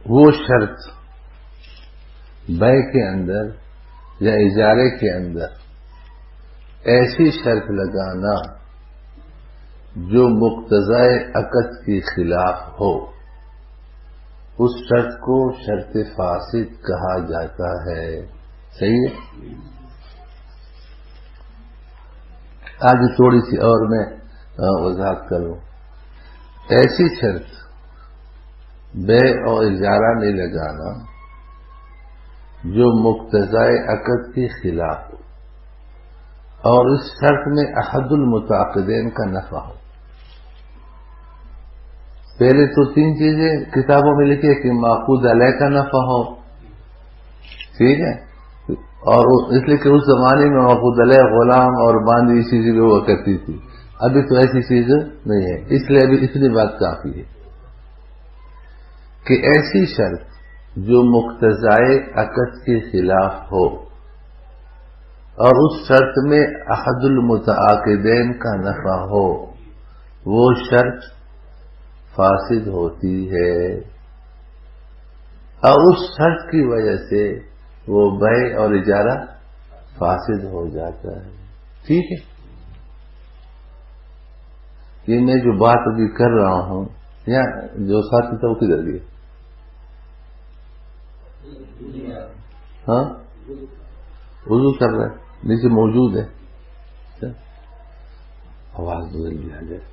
وہ شرط بیع کے اندر یا اجارے کے اندر ایسی شرط لگانا جو مقتضائے عقد کے خلاف ہو، اس شرط کو شرط فاسد کہا جاتا ہے۔ صحیح ہے؟ آگے تھوڑی سی اور میں وضاحت کروں۔ ایسی شرط بیع اور اجارہ نہیں لگانا جو مقتضائے عقد کے خلاف ہو اور اس شرط میں احد المتعاقدین کا نفع ہو۔ پہلے تو 3 چیزیں کتابوں میں لکھی کہ معقود علیہ کا نفع ہو، ٹھیک ہے، اور اس لیے کہ اس زمانے میں معقود علیہ غلام اور باندھی چیزیں بھی ہوا کرتی تھی، ابھی تو ایسی چیز نہیں ہے، اس لیے ابھی اتنی بات کافی ہے کہ ایسی شرط جو مقتضائے عقد کے خلاف ہو اور اس شرط میں احد المتعاقدین کا نفع ہو، وہ شرط فاسد ہوتی ہے اور اس شرط کی وجہ سے وہ بیع اور اجارہ فاسد ہو جاتا ہے۔ ٹھیک ہے، یہ میں جو بات ابھی کر رہا ہوں، یا جو ساتھی تھا وہ کدھر گئے؟ ہاں، وضو کر رہا ہے، نیچے موجود ہے، آواز بدل دیا جائے،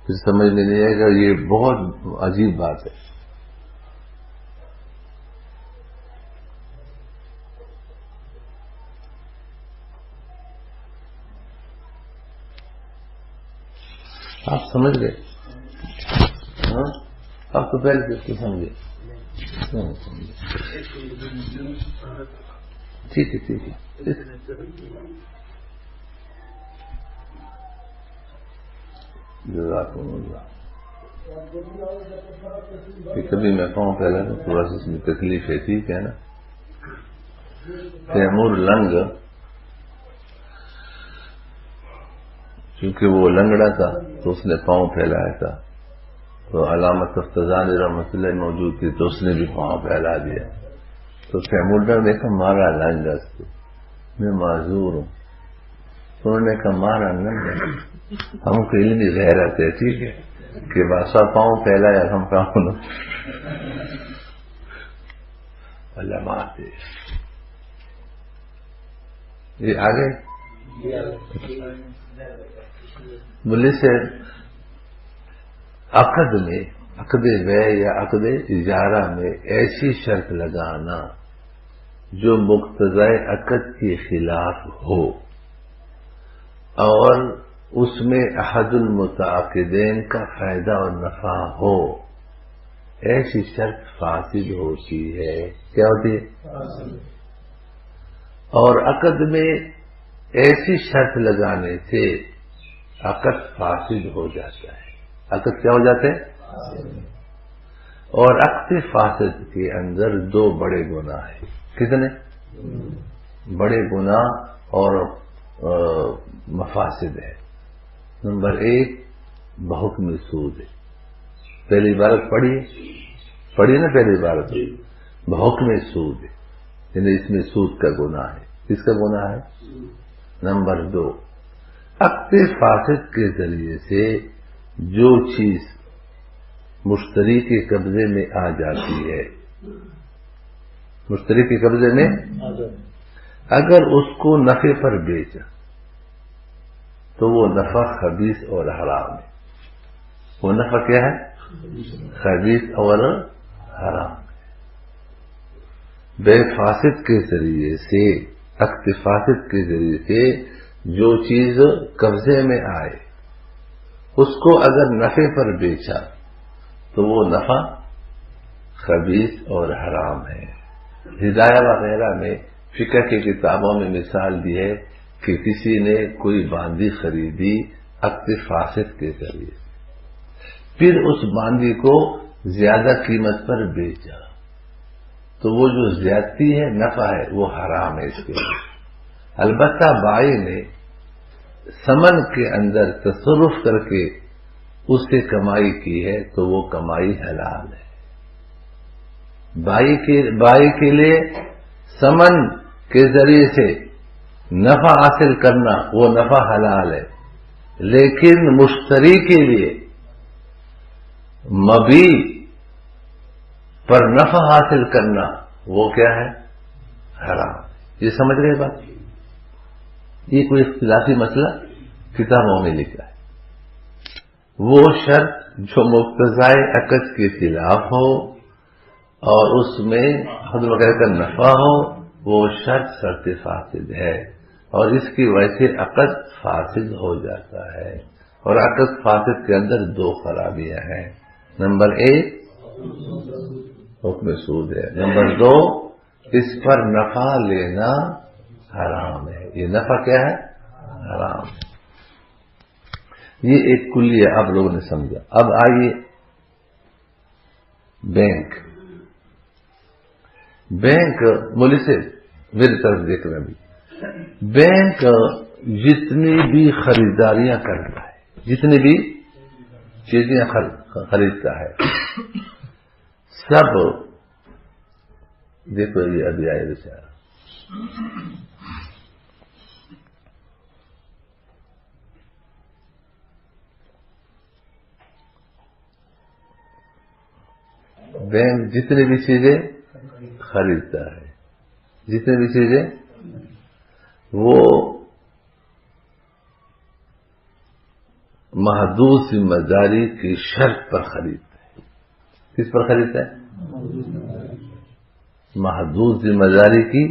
پھر سمجھ میں نہیں آئے گا، یہ بہت عجیب بات ہے۔ آپ سمجھ گئے؟ ہاں، آپ تو پہلے کس کو سمجھے؟ ٹھیک ہے ٹھیک ہے، جزاکم اللہ۔ کبھی میں کہوں پہلے تو تھوڑا سا اس میں تکلیف ہے، ٹھیک ہے نا۔ تیمور لنگ، چونکہ وہ لنگڑا تھا تو اس نے پاؤں پھیلایا تھا، تو علامت افتزانی رحمۃ اللہ موجود تھی تو اس نے بھی پاؤں پھیلا دیا، تو تیمور نے دیکھا مارا لنگا، میں معذور ہوں، تو انہوں نے کہا مارا لنگا، ہم کو علمی غیرت ہے، ٹھیک ہے، کہ بادشاہ پاؤں پھیلایا ہم کہوں علماء تھے۔ یہ آگے بولے سے عقد میں، عقد بیع یا عقد اجارہ میں ایسی شرط لگانا جو مقتضائے عقد کے خلاف ہو اور اس میں احد المتعاقدین کا فائدہ اور نفع ہو، ایسی شرط فاسد ہوتی ہے۔ کیا ہوتی ہے؟ اور عقد میں ایسی شرط لگانے سے عقد فاسد ہو جاتا ہے۔ عقد کیا ہو جاتا ہے؟ اور عقد فاسد کے اندر 2 بڑے گناہ ہیں۔ کتنے بڑے گناہ اور مفاسد ہے؟ نمبر 1 بحکم سود ہے۔ پہلی عبارت پڑھی نا، پہلی عبارت بحکم سود ہے، یعنی اس میں سود کا گناہ ہے۔ کس کا گناہ ہے؟ نمبر 2 عقد فاسد کے ذریعے سے جو چیز مشتری کے قبضے میں آ جاتی ہے، مشتری کے قبضے میں اگر اس کو نفع پر بیچا تو وہ نفع خبیث اور حرام ہے۔ وہ نفع کیا ہے؟ خبیث اور حرام۔ بے فاسد کے ذریعے سے، عقد فاسد کے ذریعے سے جو چیز قبضے میں آئے اس کو اگر نفع پر بیچا تو وہ نفع خبیث اور حرام ہے۔ ہدایہ وغیرہ میں فقہ کی کتابوں میں مثال دی ہے کہ کسی نے کوئی باندی خریدی عقد فاسد کے ذریعے، پھر اس باندی کو زیادہ قیمت پر بیچا تو وہ جو زیادتی ہے، نفع ہے، وہ حرام ہے اس کے لیے۔ البتہ بائی نے ثمن کے اندر تصرف کر کے اس سے کمائی کی ہے تو وہ کمائی حلال ہے. بائی کے لیے سمن کے ذریعے سے نفع حاصل کرنا وہ نفع حلال ہے، لیکن مشتری کے لیے مبی پر نفع حاصل کرنا وہ کیا ہے؟ حرام. یہ سمجھ رہے بات؟ یہ کوئی اختلافی مسئلہ کتابوں میں لکھا ہے. وہ شرط جو مقتضائے عقد کے خلاف ہو اور اس میں حد وغیرہ کا نفع ہو، وہ شرط فاسد ہے، اور اس کی وجہ سے عقد فاسد ہو جاتا ہے. اور عقد فاسد کے اندر دو خرابیاں ہیں. نمبر 1 حکم سود ہے، نمبر 2 اس پر نفع لینا حرام ہے. یہ نفع کیا ہے؟ حرام ہے. یہ ایک کلیہ آپ لوگوں نے سمجھا. اب آئیے بینک مولوی سے میری طرف دیکھ رہے ہیں. بینک جتنی بھی خریداریاں کرتا ہے، جتنی بھی چیزیں خریدتا ہے، سب دیکھو یہ ابھی آئے بیچارہ. بینک جتنی بھی چیزیں خریدتا ہے، جتنی بھی چیزیں وہ محدود ذمہ داری کی شرط پر خریدتا ہے. کس پر خریدتا ہے؟ محدود ذمہ داری کی.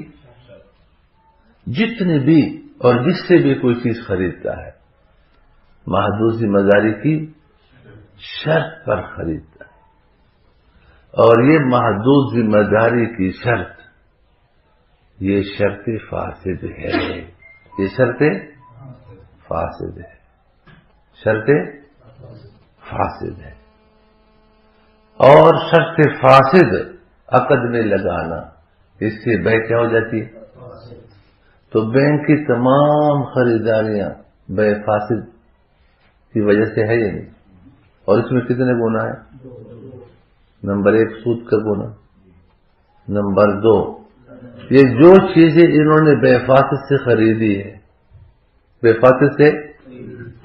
جتنی بھی اور جس سے بھی کوئی چیز خریدتا ہے محدود ذمہ داری کی شرط پر خریدتا ہے. اور یہ محدود ذمہ داری کی شرط، یہ شرط فاسد ہے. یہ شرط فاسد ہے، شرط فاسد ہے. اور شرط فاسد عقد میں لگانا، اس سے بے کیا ہو جاتی ہے؟ تو بینک کی تمام خریداریاں بے فاسد کی وجہ سے ہے یا نہیں؟ اور اس میں کتنے گنا ہے؟ نمبر 1 سود کا گنا. نمبر 2 یہ جو چیزیں انہوں نے بے فاسد سے خریدی ہے، بے فاسد سے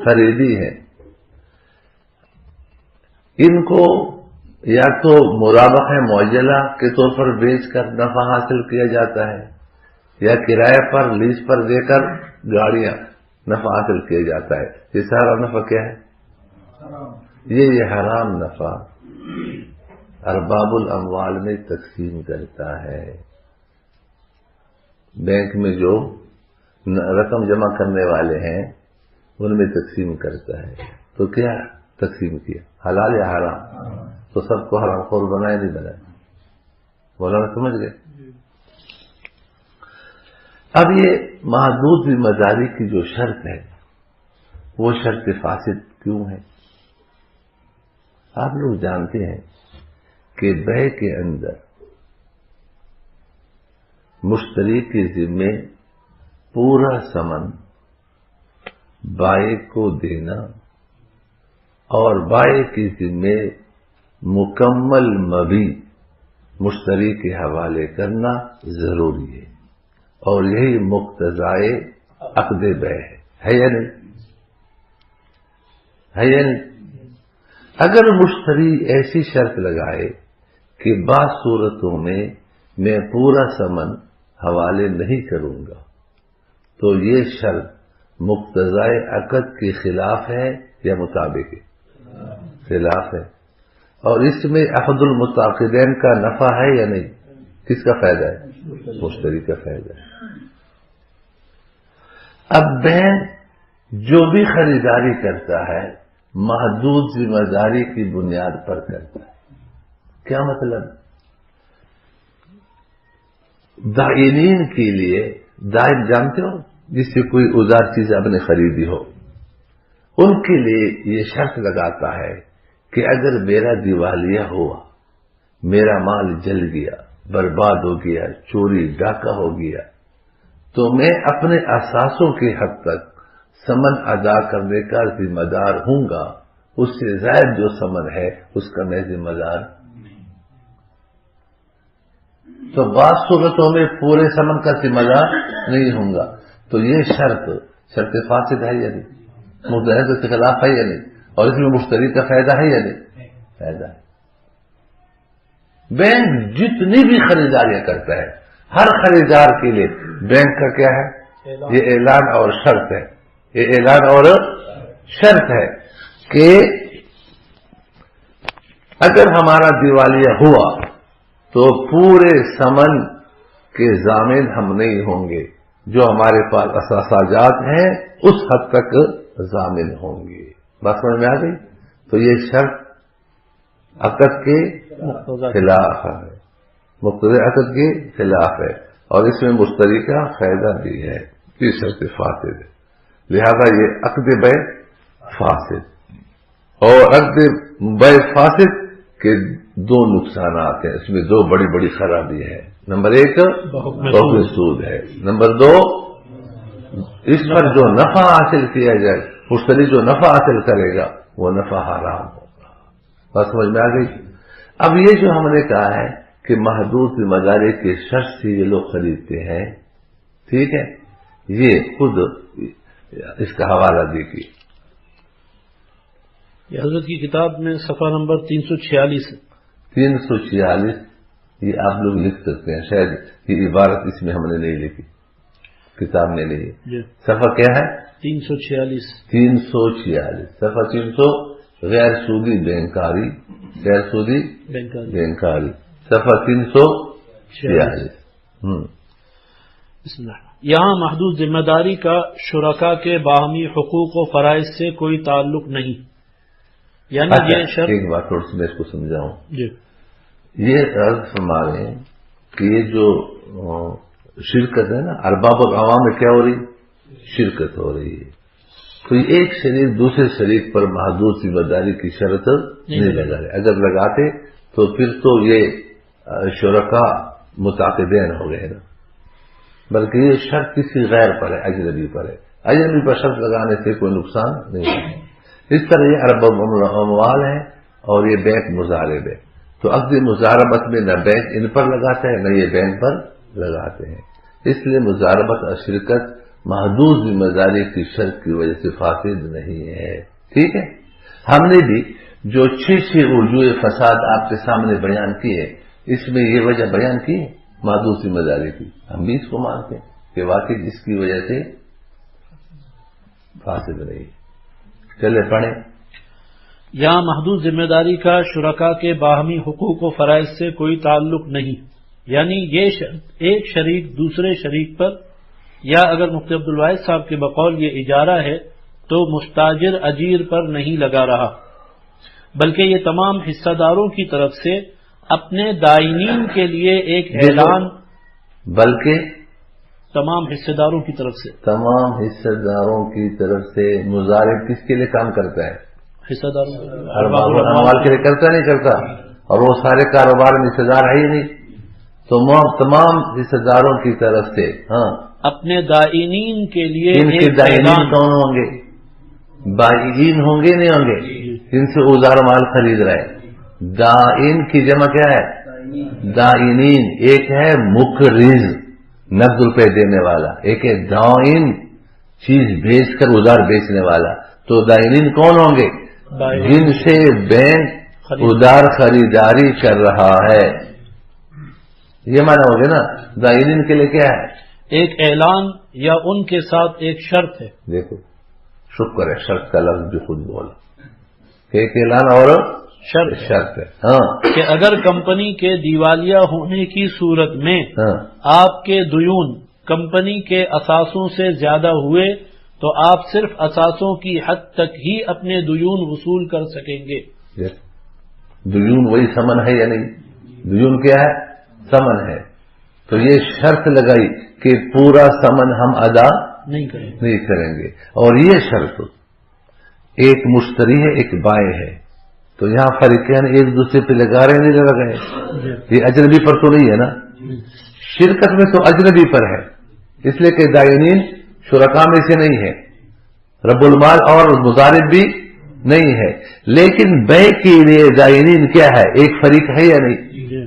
خریدی ہے، ان کو یا تو مرابحہ معجلہ کے طور پر بیچ کر نفع حاصل کیا جاتا ہے، یا کرایہ پر لیز پر دے کر گاڑیاں نفع حاصل کیا جاتا ہے. یہ سارا نفع کیا ہے؟ یہ حرام نفع ارباب الاموال میں تقسیم کرتا ہے. بینک میں جو رقم جمع کرنے والے ہیں ان میں تقسیم کرتا ہے. تو کیا تقسیم کیا؟ حلال یا حرام؟ تو سب کو حرام خور بنائے نہیں بنائے؟ مولانا سمجھ گئے؟ اب یہ محدود ذمہ داری کی جو شرط ہے وہ شرط فاسد کیوں ہے؟ آپ لوگ جانتے ہیں کہ بے کے اندر مشتری کے ذمے پورا سمن بائع کو دینا اور بائع کے ذمے مکمل مبی مشتری کے حوالے کرنا ضروری ہے. اور یہی مقتضائے عقد بے ہے یا نہیں؟ ہے یا نہیں؟ اگر مشتری ایسی شرط لگائے کہ بعض صورتوں میں میں پورا سمن حوالے نہیں کروں گا، تو یہ شرط مقتضائے عقد کے خلاف ہے یا مطابق ہے؟ خلاف ہے. اور اس میں عقد المتعاقدین کا نفع ہے یا نہیں؟ کس کا فائدہ ہے؟ مشتری کا فائدہ ہے. اب بینک جو بھی خریداری کرتا ہے محدود ذمہ داری کی بنیاد پر کرتا ہے. کیا مطلب؟ دائنین کے لیے، دائن جانتے ہو جس سے کوئی ادار چیز آپ نے خریدی ہو، ان کے لیے یہ شرط لگاتا ہے کہ اگر میرا دیوالیہ ہوا، میرا مال جل گیا، برباد ہو گیا، چوری ڈاکہ ہو گیا، تو میں اپنے اثاثوں کے حد تک سمن ادا کرنے کا ذمہ دار ہوں گا. اس سے زائد جو ثمن ہے اس کا میں ذمہ دار. تو بعض صورتوں میں پورے ثمن کا ذمہ دار نہیں ہوں گا. تو یہ شرط فاسد ہے یا نہیں؟ متحد کے خلاف ہے یا نہیں؟ اور اس میں مشتری کا فائدہ ہے یا نہیں؟ فائدہ ہے. بینک جتنی بھی خریداریاں کرتا ہے، ہر خریدار کے لیے بینک کا کیا ہے؟ یہ اعلان اور شرط ہے. یہ اعلان اور شرط ہے کہ اگر ہمارا دیوالیہ ہوا تو پورے ثمن کے ضامن ہم نہیں ہوں گے. جو ہمارے پاس اثاثات ہیں اس حد تک ضامن ہوں گے. بات سمجھ میں آ گئی؟ تو یہ شرط عقد کے خلاف ہے، مقتضی عقد کے خلاف ہے، اور اس میں مشتری کا فائدہ بھی ہے. یہ شرط فاسد ہے. لہذا یہ عقد بے فاسد. اور عقد بے فاسد کے دو نقصانات ہیں، اس میں دو بڑی بڑی خرابی ہے. نمبر ایک بہت سود ہے. نمبر دو اس پر جو نفع حاصل کیا جائے، مشتری جو نفع حاصل کرے گا وہ نفع حرام ہوگا. بات سمجھ میں آ گئی؟ اب یہ جو ہم نے کہا ہے کہ محدود ذمہ داری کے شرط سے یہ لوگ خریدتے ہیں، ٹھیک ہے، یہ خود اس کا حوالہ دیکھیے. یہ حضرت کی کتاب میں صفحہ نمبر 346 346. یہ آپ لوگ لکھ سکتے ہیں، شاید یہ عبارت اس میں ہم نے نہیں لکھی، کتاب میں نہیں. صفحہ کیا ہے؟ 346. 346 صفحہ 300. غیر سودی بینکاری، غیر سودی بینکاری، صفحہ 346. بسم اللہ. یہاں محدود ذمہ داری کا شرکاء کے باہمی حقوق و فرائض سے کوئی تعلق نہیں، یعنی یہ شرط. ایک بات تھوڑی سی میں اس کو سمجھاؤں. جی. یہ عرض فرمائے کہ یہ جو شرکت ہے نا، ارباب اور عوام میں کیا ہو رہی؟ شرکت ہو رہی ہے. تو یہ ایک شریک دوسرے شریک پر محدود ذمہ داری کی شرط نہیں لگا رہے. اگر لگاتے تو پھر تو یہ شرکاء متعاقدین ہو گئے نا، بلکہ یہ شرط کسی غیر پر ہے، اجنبی پر ہے. اجنبی پر شرط لگانے سے کوئی نقصان نہیں ہے. اس طرح یہ ارباب اموال ہے اور یہ بینک مضارب ہے. تو عقد مضاربت میں نہ بینک ان پر لگاتا ہے نہ یہ بینک پر لگاتے ہیں. اس لیے مضاربت اور شرکت محدود ذمہ داری کی شرط کی وجہ سے فاسد نہیں ہے. ٹھیک ہے. ہم نے بھی جو 6 وجوہ فساد آپ کے سامنے بیان کیے، اس میں یہ وجہ بیان کی محدود ذمہ داری کی. ہم بھی اس کو مانتے ہیں کہ واقعی اس کی وجہ سے فاسد نہیں. چلے پڑھیں. یہاں محدود ذمہ داری کا شرکاء کے باہمی حقوق و فرائض سے کوئی تعلق نہیں، یعنی یہ ایک شریک دوسرے شریک پر، یا اگر مفتی عبدالواحد صاحب کے بقول یہ اجارہ ہے تو مستاجر اجیر پر نہیں لگا رہا، بلکہ یہ تمام حصہ داروں کی طرف سے اپنے دائنین کے لیے ایک اعلان، بلکہ تمام حصہ داروں کی طرف سے، تمام حصہ داروں کی طرف سے. مضارب کس کے لیے کام کرتا ہے؟ حصہ داروں ارباب اموال کے لیے کرتا نہیں کرتا، اور وہ سارے کاروبار میں حصہ دار ہے ہی نہیں. تو تمام حصہ داروں کی طرف سے اپنے دائنین کے لیے ان کے دائنین کون ہوں گے؟ بائعین ہوں گے نہیں ہوں گے؟ جن سے اوزار مال خرید رہے. دائن کی جمع کیا ہے؟ دائنین. ایک ہے مقرض نقد روپے دینے والا، ایک ہے دائن چیز بیچ کر اوزار بیچنے والا. تو دائنین کون ہوں گے؟ جن سے بینک ادار خریداری کر رہا ہے. یہ معنی ہو گیا نا. دائنین کے لیے کیا ہے؟ ایک اعلان یا ان کے ساتھ ایک شرط ہے. دیکھو شکر ہے، شرط کا لفظ بھی خود بولا کہ ایک اعلان اور شرط ہے. کہ اگر کمپنی کے دیوالیہ ہونے کی صورت میں آپ کے دیون کمپنی کے اثاثوں سے زیادہ ہوئے تو آپ صرف اثاثوں کی حد تک ہی اپنے دیون وصول کر سکیں گے. دیون وہی ثمن ہے یا نہیں؟ دیون کیا ہے؟ ثمن ہے. تو یہ شرط لگائی کہ پورا ثمن ہم ادا نہیں کریں گے. اور یہ شرط ایک مشتری ہے ایک بائع ہے، تو یہاں فرقین ایک دوسرے پہ لگا رہے نہیں لگا رہے. یہ اجنبی پر تو نہیں ہے نا. شرکت میں تو اجنبی پر ہے، اس لیے کہ دائنین شرکاء میں سے نہیں ہے. رب المال اور مضارب بھی نہیں ہے، لیکن بے کے لیے دائرین کیا ہے؟ ایک فریق ہے یا نہیں؟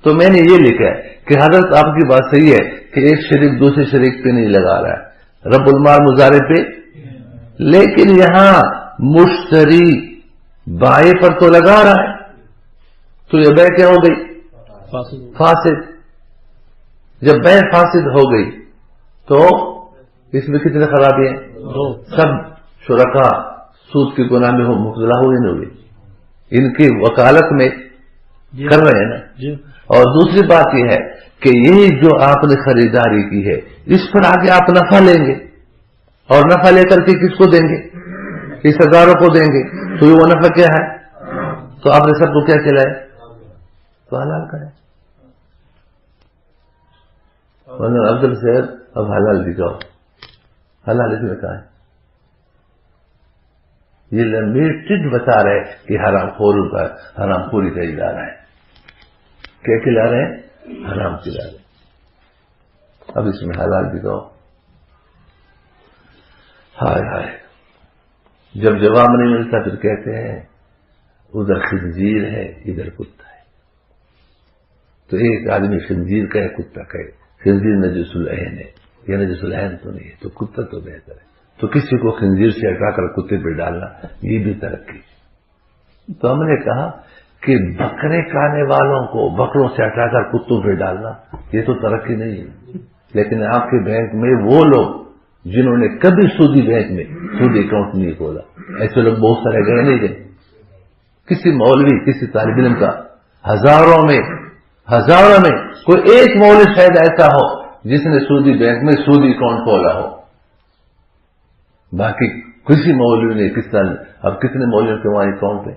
تو میں نے یہ لکھا ہے کہ حضرت آپ کی بات صحیح ہے کہ ایک شریک دوسرے شریک پہ نہیں لگا رہا ہے، رب المال مضارع پہ، لیکن یہاں مشتری بائیں پر تو لگا رہا ہے، تو یہ بے کیا ہو گئی؟ فاسد۔ جب بے فاسد ہو گئی تو اس میں کتنے خرابی ہیں؟ سب شرکا سود کی گناہ میں مبتلا ہوئے نہیں ہوئے، ان کی وکالت میں کر رہے ہیں نا۔ اور دوسری بات یہ ہے کہ یہ جو آپ نے خریداری کی ہے اس پر آگے آپ نفع لیں گے، اور نفع لے کر کے کس کو دیں گے؟ رشتہ داروں کو دیں گے، تو یہ وہ نفع کیا ہے؟ تو آپ نے سب کو کیا کھلائے؟ تو حلال کریں۔ افضل صاحب اب حلال دکھاؤ، حلال اس میں کہا ہے؟ یہ لمیٹڈ بتا رہے کہ حرام خوروں کا حرام خوری کا ادارہ ہے۔ کیا کھلا رہے ہیں؟ حرام کھلا رہے ہیں۔ اب اس میں حلال دکھاؤ۔ ہائے ہائے، جب جواب نہیں ملتا پھر کہتے ہیں ادھر خنزیر ہے ادھر کتا ہے۔ تو ایک آدمی خنزیر کا ہے کتا کا ہے، خنزیر نجس العین ہے، یہ نجس العین تو نہیں ہے، تو کتا تو بہتر ہے۔ تو کسی کو خنزیر سے ہٹا کر کتے پہ ڈالنا یہ بھی ترقی۔ تو ہم نے کہا کہ بکرے کھانے والوں کو بکروں سے ہٹا کر کتوں پہ ڈالنا یہ تو ترقی نہیں ہے۔ لیکن آپ کے بینک میں وہ لوگ جنہوں نے کبھی سودی بینک میں سودی اکاؤنٹ نہیں کھولا، ایسے لوگ بہت سارے گئے نہیں گئے؟ کسی مولوی کسی طالب علم کا ہزاروں میں کوئی ایک مولوی شاید ایسا ہو جس نے سودی بینک میں سودی اکاؤنٹ کھولا ہو، باقی کسی مولوی نے کس طرح۔ اب کتنے مولویوں کے وہاں اکاؤنٹ ہے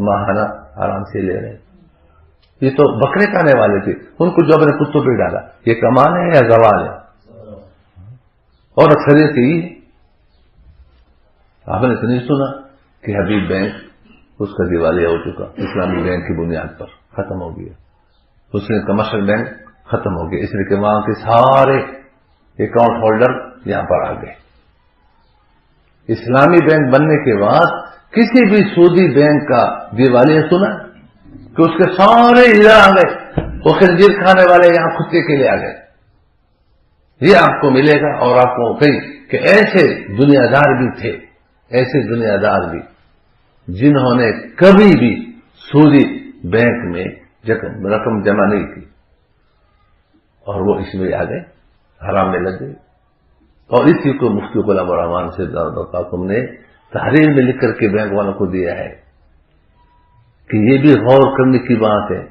ماہانہ آرام سے لے رہے ہیں۔ یہ تو بکرے کھانے والے تھے، ان کو جو اپنے کتوں پہ ڈالا، یہ کمان ہے یا زوال ہے؟ اور اکثریت یہی ہے۔ آپ نے تو نہیں سنا کہ حبیب بینک اس کا دیوالیہ ہو چکا، اسلامی بینک کی بنیاد پر ختم ہو گیا، اس نے کمرشل بینک ختم ہو گیا، اس لیے کہ وہاں کے سارے اکاؤنٹ ہولڈر یہاں پر آ گئے۔ اسلامی بینک بننے کے بعد کسی بھی سودی بینک کا دیوالیہ سنا کہ اس کے سارے ادھر آ گئے، وہ خنزیر کھانے والے یہاں کتے کے لیے آ گئے۔ یہ آپ کو ملے گا، اور آپ کو کہیں کہ ایسے دنیا دار بھی تھے، ایسے دنیا دار بھی جنہوں نے کبھی بھی سودی بینک میں رقم جمع نہیں کی، اور وہ اس میں آ گئے، حرام میں لگ گئے۔ اور اسی کو مفتی غلام الرحمان سے تم نے تحریر میں لکھ کر کے بینک والوں کو دیا ہے کہ یہ بھی غور کرنے کی بات ہے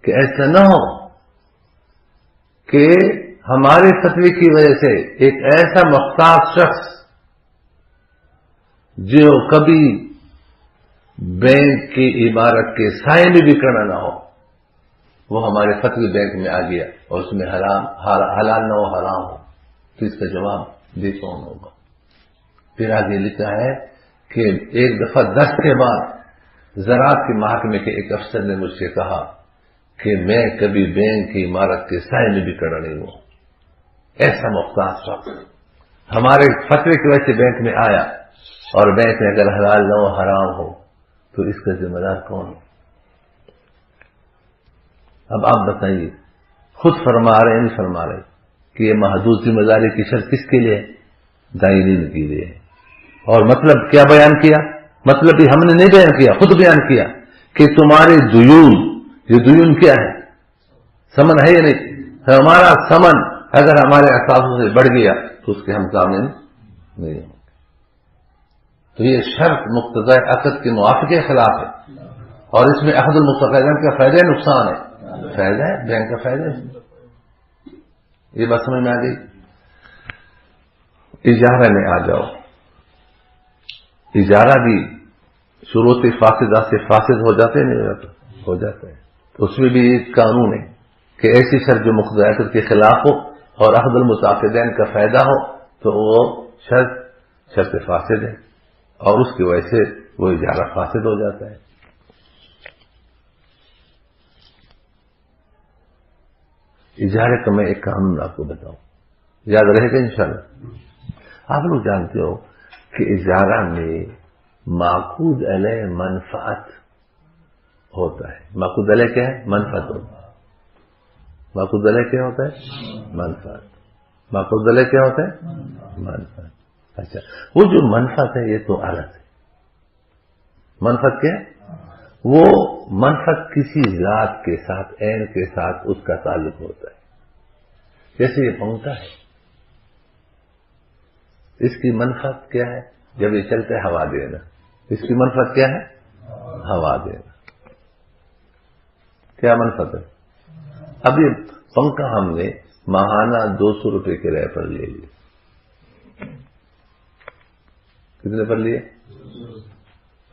کہ ایسا نہ ہو کہ ہمارے فتوے کی وجہ سے ایک ایسا محتاط شخص جو کبھی بینک کی عمارت کے سائے میں بھی کھڑا نہ ہو، وہ ہمارے فتوی بینک میں آ گیا اور اس میں حلال نہ ہو حرام ہو، تو اس کا جواب دے کون ہوگا؟ پھر آگے لکھا ہے کہ ایک دفعہ 10 کے بعد زراعت کے محکمے کے ایک افسر نے مجھ سے کہا کہ میں کبھی بینک کی عمارت کے سائے میں بھی کھڑا نہیں ہوں۔ ایسا محتاط شخص ہمارے فتوے کی وجہ سے بینک میں آیا، اور بینک میں اگر حلال نہ ہو حرام ہو تو اس کا ذمہ دار کون ہے؟ اب آپ بتائیے، خود فرما رہے نہیں فرما رہے کہ یہ محدود ذمہ داری کی شرط کس کے لیے؟ دائرین کے لیے۔ اور مطلب کیا بیان کیا؟ مطلب ہم نے نہیں بیان کیا، خود بیان کیا کہ تمہارے دیون، یہ دیون کیا ہے؟ سمن ہے یا نہیں؟ ہمارا سمن اگر ہمارے اثاثوں سے بڑھ گیا تو اس کے ہم سامنے نہیں ہوں گے۔ تو یہ شرط مقتضی عقد کے موافق کے خلاف ہے، اور اس میں عقد المتقاضین کا فائدہ نقصان ہے؟ فائدہ ہے، بینک کا فائدہ ہے۔ یہ بات سمجھ میں آ گئی؟ اجارہ میں آ جاؤ۔ اجارہ بھی شروط فاسدہ سے فاسد ہو جاتے نہیں ہو جاتا ہے، تو اس میں بھی ایک قانون ہے کہ ایسی شرط جو مقتضی عقد کے خلاف ہو اور عقد المتعاقدین کا فائدہ ہو تو وہ شرط فاسد ہے، اور اس کی وجہ سے وہ اجارہ فاسد ہو جاتا ہے۔ اجارے کا میں ایک قانون آپ کو بتاؤں، یاد رہے گا انشاءاللہ۔ آپ لوگ جانتے ہو کہ اجارہ میں معقود علیہ منفعت ہوتا ہے. معقود علیہ کیا ہے؟ منفعت ہوتا ہے. معقود علیہ کیا ہوتا ہے؟ منفعت. معقود علیہ کیا ہوتا ہے؟ منفعت. اچھا، وہ جو منفعت ہے یہ تو الگ ہے. منفعت کیا ہے؟ وہ منفعت کسی ذات کے ساتھ، عین کے ساتھ اس کا تعلق ہوتا ہے. جیسے یہ پنکھا ہے، اس کی منفعت کیا ہے؟ جب یہ چلتا ہے ہوا دینا. اس کی منفعت کیا ہے؟ ہوا دینا. کیا منفعت ہے؟ اب یہ پنکھا ہم نے ماہانہ 200 روپے کرایہ پر لے لیے. کتنے پر لیے؟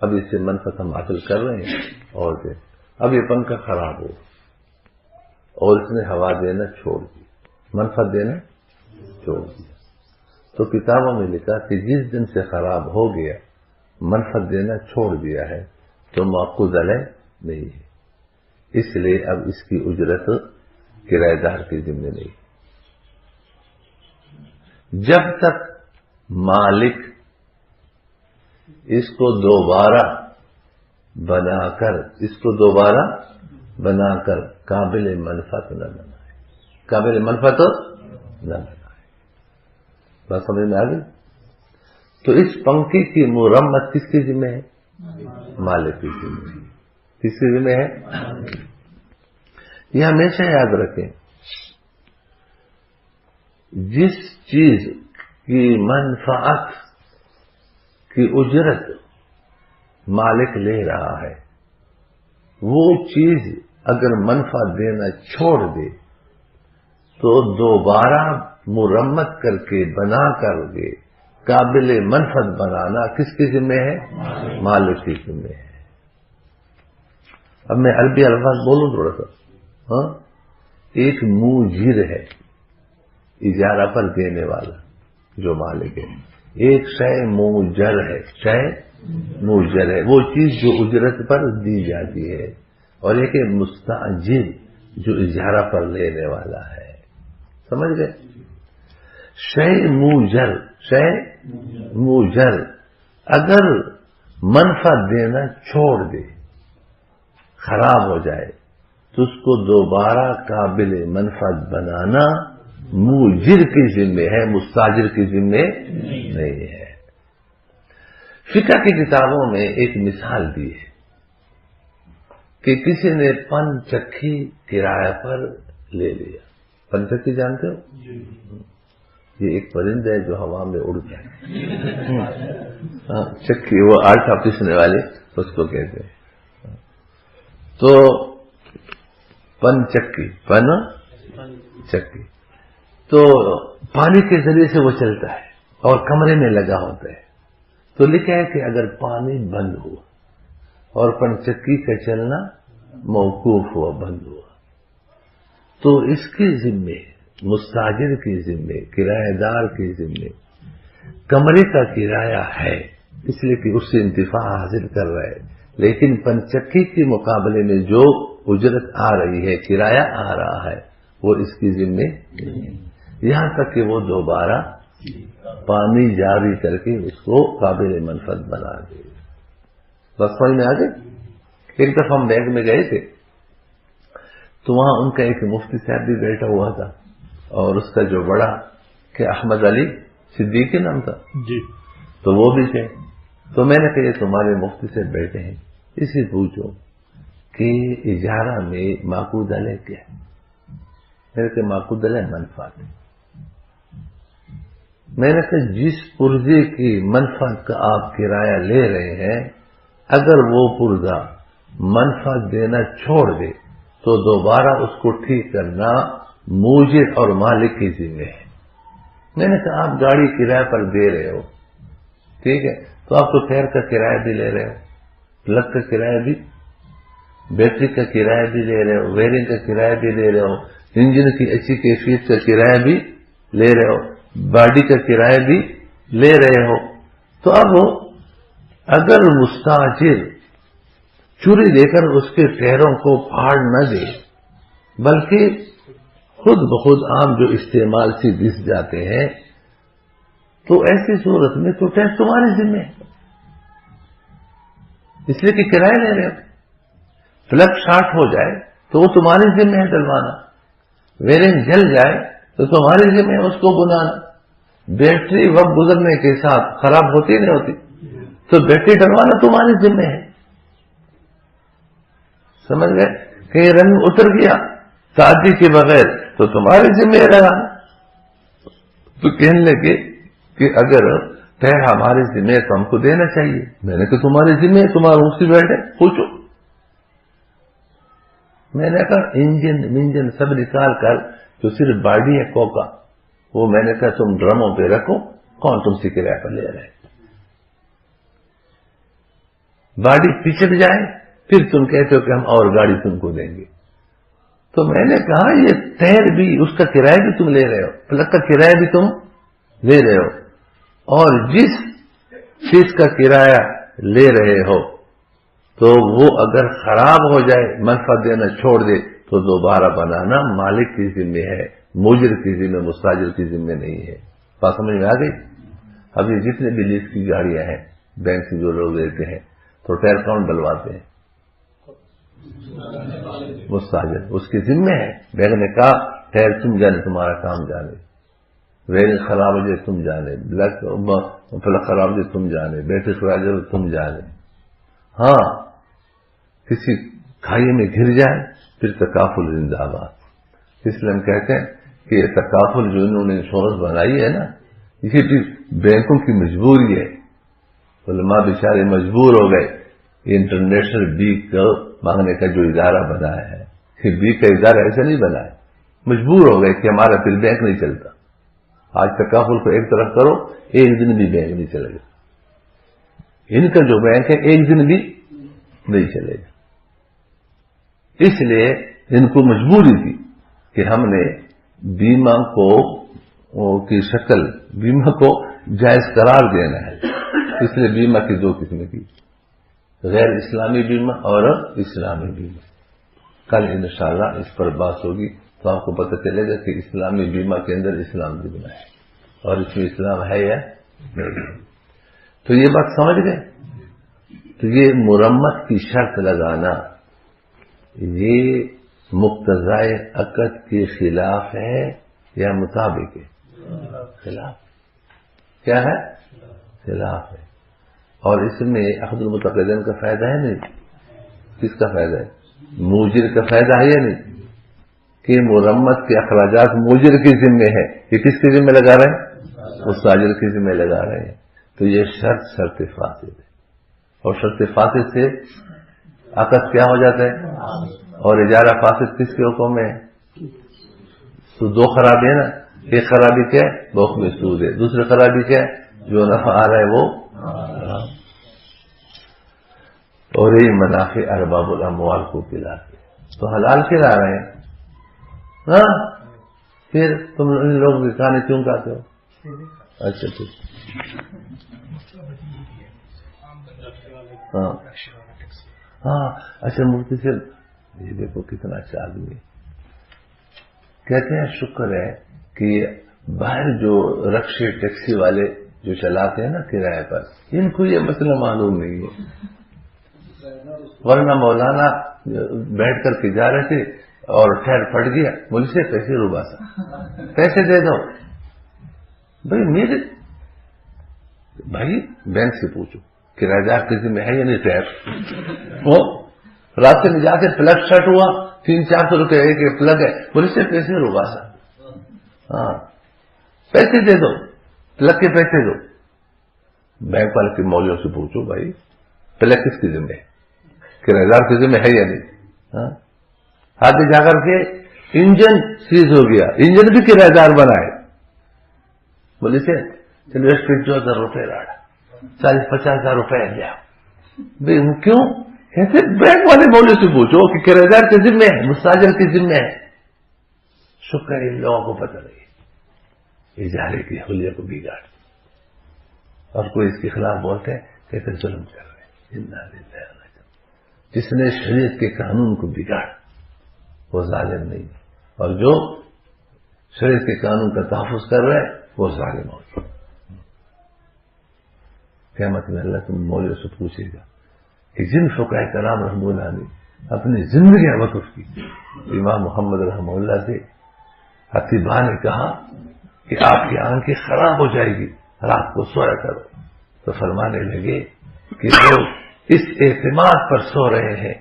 اب اس سے منفعت ہم حاصل کر رہے ہیں. اور اب یہ پنکھا خراب ہو اور اس نے ہوا دینا چھوڑ دی، منفعت دینا چھوڑ دیا. تو کتابوں میں لکھا کہ جس دن سے خراب ہو گیا، منفعت دینا چھوڑ دیا ہے، تو معقود علیہ نہیں ہے. اس لیے اب اس کی اجرت کرایہ دار کے ذمہ نہیں. جب تک مالک اس کو دوبارہ بنا کر قابل منفعت نہ بنائے، قابل منفعت نہ بنائے. بات سمجھ میں آ گئی؟ تو اس پنکھے کی مرمت کس کے ذمہ ہے؟ مالک کے ذمہ ہے. کس کے ذمہ ہے؟ یہ ہمیشہ یاد رکھیں، جس چیز کی منفعت کی اجرت مالک لے رہا ہے، وہ چیز اگر منفعت دینا چھوڑ دے تو دوبارہ مرمت کر کے بنا کر کے قابل منفعت بنانا کس کے ذمہ ہے؟ مالک کے ذمہ ہے. اب میں عربی الفاظ بولوں تھوڑا سا. ہاں، ایک موجر ہے، اجارہ پر دینے والا جو مالک ہے. ایک شے موجر ہے، شے موجر ہے وہ چیز جو اجرت پر دی جاتی ہے. اور ایک ہے مستاجر جو اجارہ پر لینے والا ہے. سمجھ گئے؟ شے موجر اگر منفعت دینا چھوڑ دے، خراب ہو جائے، تو اس کو دوبارہ قابل منفعت بنانا موجر کی ذمہ ہے، مستاجر کی ذمہ نہیں ہے. فقہ کی کتابوں میں ایک مثال دی ہے کہ کسی نے پن چکھی کرایہ پر لے لیا. پن چکھی جانتے ہو؟ یہ ایک پرندہ ہے جو ہوا میں اڑتا ہے. چکھی، وہ آٹا پیسنے والے اس کو کہتے ہیں. تو پن چکی تو پانی کے ذریعے سے وہ چلتا ہے اور کمرے میں لگا ہوتا ہے. تو لکھا ہے کہ اگر پانی بند ہوا اور پن چکی کا چلنا موقوف ہوا، بند ہوا، تو اس کے ذمے، مستاجر کے ذمے، کرایہ دار کے ذمے کمرے کا کرایہ ہے، اس لیے کہ اس سے انتفاع حاصل کر رہا ہے. لیکن پن چکی کے مقابلے میں جو اجرت آ رہی ہے، کرایہ آ رہا ہے، وہ اس کی ذمہ نہیں، یہاں تک کہ وہ دوبارہ پانی جاری کر کے اس کو قابل منفعت بنا دے. بس سمجھ میں آ گئی؟ ایک دفعہ ہم بینک میں گئے تھے تو وہاں ان کا ایک مفتی صاحب بھی بیٹھا ہوا تھا، اور اس کا جو بڑا کہ احمد علی صدیقی نام تھا جی، تو وہ بھی تھے. تو میں نے کہا یہ تمہارے مفتی سے بیٹھے ہیں، اسی پوچھو کہ اجارہ میں معقود علیہ کیا ہے؟ میرے کہ معقود علیہ منفعت ہے. میں نے کہا جس پرزے کی منفعت کا آپ کرایہ لے رہے ہیں، اگر وہ پرزہ منفعت دینا چھوڑ دے تو دوبارہ اس کو ٹھیک کرنا موجر اور مالک کی ذمہ ہے. میں نے کہا آپ گاڑی کرایہ پر دے رہے ہو، ٹھیک ہے، تو آپ تو ٹائر کا کرایہ بھی لے رہے ہو، پلگ کا کرایہ بھی، بیٹری کا کرایہ بھی لے رہے ہو، ویئرنگ کا کرایہ بھی لے رہے ہو، انجن کی اچھی کیفیت کا کرایہ بھی لے رہے ہو، باڈی کا کرایہ بھی لے رہے ہو. تو اب اگر مستاجر چوری دے کر اس کے ٹائروں کو پھاڑ نہ دے، بلکہ خود بخود عام جو استعمال سے دس جاتے ہیں تو ایسی صورت میں تو ٹیکس تمہارے ذمہ ہے، اس لیے کہ کرایہ لے رہے ہو. پلگ شارٹ ہو جائے تو وہ تمہارے ذمہ ہے ڈلوانا، ویرنگ جل جائے تو تمہارے ذمہ ہے اس کو بنانا. بیٹری وقت گزرنے کے ساتھ خراب ہوتی نہیں ہوتی، تو بیٹری ڈلوانا تمہارے ذمہ ہے. سمجھ گئے؟ کہیں رنگ اتر گیا تعدی کے بغیر تو تمہارے ذمہ ہے لگانا. تو کہنے لگے کہ اگر ٹائر ہمارے ذمہ تو ہم کو دینا چاہیے. میں نے کہا تمہارے ذمہ ہے، تمہارا اسی بیٹھے پوچھو. میں نے کہا انجن سب نکال کر جو صرف باڈی ہے کوکا، وہ میں نے کہا تم ڈرموں پہ رکھو، کون تم سے کرایہ پر لے رہے؟ باڈی پچھڑ جائے پھر تم کہتے ہو کہ ہم اور گاڑی تم کو دیں گے. تو میں نے کہا یہ ٹائر بھی اس کا کرایہ بھی تم لے رہے ہو، پلگ کا کرایہ بھی تم لے رہے ہو، اور جس چیز کا کرایہ لے رہے ہو تو وہ اگر خراب ہو جائے، منفعت دینا چھوڑ دے، تو دوبارہ بنانا مالک کی ذمہ ہے، مجر کی ذمہ، مستاجر کی ذمہ نہیں ہے. بات سمجھ میں آ گئی؟ اب یہ جتنے بھی لیز کی گاڑیاں ہیں بینک سے جو لوگ لیتے ہیں تو ٹائر کون ڈلواتے ہیں؟ مستاجر. اس کی ذمہ ہے. بینک نے کہا ٹائر تم جانے، تمہارا کام جانے، ویرنگ خراب ہو جائے تم جانے، پلگ خراب ہو جائے تم جانے، بیٹری خراب ہو جائے تم جانے. ہاں کسی کھائی میں گر جائے پھر تکافل زندہ باد. اس لیے ہم کہتے ہیں کہ یہ تکافل جو انہوں نے انشورنس بنائی ہے نا، یہ بھی بینکوں کی مجبوری ہے. علماء بیچارے مجبور ہو گئے انٹرنیشنل بی کو مانگنے کا جو ادارہ بنایا ہے. بی کا ادارہ ایسا نہیں بنا ہے، مجبور ہو گئے کہ ہمارا پھر بینک نہیں چلتا. آج تکافل کو ایک طرف کرو، ایک دن بھی بینک نہیں چلے گا. ان کا جو بینک ہے ایک دن بھی نہیں چلے گا. اس لیے ان کو مجبوری تھی کہ ہم نے بیمہ کو کی شکل، بیمہ کو جائز قرار دینا ہے. اس لیے بیمہ کی دو قسمیں کی، غیر اسلامی بیمہ اور اسلامی بیمہ. کل انشاءاللہ اس پر بات ہوگی تو آپ کو پتہ چلے گا کہ اسلامی بیمہ کے اندر اسلام بیمہ ہے اور اس میں اسلام ہے یا نہیں. تو یہ بات سمجھ گئے؟ تو یہ مرمت کی شرط لگانا یہ مقتضائے عقد کے خلاف ہے یا مطابق ہے؟ خلاف. کیا ہے؟ خلاف ہے. اور اس میں عقد المتقدین کا فائدہ ہے نہیں؟ کس کا فائدہ ہے؟ موجر کا فائدہ ہے یا نہیں؟ کہ مرمت کے اخراجات موجر کے ذمہ ہے. یہ کس کے ذمہ لگا رہے ہیں؟ مستاجر کے ذمہ لگا رہے ہیں. تو یہ شرط فاسد ہے، اور شرط فاسد سے عقد کیا ہو جاتا ہے؟ اور اجارہ فاسد کس کے حکم میں ہے؟ تو دو خرابی ہے نا. ایک خرابی کیا ہے؟ بہت میں سود ہے. دوسری خرابی کیا ہے؟ جو نفع آ رہا ہے وہ حرام. اور یہ منافع ارباب الاموال کو کھلاتے تو حلال کھلا رہے ہیں. ہاں پھر تم ان لوگوں کے کھانے کیوں کھاتے ہو؟ اچھا ٹھیک. ہاں اچھا مفتی صاحب یہ دیکھو کتنا اچھا آدمی. کہتے ہیں شکر ہے کہ باہر جو رکشے ٹیکسی والے جو چلاتے ہیں نا کرایہ پر، ان کو یہ مسئلہ معلوم نہیں ہے. ورنہ مولانا بیٹھ کر کے جا رہے تھے اور ٹائر پھٹ گیا، مجھ سے پیسے روبا سا، پیسے دے دو. بھائی میرے بھائی بینک سے پوچھو کرایہ دار کے ذمہ ہے یا نہیں ٹائر. وہ راستے میں جا کے پلگ شٹ ہوا، 300-400 روپے ایک پلگ ہے، مجھ سے پیسے روبا سا. ہاں پیسے دے دو، پلگ کے پیسے دو. بینک والے کے مولوں سے پوچھو بھائی پلگ کس کی ذمہ ہے؟ کرایہ دار کی ذمہ ہے یا نہیں؟ آگے جا کر کے انجن سیز ہو گیا، انجن بھی کرایہ دار بنائے. بولے سے چلو 50,000 روپے لاڑا، 40-50,000 روپے لیا. کیوں؟ کہتے بینک والے مولوں سے پوچھو کہ کرایہ دار کے ذمہ ہے، مستاجر کے ذمہ ہے. شکر ہے ان لوگوں کو پتہ نہیں، اجارے کی حلیہ کو بگاڑ اور کوئی اس کے خلاف بولتے ہیں کہتے ظلم کر رہے ہیں. جس نے شریعت کے قانون کو بگاڑ وہ ظالم نہیں، اور جو شریعت کے قانون کا تحفظ کر رہے ہیں وہ ظالم ہو. قیامت میں اللہ تم مولوی سے پوچھے گا کہ جن فقہاء کرام رحمہ اللہ نے اپنی زندگیاں وقف کی. امام محمد رحمہ اللہ سے حتیبہ نے کہا کہ آپ کی آنکھیں خراب ہو جائے گی، رات کو سویا کرو. تو فرمانے لگے کہ وہ اس اعتماد پر سو رہے ہیں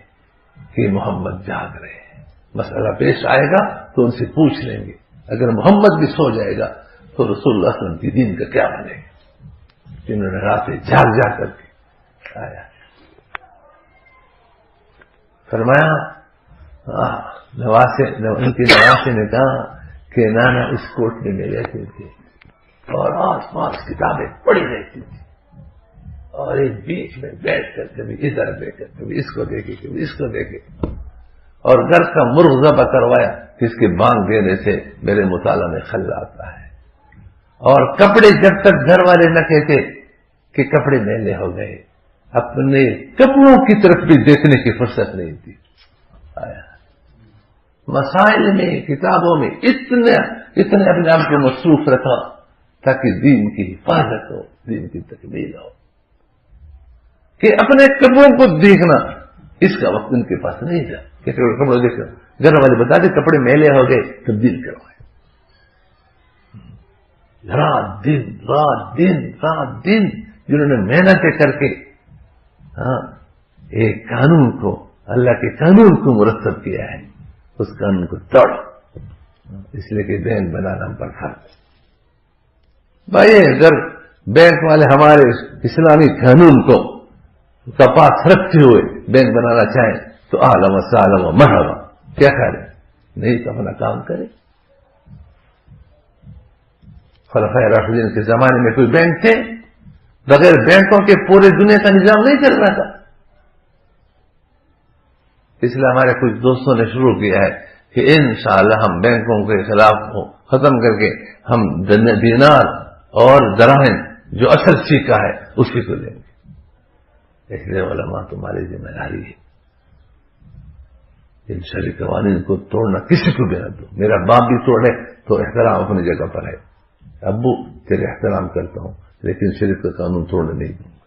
کہ محمد جاگ رہے ہیں. مسئلہ پیش آئے گا تو ان سے پوچھ لیں گے. اگر محمد بھی سو جائے گا تو رسول اللہ صلی اللہ علیہ وسلم کی دین کا کیا بنے گا؟ جنہوں نے راتیں جاگ جا کر کے آیا. فرمایا ان کی نواسے نے کہا کہ نانا اس کوٹری میں رہتے تھے اور آس پاس کتابیں پڑھی رہتی تھی اور ایک بیچ میں بیٹھ کر کبھی ادھر دیکھے کبھی اس کو دیکھے کبھی اس کو دیکھے اور گھر کا مرغ ذبح کروایا جس کے بانگ دینے سے میرے مطالعہ میں خلل آتا ہے. اور کپڑے جب تک گھر والے نہ کہتے کہ کپڑے میلے ہو گئے اپنے کپڑوں کی طرف بھی دیکھنے کی فرصت نہیں تھی. آیا مسائل میں کتابوں میں اتنے اپنے آپ کو مصروف رکھا تاکہ دین کی حفاظت ہو، دین کی تکمیل ہو. کہ اپنے کپڑوں کو دیکھنا اس کا وقت ان کے پاس نہیں تھا کہ کپڑے دیکھنا. گھر والے بتا دیں کپڑے میلے ہو گئے تبدیل کروائے. رات دن جنہوں نے محنتیں کر کے ایک قانون کو، اللہ کے قانون کو مرتب کیا ہے، اس قانون کو توڑ، اس لیے کہ بینک بنانا ہم پر فرض ہے. بھائی اگر بینک والے ہمارے اسلامی قانون کو کپاس رکھتے ہوئے بینک بنانا چاہیں تو اہلا و سہلا و مرحبا، کیا کریں؟ نہیں تو اپنا کام کرے. خلفائے راشدین کے زمانے میں کوئی بینک تھے؟ بغیر بینکوں کے پورے دنیا کا نظام نہیں چل رہا تھا. اس لیے ہمارے کچھ دوستوں نے شروع کیا ہے کہ انشاءاللہ ہم بینکوں کے خلاف ختم کر کے ہم دینار اور دراہم جو اصل سکہ ہے اسی کو لیں گے. اس لیے علماء تمہاری ذمہ داری ہے ان شرعی قوانین کو توڑنا کسی کو بھی نہ دو. میرا باپ بھی توڑے تو احترام اپنی جگہ پر ہے. ابو تیرے احترام کرتا ہوں لیکن شریعت کا قانون توڑنے نہیں دوں گا.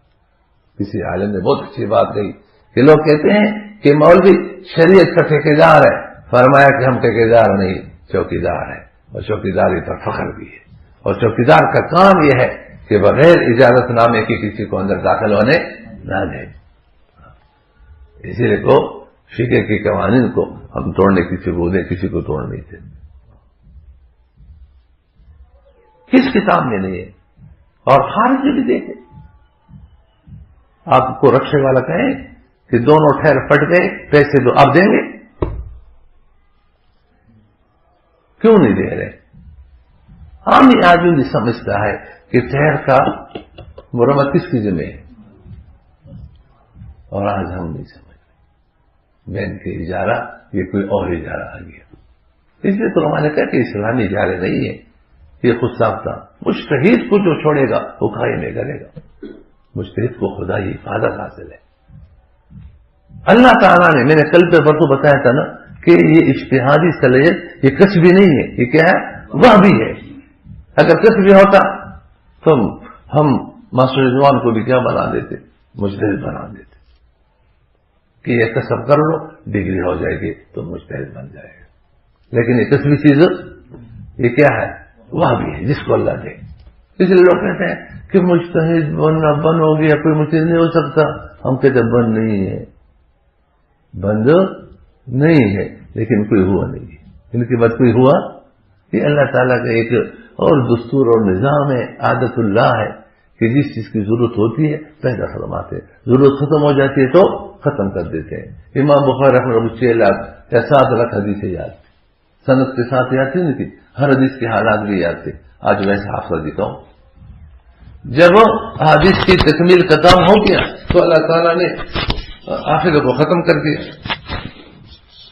کسی عالم نے بہت اچھی بات کہی کہ لوگ کہتے ہیں کہ مولوی شریعت کا ٹھیکیدار ہے. فرمایا کہ ہم ٹھیکیدار نہیں، چوکیدار ہیں، اور چوکیداری پر فخر بھی ہے. اور چوکیدار کا کام یہ ہے کہ بغیر اجازت نامے کی کسی کو اندر داخل ہونے نہ دے. اسی لیے کو فقہ کے قوانین کو ہم توڑنے کسی کو دیں، کسی کو توڑ نہیں تھے. کس کتاب میں نہیں ہے. اور خارج بھی دیکھیں، آپ کو رکشے والا کہیں کہ دونوں ٹھہر پٹ گئے پیسے دو، آپ دیں گے؟ کیوں نہیں دے رہے؟ عام آدمی بھی سمجھتا ہے کہ ٹھہر کا مرمت کس کی ذمہ ہے، اور آج ہم نہیں سمجھ رہے. بینک کے اجارہ یہ کوئی اور اجارہ آ گیا. اس لیے تو ہمارے کہا کہ اسلامی اجارے نہیں ہے، یہ خود ساختہ. مجتہد کو جو چھوڑے گا وہ کھائی میں کرے گا. مجتہد کو خدا کی حفاظت حاصل ہے. اللہ تعالیٰ نے، میں نے کل پہ برسوں بتایا تھا نا کہ یہ اجتہادی صلاحیت یہ کسبی نہیں ہے، یہ کیا ہے؟ وہ بھی ہے. اگر کسبی ہوتا تو ہم ماسٹر رضوان کو بھی کیا بنا دیتے؟ مجتہد بنا دیتے کہ یہ کسب کر لو، ڈگری ہو جائے گی تو مجتہد بن جائے گا. لیکن یہ کسبی چیز یہ کیا ہے؟ وہ بھی ہے جس کو اللہ دے. اس لیے لوگ کہتے ہیں کہ مجتہد بننا بند ہو گیا، کوئی مجتہد نہیں ہو سکتا. ہم کہتے ہیں بند نہیں ہے، بند نہیں ہے لیکن کوئی ہوا نہیں ہے. ان کے بعد کوئی ہوا؟ یہ اللہ تعالیٰ کا ایک اور دستور اور نظام ہے، عادت اللہ ہے کہ جس چیز کی ضرورت ہوتی ہے پیدا فرماتے ہیں، ضرورت ختم ہو جاتی ہے تو ختم کر دیتے ہیں. امام بخاری رحمہ اللہ 6 لاکھ یا 7 لاکھ حدیثیں یاد تھی، سند کے ساتھ یاد تھی نہیں تھی، ہر حدیث کے حالات بھی یاد تھے. آج ویسے حافظہ دیتا ہوں. جب حدیث کی تکمیل کا کام ہو گیا تو اللہ تعالیٰ نے حافظ کو ختم کر دیا.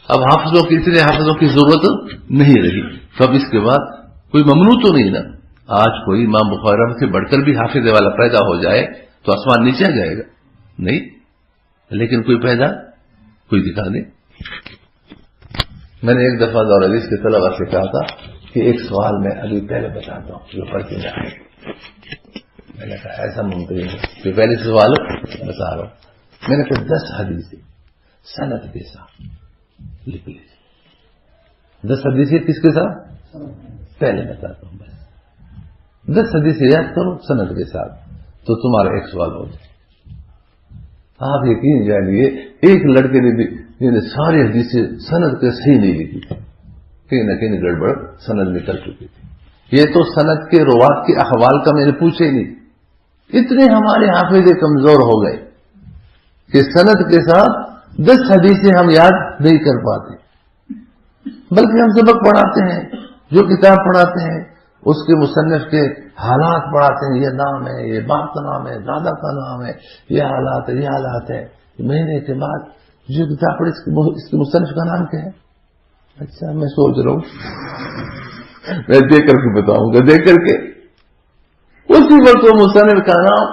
اب حافظوں کی اتنے حافظوں کی ضرورت نہیں رہی. تو اب اس کے بعد کوئی ممنوع تو نہیں نا. آج کوئی امام بخاری سے بڑھ کر بھی حافظ والا پیدا ہو جائے تو آسمان نیچے آ جائے گا؟ نہیں. لیکن کوئی پیدا کوئی دکھا دے. میں نے ایک دفعہ دور حدیث کے طلبہ سے کہا تھا کہ ایک سوال میں ابھی پہلے بتاتا ہوں جو پڑھ کے آئے. میں نے کہا ایسا ممکن ہے کہ پہلے سے سوال بتا رہا ہوں. میں نے کہا 10 حدیثیں سند کے ساتھ لکھ لیجیے. 10 حدیثیں کس کے ساتھ؟ پہلے بتاتا ہوں. بس 10 حدیثیں یاد کرو سند کے ساتھ تو تمہارا ایک سوال ہو جائے. آپ یقین جانیے ایک لڑکے نے بھی ساری حدیثیں سند کے صحیح نہیں لکھی تھی, کہیں نہ کہیں گڑبڑ سند نکل چکی تھی. یہ تو سند کے روات کے احوال کا میں نے پوچھے نہیں. اتنے ہمارے حافظ کمزور ہو گئے کہ سند کے ساتھ 10 حدیثیں ہم یاد نہیں کر پاتے, بلکہ ہم سبق پڑھاتے ہیں, جو کتاب پڑھاتے ہیں اس کے مصنف کے حالات پڑھاتے ہیں. یہ نام ہے, یہ باپ کا نام ہے, دادا کا نام ہے, یہ حالات ہے, یہ حالات ہے. مہینے کے بعد جو کتاب پڑھی اس کے مصنف کا نام کیا ہے؟ اچھا میں سوچ رہا ہوں, میں دیکھ کر کے بتاؤں گا. دیکھ کر کے اسی وقت وہ مصنف کا نام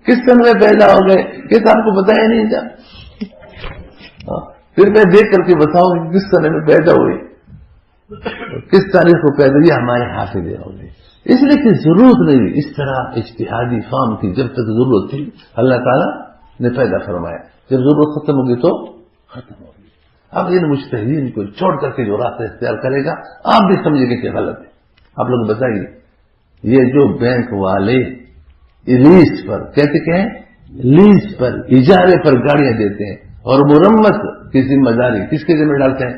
کس سن میں پیدا ہو گئے کس آپ کو بتایا نہیں تھا. پھر میں دیکھ کر کے بتاؤں کہ کس سن میں پیدا ہوئی, کس تاریخ کو پیدا ہوئی. ہمارے حافظ ہو گئے. اس لیے کہ ضرورت نہیں, اس طرح اجتہادی فام کی جب تک ضرورت تھی اللہ تعالیٰ نے پیدا فرمایا. جب ضرورت ختم ہوگی تو ختم ہوگی. اب ان مجتہدین کو چھوڑ کر کے جو راستہ اختیار کرے گا آپ بھی سمجھیں گے کہ غلط ہے. آپ لوگ بتائیے, یہ جو بینک والے لیز پر کہتے کہ لیز پر اجارے پر گاڑیاں دیتے ہیں اور مرمت کی ذمہ داری کس کے ذمہ ڈالتے ہیں؟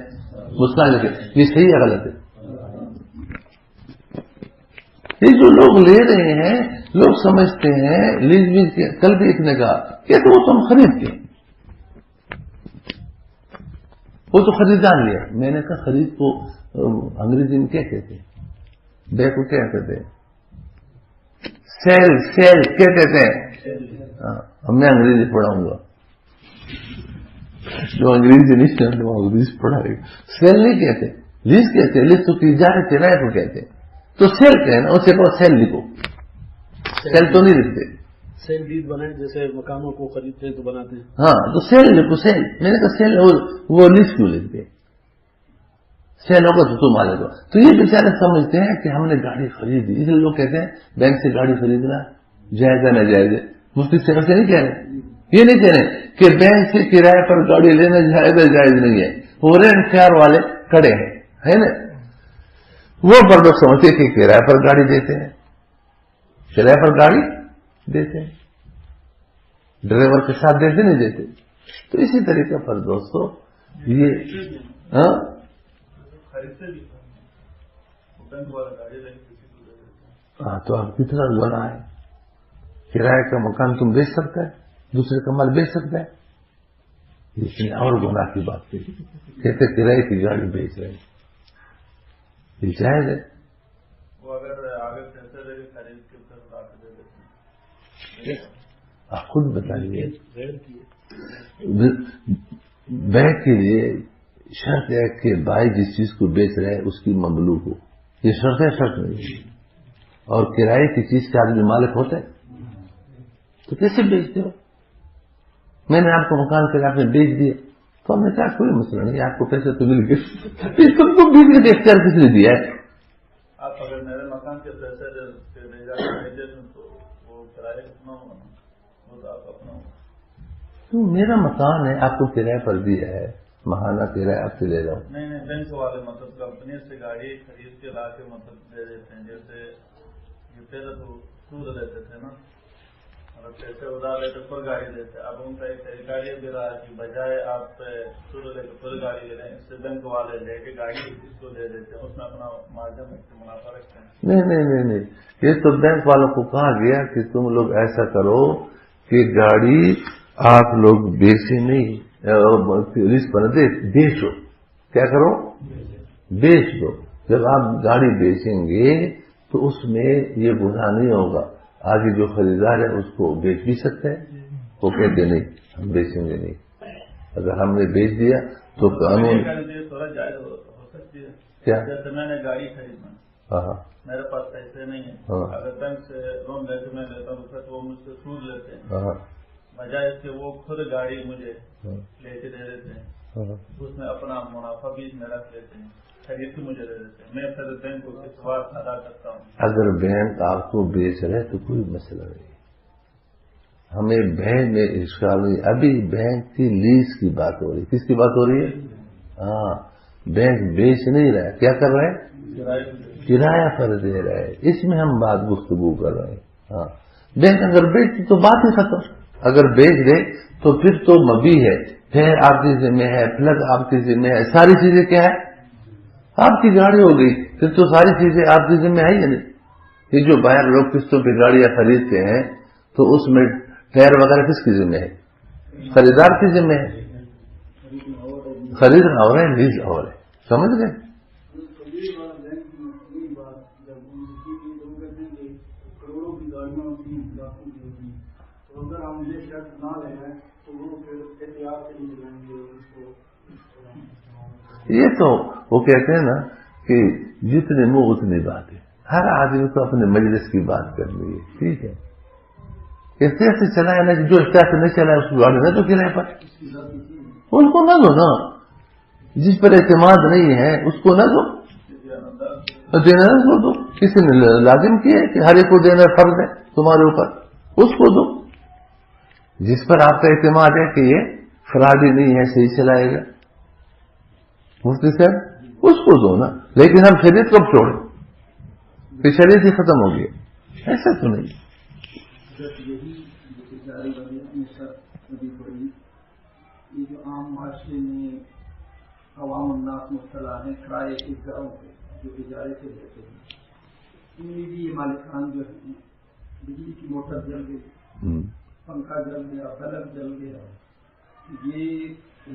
مستاجر کے. یہ صحیح ہے غلط ہے؟ یہ جو لوگ لے رہے ہیں لوگ سمجھتے ہیں لیز بیز کے. کل بھی ایک نے کہا کہ تو وہ تم خرید کے, وہ تو خریدار لیا. میں نے کہا خرید کو انگریزی میں کیا کہتے ہیں؟ بے کو کیا کہتے ہیں؟ سیل. سیل کیا کہتے ہیں؟ میں انگریزی پڑھاؤں گا, جو انگریزی نہیں سمجھتے وہ انگریزی پڑھائے گا. سیل نہیں کہتے, لیز کہتے ہیں. لیز تو کی جائے کرایہ کو کہتے ہیں. تو سیل کہنا, اسے کہو سیل لکھو. سیل تو نہیں لکھتے. سیل ڈیڈ بنائے جیسے مکانوں کو خریدتے ہیں تو بناتے ہیں. ہاں تو سیل لکھو. سیل. میں نے کہا سیل وہ لیز کیوں لکھتے؟ سیل ہوگا تو تم آ جاؤ. تو یہ بیچارے سمجھتے ہیں کہ ہم نے گاڑی خریدی, اس لیے لوگ کہتے ہیں بینک سے گاڑی خریدنا جائز ہے نہ جائز ہے. مفتی صاحب سے نہیں کہہ رہے, یہ نہیں کہہ رہے کہ بینک سے کرایہ پر گاڑی لینا جائز ہے جائز نہیں ہے. وہ رینٹ کار والے کڑے ہیں, ہے نا, وہ پر لوگ سمجھتے کہ کرایہ پر گاڑی دیتے ہیں, کرایہ پر گاڑی دیتے ہیں, ڈرائیور کے ساتھ دیتے نہیں دیتے. تو اسی طریقے پر دوستو یہ تو آپ کتنا گناہ ہے. کرایہ کا مکان تم بیچ سکتا ہے, دوسرے کا مال بیچ سکتا ہے. لیکن اور گناہ کی بات کی کہتے کرایہ کی گاڑی بیچ رہے ہیں, یہ جائز ہے. وہ اگر آگے پیسے لے کے خرید کے دے دیتے ہیں. آپ خود بتائیے, بیع کے لیے شرط ہے کہ بھائی جس چیز کو بیچ رہے ہیں اس کی مملوک ہو. یہ شرط ہے, شرط نہیں. اور کرائے کی چیز کا آدمی مالک ہوتا ہے تو کیسے بیچتے ہو؟ میں نے آپ کو مکان کے آپ نے بیچ دیا تو ہم نے کہا کوئی مسئلہ نہیں, آپ کو پیسے تو مل گئے. سب کو بیچ کے اختیار کس نے دیا ہے؟ آپ اگر میرے مکان کے پیسے تو وہ کرایہ کتنا ہوگا, وہ تو آپ اپنا ہوگا. تو میرا مکان ہے, آپ کو کرایہ پر دیا ہے, ماہانہ کرایہ آپ سے لے جاؤ. نہیں بینک والے مطلب کمپنی سے گاڑی خرید کے لا کے مطلب دے دیتے ہیں. جیسے یہ پہلے تو سود لیتے تھے نا, اگر پیسے ادھار لیتے پر گاڑی دیتے. اب ان کا ایک طریقہ یہ بھی رہا کہ بجائے آپ سود لے کے پر گاڑی لے رہے ہیں, اس سے بینک والے لے کے گاڑی اس کو دے دیتے ہیں, اس میں اپنا مارجن منافع رکھتے ہیں. نہیں, یہ تو بینک والوں کو کہا گیا کہ تم لوگ ایسا کرو کہ گاڑی آپ لوگ بیچے نہیں, بیچو. کیا کرو؟ بیچ دو. جب آپ گاڑی بیچیں گے تو اس میں یہ گناہ نہیں ہوگا. آگے جو خریدار ہے اس کو بیچ بھی سکتا ہے, وہ کہتے نہیں ہم بیچیں گے نہیں. اگر ہم نے بیچ دیا تو قانون تھوڑا جائز ہو سکتی ہے. کیا؟ جیسے میں نے گاڑی خریدنا, میرے پاس پیسے نہیں ہیں, اگر بینک سے لون لے کے میں لیتا ہوں تو وہ مجھ سے سود لیتے ہیں, بجائے اس کے وہ خود گاڑی مجھے لے کے دے دیتے ہیں. اس میں اپنا منافع بھی میں رکھ لیتے ہیں، خرید کے مجھے دے دیتے ہیں، میں پھر بینک کو کس بات ادا کرتا ہوں۔ اگر بینک آپ کو بیچ رہے تو کوئی مسئلہ نہیں، ہمیں بینک میں اشکال نہیں۔ ابھی بینک کی لیز کی بات ہو رہی، کس کی بات ہو رہی ہے؟ ہاں، بینک بیچ نہیں رہا ہے، کیا کر رہے ہیں؟ کرایہ پر دے رہا ہے، اس میں ہم بات گفتگو کر رہے ہیں۔ ہاں، بینک اگر بیچ تو بات ہی ختم، اگر بیچ دے تو پھر تو مبی ہے، پھر آپ کی ذمہ ہے، پلگ آپ کی ذمہ ہے، ساری چیزیں کیا ہے؟ آپ کی گاڑی ہو گئی، پھر تو ساری چیزیں آپ کی ذمہ ہے یا نہیں؟ یہ جو باہر لوگ قسطوں پہ گاڑیاں خریدتے ہیں تو اس میں ٹائر وغیرہ کس کی ذمہ ہے؟ خریدار کی ذمہ ہے، خریدنا ہو رہا ہے، لیز ہو رہا ہے، سمجھ گئے؟ یہ تو وہ کہتے ہیں نا کہ جتنے منہ اتنی باتیں، ہر آدمی کو اپنے مجلس کی بات کرنی ہے، ٹھیک ہے؟ اختیار سے چلائے نا، جو اختیار سے نہیں چلائے اس کو گاڑی نہ دو کرائے پر، ان کو نہ دو نا، جس پر اعتماد نہیں ہے اس کو نہ دو، دینا نہ دو، کسی نے لازم کیا ہے کہ ہر ایک کو دینا فرض ہے تمہارے اوپر، اس کو دو، جس پر آپ کا اعتماد ہے کہ یہ فرادی نہیں ہے، صحیح چلائے گا، مفتی صاحب اس کو دو نا۔ لیکن ہم شریعت کب چھوڑیں کہ شریعت ہی ختم ہو گیا؟ ایسا تو نہیں۔ یہ جو عام معاشرے میں عوام الناس مبتلا ہیں کرائے کے گھروں پہ جو اجارے سے لیتے ہیں، ان میں بھی یہ مالکان جو ہیں بجلی کی موٹر جل گئی، پنکھا جل گیا، بلب جل گیا، یہ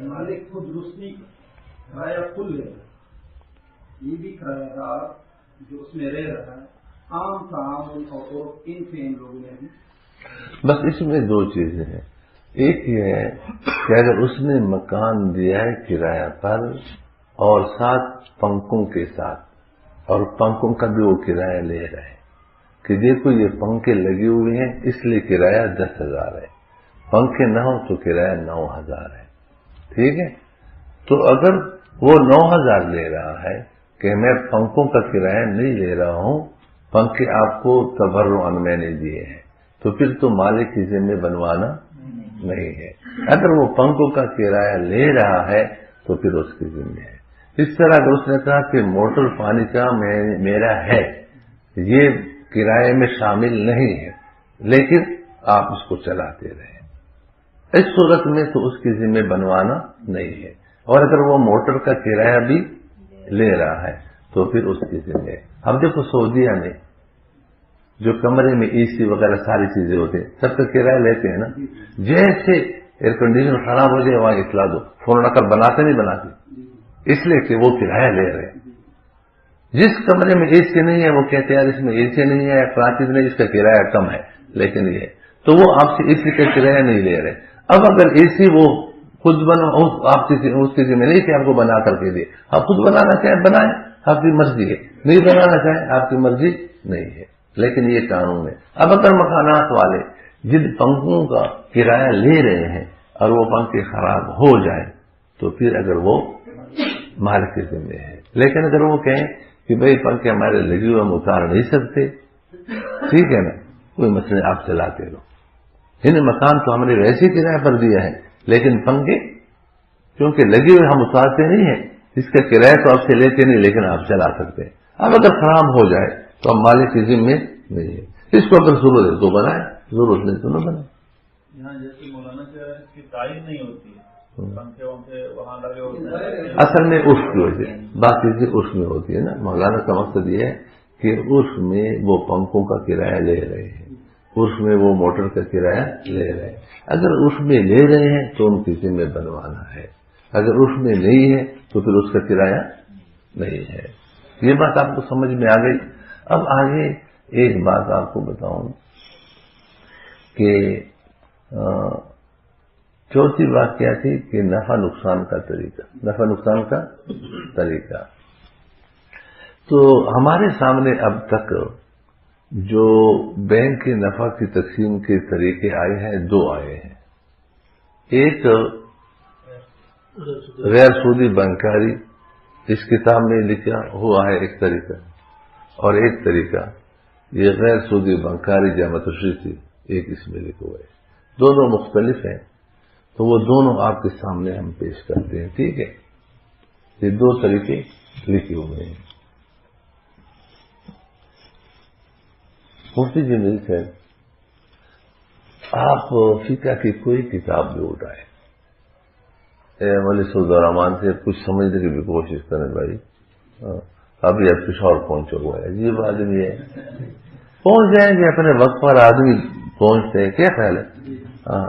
مالک کو درستی کرایہ کل لے رہا ہے، یہ بھی کرایہ دار جو اس میں رہ رہا ہے، عام تعامل اور ان سے ان لوگوں نے بھی بس اس میں دو چیزیں ہیں، ایک یہ ہے کہ اگر اس نے مکان دیا ہے کرایہ پر اور ساتھ پنکھوں کے ساتھ، اور پنکھوں کا بھی وہ کرایہ لے رہے ہیں کہ دیکھو یہ پنکھے لگے ہوئے ہیں اس لیے کرایہ 10,000 ہے، پنکھے نہ ہو تو کرایہ 9,000 ہے، ٹھیک ہے؟ تو اگر وہ 9,000 لے رہا ہے کہ میں پنکھوں کا کرایہ نہیں لے رہا ہوں، پنکھے آپ کو تبرعاً میں نے دیے ہیں، تو پھر تو مالک کی ذمہ بنوانا نہیں ہے۔ اگر وہ پنکھوں کا کرایہ لے رہا ہے تو پھر اس کی ذمہ ہے۔ اس طرح اگر اس نے کہا کہ موٹر پانی کا میرا ہے، یہ کرایے میں شامل نہیں ہے لیکن آپ اس کو چلاتے رہیں، اس صورت میں تو اس کی ذمہ بنوانا نہیں ہے۔ اور اگر وہ موٹر کا کرایہ بھی لے رہا ہے تو پھر اس کی ذمہ ہے۔ اب دیکھو سعودیہ میں جو کمرے میں اے سی وغیرہ ساری چیزیں ہوتے ہیں سب کا کرایہ لیتے ہیں نا، جیسے ایئر کنڈیشن خراب ہو جائے وہاں اطلاع دو، فون کر بناتے نہیں بناتے، اس لیے کہ وہ کرایہ لے رہے ہیں۔ جس کمرے میں اے سی نہیں ہے وہ کہتے ہیں اس میں اے سی نہیں ہے، فلاں نہیں، اس کا کرایہ کم ہے، لیکن یہ تو وہ آپ سے اے سی کا کرایہ نہیں لے رہے۔ اب اگر اے سی وہ خود بنا، آپ اس کی ذمہ نہیں کہ آپ کو بنا کر کے دے، آپ خود بنانا چاہیں بنائیں، آپ کی مرضی ہے، نہیں بنانا چاہیں آپ کی مرضی نہیں ہے، لیکن یہ قانون ہے۔ اب اگر مکانات والے جن پنکھوں کا کرایہ لے رہے ہیں اور وہ پنکھے خراب ہو جائیں تو پھر اگر وہ مالک کے ذمہ ہے، لیکن اگر وہ کہیں کہ بھئی پنکھے ہمارے لگے ہوئے ہم اتار نہیں سکتے، ٹھیک ہے نا، کوئی مسئلہ آپ چلاتے رہو، انہیں مکان تو ہم نے ویسے کرایہ پر دیا ہے لیکن پنکھے کیونکہ لگے ہوئے ہم اتارتے نہیں ہیں، اس کا کرایہ تو آپ سے لیتے نہیں لیکن آپ چلا سکتے ہیں۔ اب اگر خراب ہو جائے تو ہم مالک کی ذمہ نہیں ہے، اس کو اگر ضرورت ہے تو بنائیں، ضرورت نہیں تو نہ بنائیں۔ یہاں جیسے مولانا کہہ رہے ہیں اس کی تعین نہیں ہوتی ہے، پنکھے ونکھے وہاں لگے ہوتے ہیں، اصل میں عرف کی وجہ بات چیزیں عرف میں ہوتی ہے نا، مولانا کا مقصد یہ ہے کہ عرف میں وہ پنکھوں کا کرایہ لے رہے ہیں، عرف میں وہ موٹر کا کرایہ لے رہے ہیں، اگر عرف میں لے رہے ہیں تو ان کی ذمہ بنوانا ہے، اگر عرف میں نہیں ہے تو پھر اس کا کرایہ نہیں ہے۔ یہ بات آپ کو سمجھ میں آ گئی۔ اب آگے ایک بات آپ کو بتاؤں کہ چوتھی بات کیا تھی کہ نفع نقصان کا طریقہ، نفع نقصان کا طریقہ۔ تو ہمارے سامنے اب تک جو بینک کے نفع کی تقسیم کے طریقے آئے ہیں، دو آئے ہیں۔ ایک غیر سودی بنکاری اس کتاب میں لکھا ہوا ہے ایک طریقہ، اور ایک طریقہ یہ غیر سودی بنکاری جامع تشریح تھی، ایک اس میں لکھا ہوا ہے، دونوں مختلف ہیں، تو وہ دونوں آپ کے سامنے ہم پیش کرتے ہیں، ٹھیک ہے؟ یہ دو طریقے لکھے ہوئے ہیں۔ مفتی جمیل صاحب، آپ فقہ کی کوئی کتاب بھی اٹھائیں، مولوی سعود الرحمان سے کچھ سمجھنے کی بھی کوشش کریں بھائی، ابھی اب کچھ اور پہنچا ہوا ہے، عجیب آدمی ہے، پہنچ جائیں گے اپنے وقت پر، آدمی پہنچتے ہیں، کیا خیال ہے؟ ہاں،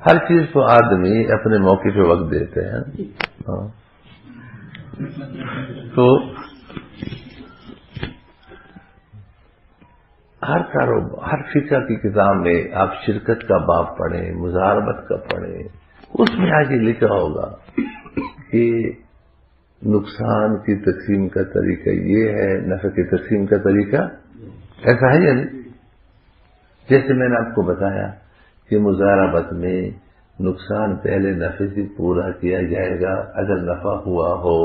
ہر چیز کو آدمی اپنے موقع پہ وقت دیتے ہیں، ہاں، تو ہر فقہ کی کتاب میں آپ شرکت کا باب پڑھیں، مزاربت کا پڑھیں، اس میں آگے لکھا ہوگا کہ نقصان کی تقسیم کا طریقہ یہ ہے، نفع کی تقسیم کا طریقہ ایسا ہے یا نہیں؟ جیسے میں نے آپ کو بتایا کہ مزاربت میں نقصان پہلے نفع سے پورا کیا جائے گا اگر نفع ہوا ہو،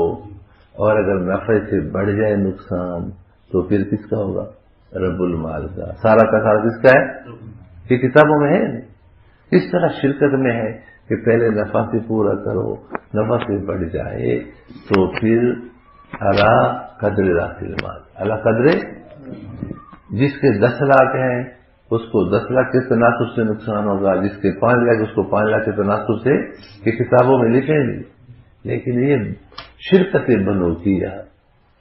اور اگر نفع سے بڑھ جائے نقصان تو پھر کس کا ہوگا؟ رب المال کا، سارا کا سارا کس کا ہے؟ یہ کتابوں میں ہے۔ اس طرح شرکت میں ہے کہ پہلے نفع سے پورا کرو، نفع سے بڑھ جائے تو پھر اعلیٰ قدر راس المال، اعلیٰ قدر، جس کے 10 لاکھ ہیں اس کو 10 لاکھ کے تناسب سے نقصان ہوگا، جس کے 5 لاکھ اس کو 5 لاکھ کے تناسب سے، یہ کتابوں میں لکھے نہیں، لیکن یہ شرکت بنو کیا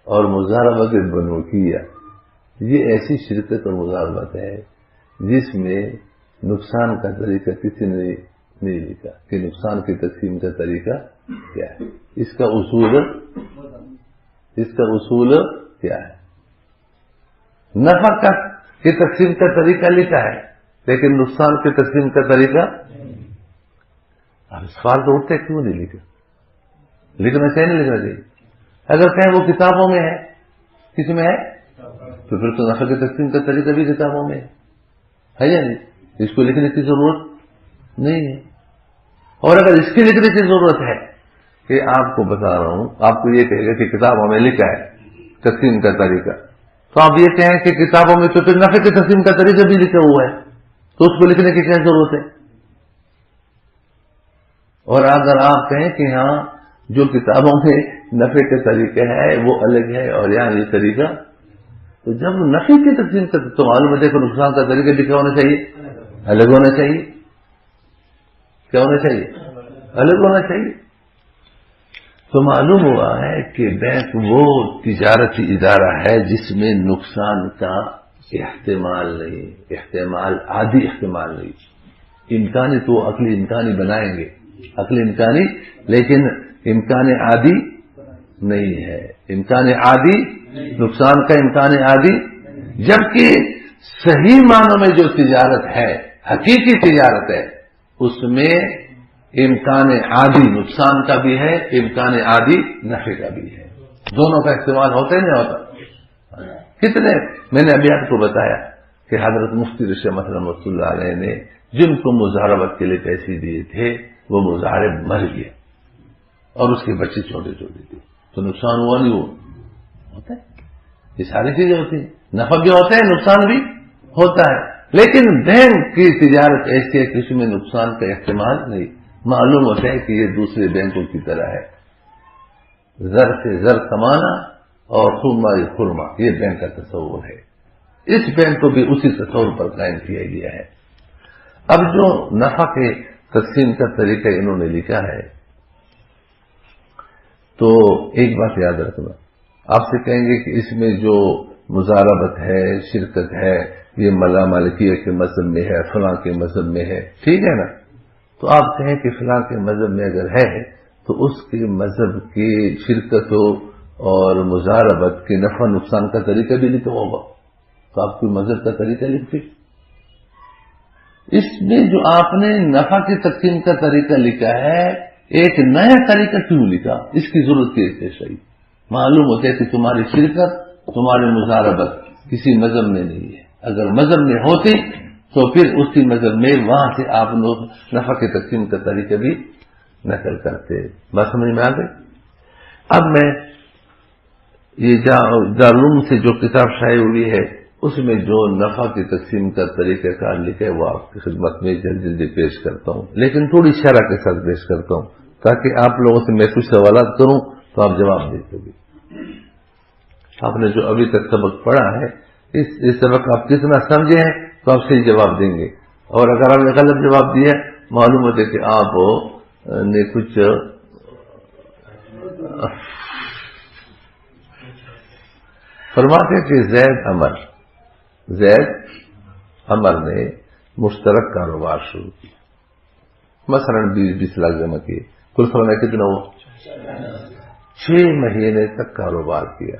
اور مزاربت بنو کیا، یہ ایسی شرکت اور مزاربت ہے جس میں نقصان کا طریقہ کسی نے نہیں لکھا کہ نقصان کی تقسیم کا طریقہ کیا ہے، اس کا اصول کیا ہے۔ نفع کی تقسیم کا طریقہ لکھا ہے لیکن نقصان کی تقسیم کا طریقہ، اب سوال تو اٹھتے کیوں نہیں لکھا؟ لکھنا چاہیے نہیں لکھنا چاہیے؟ اگر کہیں وہ کتابوں میں ہے، کس میں ہے، تو پھر تو نفع کی تقسیم کا طریقہ بھی کتابوں میں ہے یا نہیں؟ اس کو لکھنے کی ضرورت نہیں ہے۔ اور اگر اس کی لکھنے کی ضرورت ہے کہ آپ کو بتا رہا ہوں، آپ کو یہ کہے گا کہ کتابوں میں لکھا ہے تقسیم کا طریقہ، تو آپ یہ کہیں کہ کتابوں میں تو پھر نفع کی تقسیم کا طریقہ بھی لکھا ہوا ہے، تو اس کو لکھنے کی کیا ضرورت ہے؟ اور اگر آپ کہیں کہ ہاں جو کتابوں میں نفع کا طریقہ ہے وہ الگ ہے اور یہاں یہ طریقہ، تو جب نفع کی تقسیم کا تو معلوم ہے کہ نقصان کا طریقہ بھی کیا ہونا چاہیے؟ الگ ہونا چاہیے۔ کیا ہونا چاہیے؟ الگ ہونا چاہیے۔ تو معلوم ہوا ہے کہ بینک وہ تجارتی ادارہ ہے جس میں نقصان کا احتمال نہیں، احتمال عادی احتمال نہیں، امکانی تو عقلی امکانی بنائیں گے، عقلی امکانی، لیکن امکان عادی نہیں ہے، امکان عادی، نقصان کا امکان عادی، جبکہ صحیح معنوں میں جو تجارت ہے، حقیقی تجارت ہے، اس میں امکان عادی نقصان کا بھی ہے، امکان عادی نفع کا بھی ہے، دونوں کا استعمال ہوتا ہی نہیں ہوتا۔ کتنے میں نے ابھی آپ کو بتایا کہ حضرت مفتی رشید رحمۃ اللہ علیہ نے جن کو مزاربت کے لیے پیسے دیے تھے وہ مزارب مر گیا اور اس کے بچے چھوٹے چھوٹے تھے، تو نقصان ہوا نہیں ہوا؟ ہوتا ہے، یہ ساری چیزیں ہوتی ہیں، نفع بھی ہوتا ہے نقصان بھی ہوتا ہے، لیکن بینک کی تجارت ایسی ہے کہ اس میں نقصان کا احتمال نہیں، معلوم ہوتا ہے کہ یہ دوسرے بینکوں کی طرح ہے، زر سے زر کمانا اور خرما سے خرما، یہ بینک کا تصور ہے، اس بینک کو بھی اسی تصور پر قائم کیا گیا ہے۔ اب جو نفع کے تقسیم کا طریقہ انہوں نے لکھا ہے، تو ایک بات یاد رکھنا، آپ سے کہیں گے کہ اس میں جو مزاربت ہے، شرکت ہے، یہ ملا مالکیہ کے مذہب میں ہے، فلاں کے مذہب میں ہے، ٹھیک ہے نا؟ تو آپ کہیں کہ فلاں کے مذہب میں اگر ہے تو اس کے مذہب کی شرکت ہو اور مزاربت کے نفع نقصان کا طریقہ بھی لکھا ہوگا، تو آپ کو مذہب کا طریقہ لکھتے، اس میں جو آپ نے نفع کی تقسیم کا طریقہ لکھا ہے، ایک نیا طریقہ کیوں لکھا؟ اس کی ضرورت کی صحیح معلوم ہوتا ہے کہ تمہاری شرکت، تمہاری مزاربت کسی مذہب میں نہیں ہے، اگر مذہب میں ہوتی تو پھر اسی نظر میں وہاں سے آپ لوگ نفع کی تقسیم کا طریقہ بھی نقل کرتے. بات سمجھ میں آ گئی؟ اب میں یہ دارالعلوم سے جو کتاب شائع ہوئی ہے اس میں جو نفع کی تقسیم کا طریقہ کار لکھا ہے وہ آپ کی خدمت میں جلدی جلدی پیش کرتا ہوں، لیکن تھوڑی شرح کے ساتھ پیش کرتا ہوں تاکہ آپ لوگوں سے میں کچھ سوالات کروں تو آپ جواب دے سکیں. آپ نے جو ابھی تک سبق پڑھا ہے اس سبق آپ کتنا سمجھے ہیں تو آپ صحیح جواب دیں گے، اور اگر آپ نے غلط جواب دیا معلوم ہوتا ہے کہ آپ نے کچھ فرماتے کہ زید عمر نے مشترک کاروبار شروع کیا، مثلا 20 لاکھ جمع کیے، کل فرمایا کتنا ہوا 6 مہینے تک کاروبار کیا،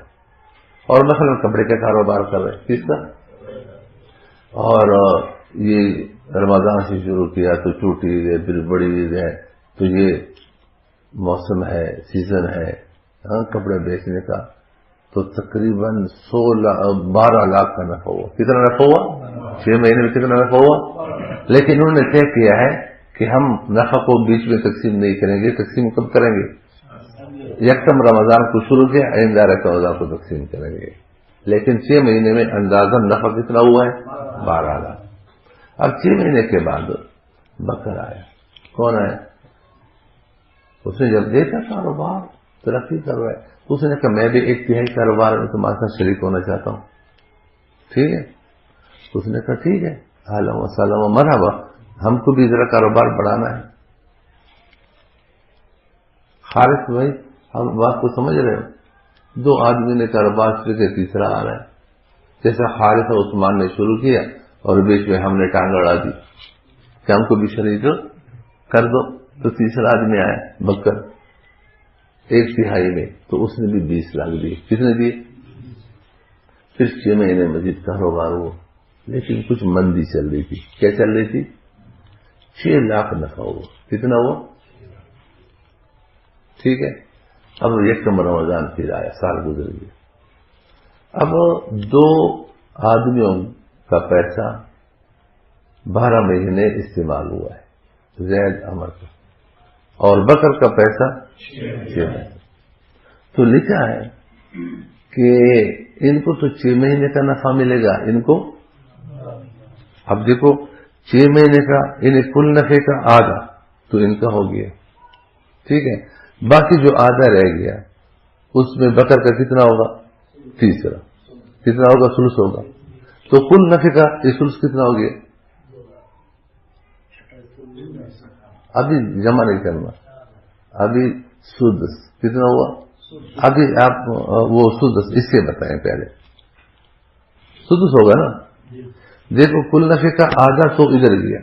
اور مثلا کپڑے کا کاروبار کر رہے کس کا، اور یہ رمضان سے شروع کیا تو چھوٹی عید ہے پھر بڑی عید ہے تو یہ موسم ہے سیزن ہے کپڑے بیچنے کا، تو تقریباً 12 لاکھ کا نفع ہوا. کتنا نفع ہوا؟ 6 مہینے میں کتنا نفع ہوا؟ لیکن انہوں نے طے کیا ہے کہ ہم نفع کو بیچ میں تقسیم نہیں کریں گے. تقسیم کب کریں گے؟ یکم رمضان کو شروع کیا، آئندہ رمضان کو تقسیم کریں گے. لیکن 6 مہینے میں اندازاً نفع کتنا ہوا ہے؟ 12 لاکھ. اب 6 مہینے کے بعد بکر آیا. کون آیا؟ اس نے جب دیکھا کاروبار ترقی کر رہا ہے اس نے کہا میں بھی 1/3 کاروبار میں تمہارے ساتھ شریک ہونا چاہتا ہوں. ٹھیک ہے؟ اس نے کہا ٹھیک ہے، اہلا و سہلا و مرحبا، ہم کو بھی ذرا کاروبار بڑھانا ہے. خالص بھائی ہم بات کو سمجھ رہے ہو؟ 2 آدمی نے کاروبار شروع کیا، تیسرا آ رہا ہے. جیسا خالص عثمان نے شروع کیا اور بیچ میں ہم نے ٹانگ اڑا دی کہ ہم کو بھی شریک کر دو، تو تیسرا آدمی آیا بکر 1/3 میں، تو اس نے بھی 20 لاکھ دیے. کس نے دیے؟ پھر 6 مہینے مزید کاروبار ہوا، لیکن کچھ مندی چل رہی تھی. کیا چل رہی تھی؟ 6 لاکھ نفع ہوا. کتنا ہوا؟ ٹھیک ہے. اب یکم رمضان پھر آیا، سال گزر گیا. اب 2 آدمیوں کا پیسہ 12 مہینے استعمال ہوا ہے، زید عمر کا، اور بکر کا پیسہ 6 مہینے. تو لکھا ہے کہ ان کو تو 6 مہینے کا نفع ملے گا ان کو. اب دیکھو 6 مہینے کا انہیں کل نفع کا آدھا تو ان کا ہو گیا. ٹھیک ہے. باقی جو آدھا رہ گیا اس میں بکر کا کتنا ہوگا؟ تیسرا. کتنا ہوگا؟ ثلث ہوگا. تو کل نفع کا یہ ثلث کتنا ہو گیا؟ ابھی جمع نہیں کرنا، ابھی سدس کتنا ہوا؟ ابھی آپ وہ سدس اس سے بتائیں، پہلے سدس ہوگا نا. دیکھو کل نفع کا آدھا تو ادھر گیا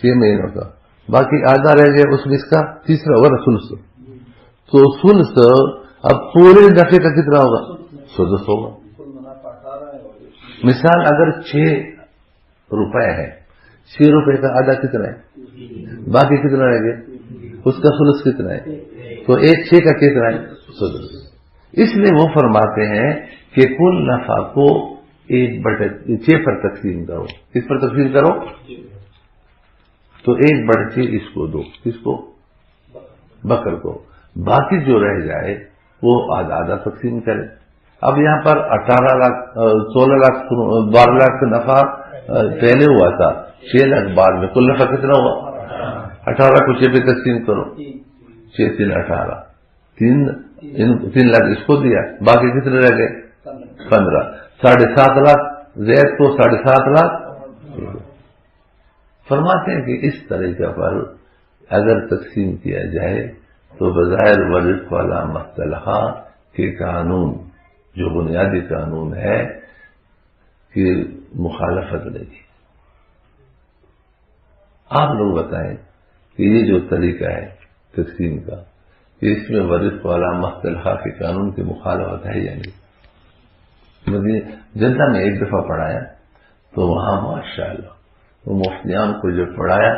6 مہینوں کا، باقی آدھا رہ گیا اس میں اس کا تیسرا ہوگا نا ثلث. تو ثلث اب پورے نفع کا کتنا ہوگا؟ سدس ہوگا. مثال اگر 6 روپے ہے، 6 روپے کا آدھا کتنا ہے؟ باقی کتنا رہ گیا؟ اس کا ثلث کتنا ہے؟ تو 1/6 کا کتنا ہے؟ سدس. اس لیے وہ فرماتے ہیں کہ کل نفع کو 1/6 پر تقسیم کرو. کس پر تقسیم کرو؟ تو 1/6 اس کو دو، کس کو؟ بکر کو. باقی جو رہ جائے وہ آدھا آدھا تقسیم کرے. اب یہاں پر 18 لاکھ 16 لاکھ 12 لاکھ کا نفع پہلے ہوا تھا، 6 لاکھ بعد میں. کل نفع کتنا ہوا؟ 18 کو 6 پہ تقسیم کرو، 6 3 18، 3 لاکھ اس کو دیا، باقی کتنے رہ گئے؟ 15. 7.5 لاکھ زید کو 7.5 لاکھ. فرماتے ہیں کہ اس طریقہ پر اگر تقسیم کیا جائے تو بظاہر ورث والا مختلفہ کے قانون جو بنیادی قانون ہے کہ مخالفت نہیں. آپ لوگ بتائیں کہ یہ جو طریقہ ہے تقسیم کا، کہ اس میں ورث والا مختلفہ کے قانون کی مخالفت ہے یا نہیں؟ جدہ میں ایک دفعہ پڑھایا تو وہاں ماشاءاللہ وہ مفتیان کو جب پڑھایا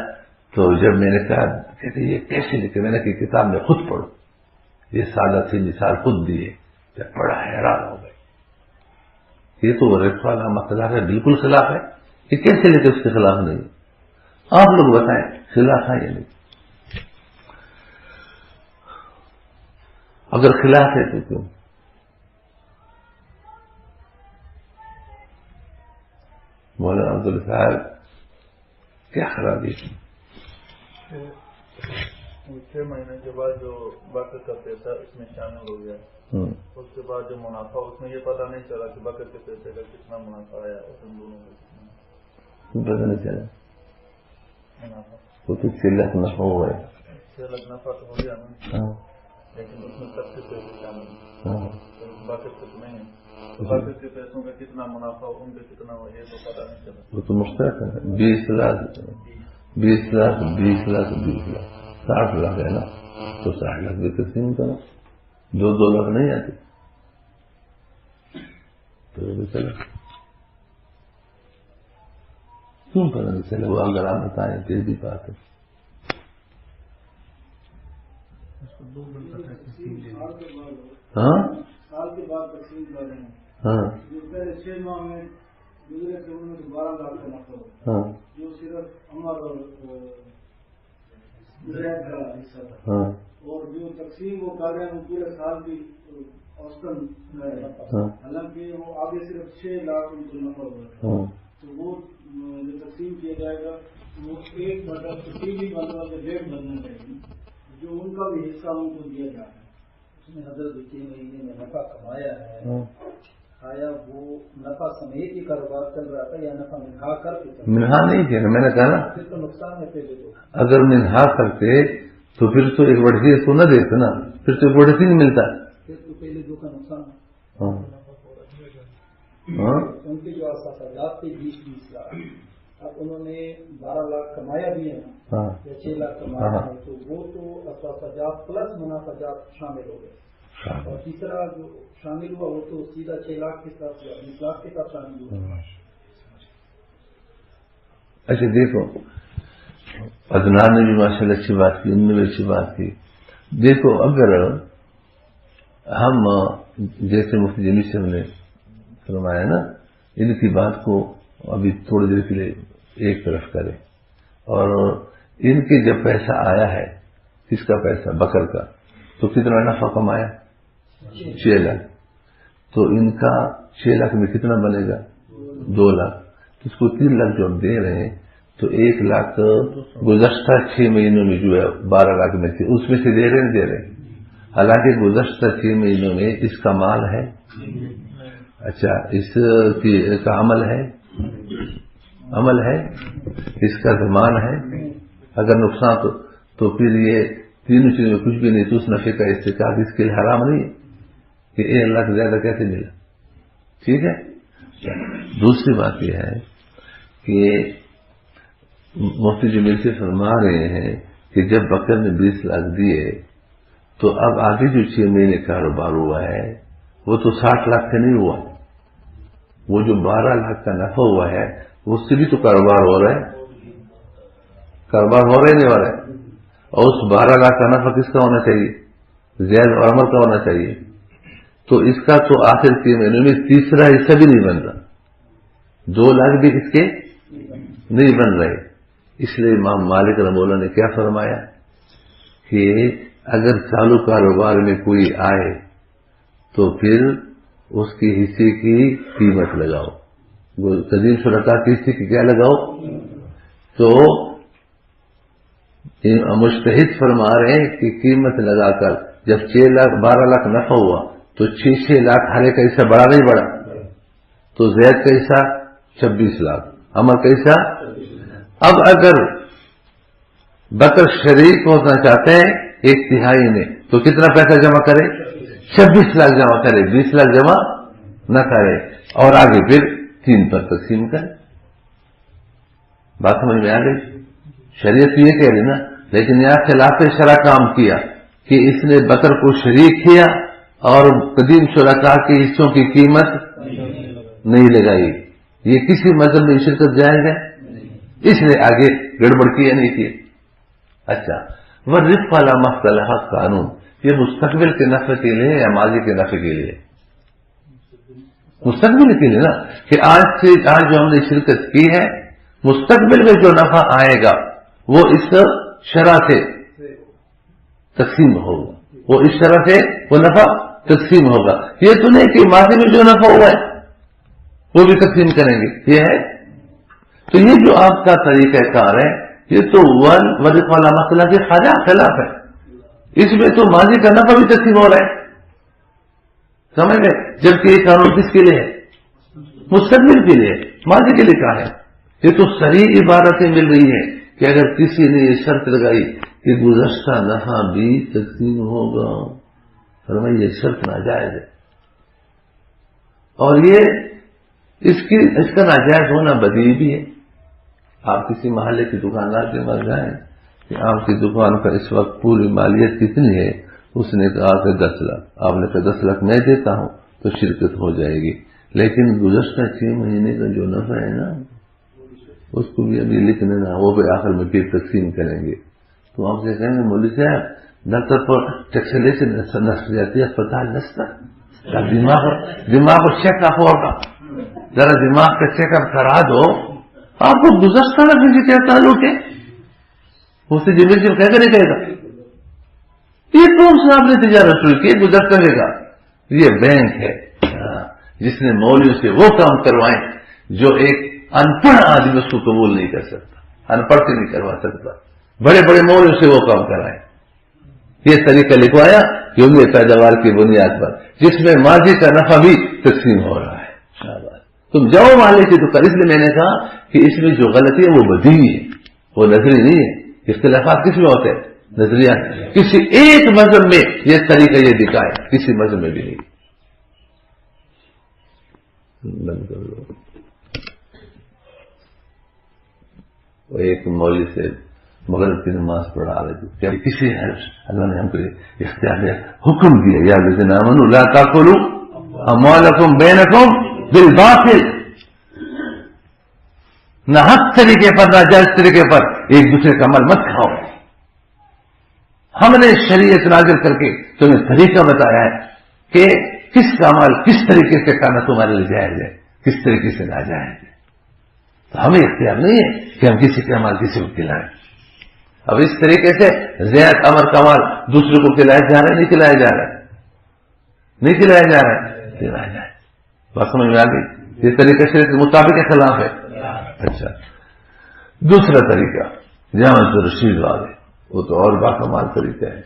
تو جب میں نے کہا کہتے یہ کیسے لکھے، میں نے کہا کتاب میں خود پڑھو، یہ سادہ سی مثال خود دیے. جب پڑھا حیران ہو گئے، یہ تو ورث والا مسئلہ ہے، بالکل خلاف ہے. یہ کیسے لے کے اس کے خلاف نہیں؟ آپ لوگ بتائیں خلاف ہے یا نہیں؟ اگر خلاف ہے تو کیوں؟ مولانا عبداللہ صاحب کیا خرابی ہے؟ 6 مہینے کے بعد جو بکر کا پیسہ اس میں شامل ہو گیا، اس کے بعد جو منافع اس میں یہ پتہ نہیں چلا کہ بکر کے پیسے کا کتنا منافع آیا اور ان دونوں کا پتہ نہیں چلا منافع. وہ تو 6 لاکھ نفع ہوا ہے. 6 لاکھ نفع تو ہو گیا نا، لیکن اس میں سب سے پیسے شامل ہیں، بکر سے نہیں ہے. بکر کے پیسوں کا کتنا منافع ان کا کتنا ہوا یہ تو پتہ نہیں چلا. وہ تو مشترک ہے. 20 لاکھ 20 لاکھ 20 لاکھ 20 لاکھ 60 لاکھ ہے نا، تو 60 لاکھ بھی تقسیم کرو، 2 لاکھ نہیں آتے تو بھی چلو. کیوں پتہ نہیں چلے؟ وہ اگر آپ بتائیں پھر بھی بات ہے. ہاں سال کے بعد تقسیم کر رہے ہیں. ہاں جو پہلے 6 ماہ میں گزرے تھے ان میں 12 لاکھ کا نفع ہو، ہاں جو صرف عمر اور زید کا حصہ تھا. ہاں اور جو تقسیم وہ کر رہے ہیں وہ پورے سال کی اوسطن ہے، حالانکہ وہ آگے صرف 6 لاکھ ان کو نفع ہوا تھا. ہاں تو وہ جو تقسیم کیا جائے گا وہ 1/3 کسی بھی بندہ سے 1.5 بننا چاہیے، جو ان کا بھی حصہ ان کو دیا جائے. اس نے حضرت 3 مہینے میں نفع کمایا ہے، آیا وہ نفع سمیت ہی کاروبار چل رہا تھا یا نفع منہا کر کے؟ منہا نہیں کیا نا، میں نے کہا نا پھر تو نقصان ہے. پہلے تو اگر منہا کرتے تو پھر تو ایک بڑھی اس کو نہ دیتے نا، پھر تو ایک بڑھی نہیں ملتا. پھر تو پہلے 2 کا نقصان ہے. ہاں ہاں ان کے جو اثاثات تھے 20 لاکھ، اب انہوں نے 12 لاکھ کمایا بھی ہے ہاں یا 6 لاکھ کمایا ہے، تو وہ تو اثاثات پلس منافعات شامل ہو گئے. اور تیسرا جو شامل ہوا وہ تو سیدھا 6 لاکھ کے ساتھ یا 20 لاکھ کے ساتھ شامل ہوا. اچھا دیکھو، عدنان نے بھی ماشاء اللہ اچھی بات کی، ان نے بھی اچھی بات کی. دیکھو اگر ہم جیسے مفتی جمیل صاحب نے فرمایا نا، ان کی بات کو ابھی تھوڑی دیر کے لیے ایک طرف کریں، اور ان کے جب پیسہ آیا ہے، کس کا پیسہ؟ بکر کا، تو کتنا نفع کمایا؟ 6 لاکھ. تو ان کا 6 لاکھ میں کتنا بنے گا؟ 2 لاکھ. اس کو 3 لاکھ جو ہم دے رہے ہیں تو 1 لاکھ گزشتہ 6 مہینوں میں جو ہے 12 لاکھ میں سے اس میں سے دے رہے نہیں دے رہے. حالانکہ گزشتہ 6 مہینوں میں اس کا مال ہے. اچھا اس کا عمل ہے، اس کا زمان ہے. اگر نقصان تو پھر یہ تینوں چیزوں میں کچھ بھی نہیں، تو اس نفع کا استحقاق اس کے لیے حرام نہیں ہے کہ 1 لاکھ زیادہ کیسے ملا. ٹھیک ہے. دوسری بات یہ ہے کہ مفتی جمیل سے فرما رہے ہیں کہ جب بکر نے 20 لاکھ دیے تو اب آگے جو 6 مہینے کاروبار ہوا ہے وہ تو 60 لاکھ سے نہیں ہوا. وہ جو 12 لاکھ کا نفع ہوا ہے اس سے بھی تو کاروبار ہو رہا ہے، کاروبار ہو رہا ہے نہیں ہو رہا ہے. اور اس 12 لاکھ کا نفع کس کا ہونا چاہیے؟ زید اور عمر کا ہونا چاہیے. تو اس کا تو آخر 6 مہینوں میں تیسرا حصہ بھی نہیں بن رہا، 2 لاکھ بھی اس کے نہیں بن رہے. اس لیے امام مالک رحمہ اللہ نے کیا فرمایا کہ اگر چالو کاروبار میں کوئی آئے تو پھر اس کے حصے کی قیمت لگاؤ. قدیم شرکا کے حصے کی کیا لگاؤ؟ تو مجتہد فرما رہے ہیں کہ قیمت لگا کر جب 12 لاکھ نفع ہوا تو 6 لاکھ ہر ایک کا حصہ بڑا نہیں بڑا. تو زید کا حصہ 26 لاکھ، عمر کا حصہ. اب اگر بکر شریک ہونا چاہتے ہیں 1/3 میں تو کتنا پیسہ جمع کرے؟ 26 لاکھ جمع کرے، 20 لاکھ جمع نہ کرے، اور آگے پھر 3 پر تقسیم کرے. بات سمجھ میں آ گئی؟ شریعت یہ کہہ رہی نا، لیکن یہاں خلاف شرع کام کیا کہ اس نے بکر کو شریک کیا اور قدیم شرکاء کے حصوں کی قیمت نہیں لگائی. یہ کسی مذہب میں شرکت جائز ہے؟ اس نے آگے گڑبڑ کی یا نہیں کی؟ اچھا، والرفق علی ما اختلف قانون، یہ مستقبل کے نفع کے لیے یا ماضی کے نفع کے لیے؟ مستقبل کے لیے نا، کہ آج جو ہم نے شرکت کی ہے، مستقبل میں جو نفع آئے گا وہ اس شرح سے تقسیم ہوگا، وہ اس شرح سے وہ نفع تقسیم ہوگا. یہ تو نہیں کہ ماضی میں جو نفع ہوا ہے وہ بھی تقسیم کریں گے، یہ ہے. تو یہ جو آپ کا طریقہ کار ہے یہ تو ورث والا مسئلہ کے خلاف ہے. اس میں تو ماضی کا نفع بھی تقسیم ہو رہا ہے، سمجھ گئے؟ جبکہ یہ قانون کس کے لیے ہے؟ مستقبل کے لیے. ماضی کے لیے کہا ہے. یہ تو صریح عبارتیں مل رہی ہیں کہ اگر کسی نے یہ شرط لگائی کہ گزشتہ نفع بھی تقسیم ہوگا، فرمائیے یہ شرط ناجائز ہے. اور یہ اس کا ناجائز ہونا بدیہی بھی ہے. آپ کسی محلے کی دکاندار کے پاس جائیں کہ آپ کی دکان کا اس وقت پوری مالیت کتنی ہے؟ اس نے کہا کہ 10 لاکھ. آپ نے کہا 10 لاکھ میں دیتا ہوں تو شرکت ہو جائے گی، لیکن گزشتہ 6 مہینے کا جو نفع ہے نا اس کو بھی ابھی لکھ لینا، وہ بھی آخر میں پھر تقسیم کریں گے. تو آپ سے کہیں گے مولوی صاحب ڈاکٹر پر ٹیکسیلیشن نفسیاتی اسپتال نستا دماغ کو چیک اپ ہوگا، ذرا دماغ کا چیک اپ کرا دو. آپ کو گزشتہ نفع سے کیا تعلق ہے؟ اسے جمیل سے کہہ کر نہیں کہے گا یہ کون سا آپ نے تجارت شروع کی گزشتہ کرے گا؟ یہ بینک ہے جس نے مولویوں سے وہ کام کروائے جو ایک ان پڑھ آدمی اس کو قبول نہیں کر سکتا، ان پڑھ سے نہیں کروا سکتا. بڑے بڑے مولویوں سے وہ کام کرائے. یہ طریقہ لکھوایا کیونکہ پیداوار کی بنیاد پر جس میں ماضی کا نفع بھی تقسیم ہو رہا ہے. شاباش، تم جاؤ مالے کی دکان. اس لیے میں نے کہا کہ اس میں جو غلطی ہے وہ بدیہی ہے، وہ نظری نہیں ہے. اختلافات کس میں ہوتے ہیں؟ نظریہ. کسی ایک مذہب میں یہ طریقہ یہ دکھائے، کسی مذہب میں بھی نہیں. بند کر لو. وہ ایک مولوی سے مغرب کی نماز پڑھا رہے تھے کہ کسی اللہ نے ہم کو اختیار دیا، حکم دیا یا الذین آمنوا لا تاکلوا اموالکم بینکم بالباطل، نہ حق طریقے پر نہ جائز طریقے پر ایک دوسرے کا مال مت کھاؤ. ہم نے شریعت نازل کر کے تمہیں طریقہ بتایا ہے کہ کس کا مال کس طریقے سے کھانا تمہارے لیے جائز ہے، کس طریقے سے ناجائز ہے. تو ہمیں اختیار نہیں ہے کہ ہم کسی کا مال کسی کو کھلائیں. اب اس طریقے سے زیاد امر کا مال دوسرے کو کھلایا جا رہا ہے، نہیں کھلایا جا رہا ہے، نہیں کھلایا جا رہا ہے، کھلایا جا رہا ہے. بات سمجھ میں آ گئی؟ یہ طریقہ شریعت کے مطابق کے خلاف ہے. اچھا، دوسرا طریقہ جامع رشید والے، وہ تو اور باکمال طریقہ ہے.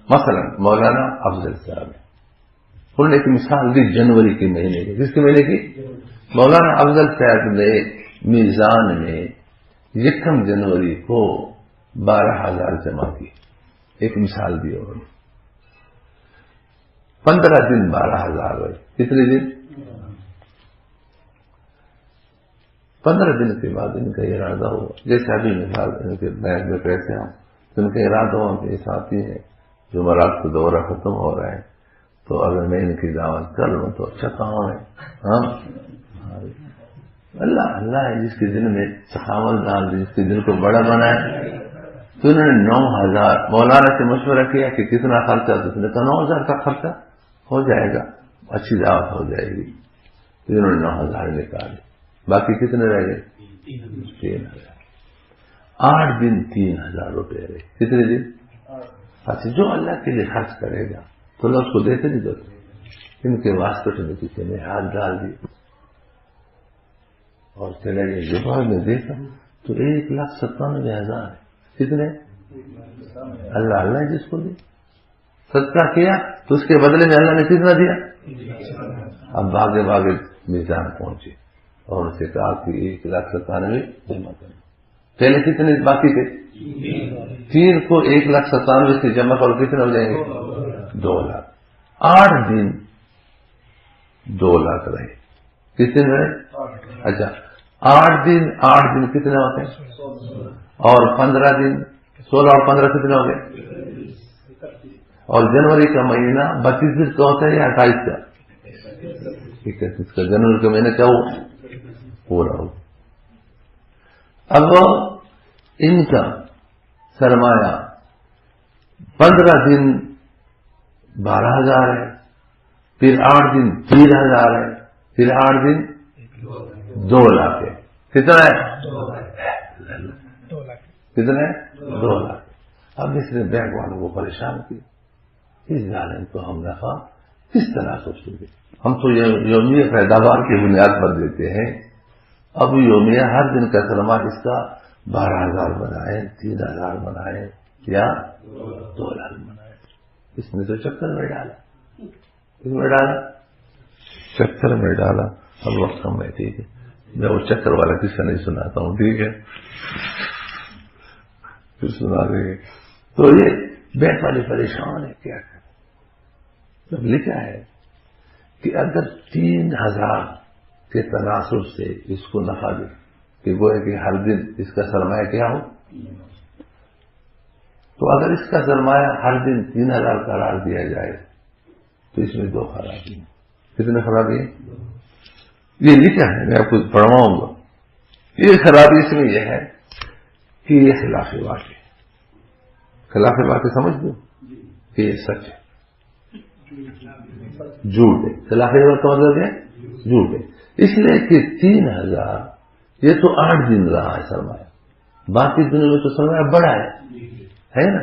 مثلا مولانا افضل صاحب انہوں نے ایک مثال دی جنوری کے مہینے کی. کس کے مہینے کی؟ مولانا افضل صاحب نے میزان میں 1 جنوری کو 12,000 جمع کی. ایک مثال دی انہوں نے. 15 دن 12,000 ہوئے. کتنے دن؟ 15 دن کے بعد ان کا ارادہ ہوا، جیسے ابھی مثال ان کے بینک میں پیسے ہوں تو ان کا ارادہ ہوا کہ اس آتی ہے جمعرات کو دورہ ختم ہو رہا ہے تو اگر میں ان کی دعوت کر لوں تو اچھا کام ہے. ہاں اللہ اللہ ہے جس کے دل میں سخاوت ڈال دی، جس کے دل کو بڑا بنایا. تو انہوں نے 9,000 مولانا سے مشورہ کیا کہ کتنا خرچہ، تو اس نے کہا 9,000 کا خرچہ ہو جائے گا، اچھی دعوت ہو جائے گی. تو انہوں نے 9,000 نکالے. باقی کتنے رہ گئے؟ 3,000. 8 دن 3,000 روپے رہے. کتنے دن؟ اچھا، جو اللہ کے لیے خرچ کرے گا تو اللہ اس کو دیتے نہیں دیتے. ان کے واسطے میں کسی نے ہاتھ ڈال دی اور چلے گئے. جب میں دیکھا تو 1,97,000 ہے. کتنے؟ اللہ اللہ جس کو دے صدقہ کیا تو اس کے بدلے میں اللہ نے کتنا دیا؟ اب بھاگے بھاگے میزان پہنچے اور اسے کہا کہ 1,97,000 جمع کریں. پہلے کتنے باقی تھے؟ 3 کو 1,97,000 سے جمع کرو کتنے ہو جائیں گے؟ 2 لاکھ. 8 دن 2 لاکھ رہے. کتنے رہے؟ اچھا، 8 دن کتنے ہوتے ہیں؟ اور 15 دن 16 اور 15 کتنے ہو گئے؟ اور جنوری کا مہینہ 32 دن کا ہوتا ہے یا 28 کا؟ 31 کا. جنوری کا مہینہ کیا ہوا؟ پورا ہو. اب ان کا سرمایہ 15 دن 12,000 ہے، پھر 8 دن 3,000 ہے، پھر 8 دن 2 لاکھ ہے. کتنا ہے؟ 2 لاکھ. کتنا ہے؟ 2 لاکھ. اب اس نے بینک والوں کو پریشان کیا. اس ظالم کو ہم نفع کس طرح سوچیں گے؟ ہم تو یومیہ پیداوار کی بنیاد پر دیتے ہیں. اب یومیہ ہر دن کا سرمایہ اس کا 12,000 بنائے، 3,000 بنائے یا 2 لاکھ بنائے. اس نے تو چکر میں ڈالا. کس میں ڈالا؟ چکر میں ڈالا. اب وقت کم ہے، ٹھیک ہے، میں وہ چکر والا قصہ نہیں سناتا ہوں، ٹھیک ہے، پھر سنا دیں گے. تو یہ بینک والے پریشان ہے، کیا کریں؟ جب لکھا ہے کہ اگر 3,000 کے تناسب سے اس کو نفع دے کہ وہ ہے کہ ہر دن اس کا سرمایہ کیا ہو، تو اگر اس کا سرمایہ ہر دن 3,000 قرار دیا جائے تو اس میں 2 خرابی ہیں. کتنے خرابی ہیں؟ یہ لکھا ہے، میں آپ کو پڑھواؤں گا. یہ خرابی اس میں یہ ہے کہ یہ خلاف واقع ہے. خلاف واقع سمجھ دو کہ یہ سچ ہے، جھوٹ ہے. خلاف واقع کا مطلب ہے جھوٹ ہے. اس لیے کہ 3,000 یہ تو 8 دن رہا ہے سرمایہ، باقی دنوں میں تو سرمایہ بڑا ہے نا.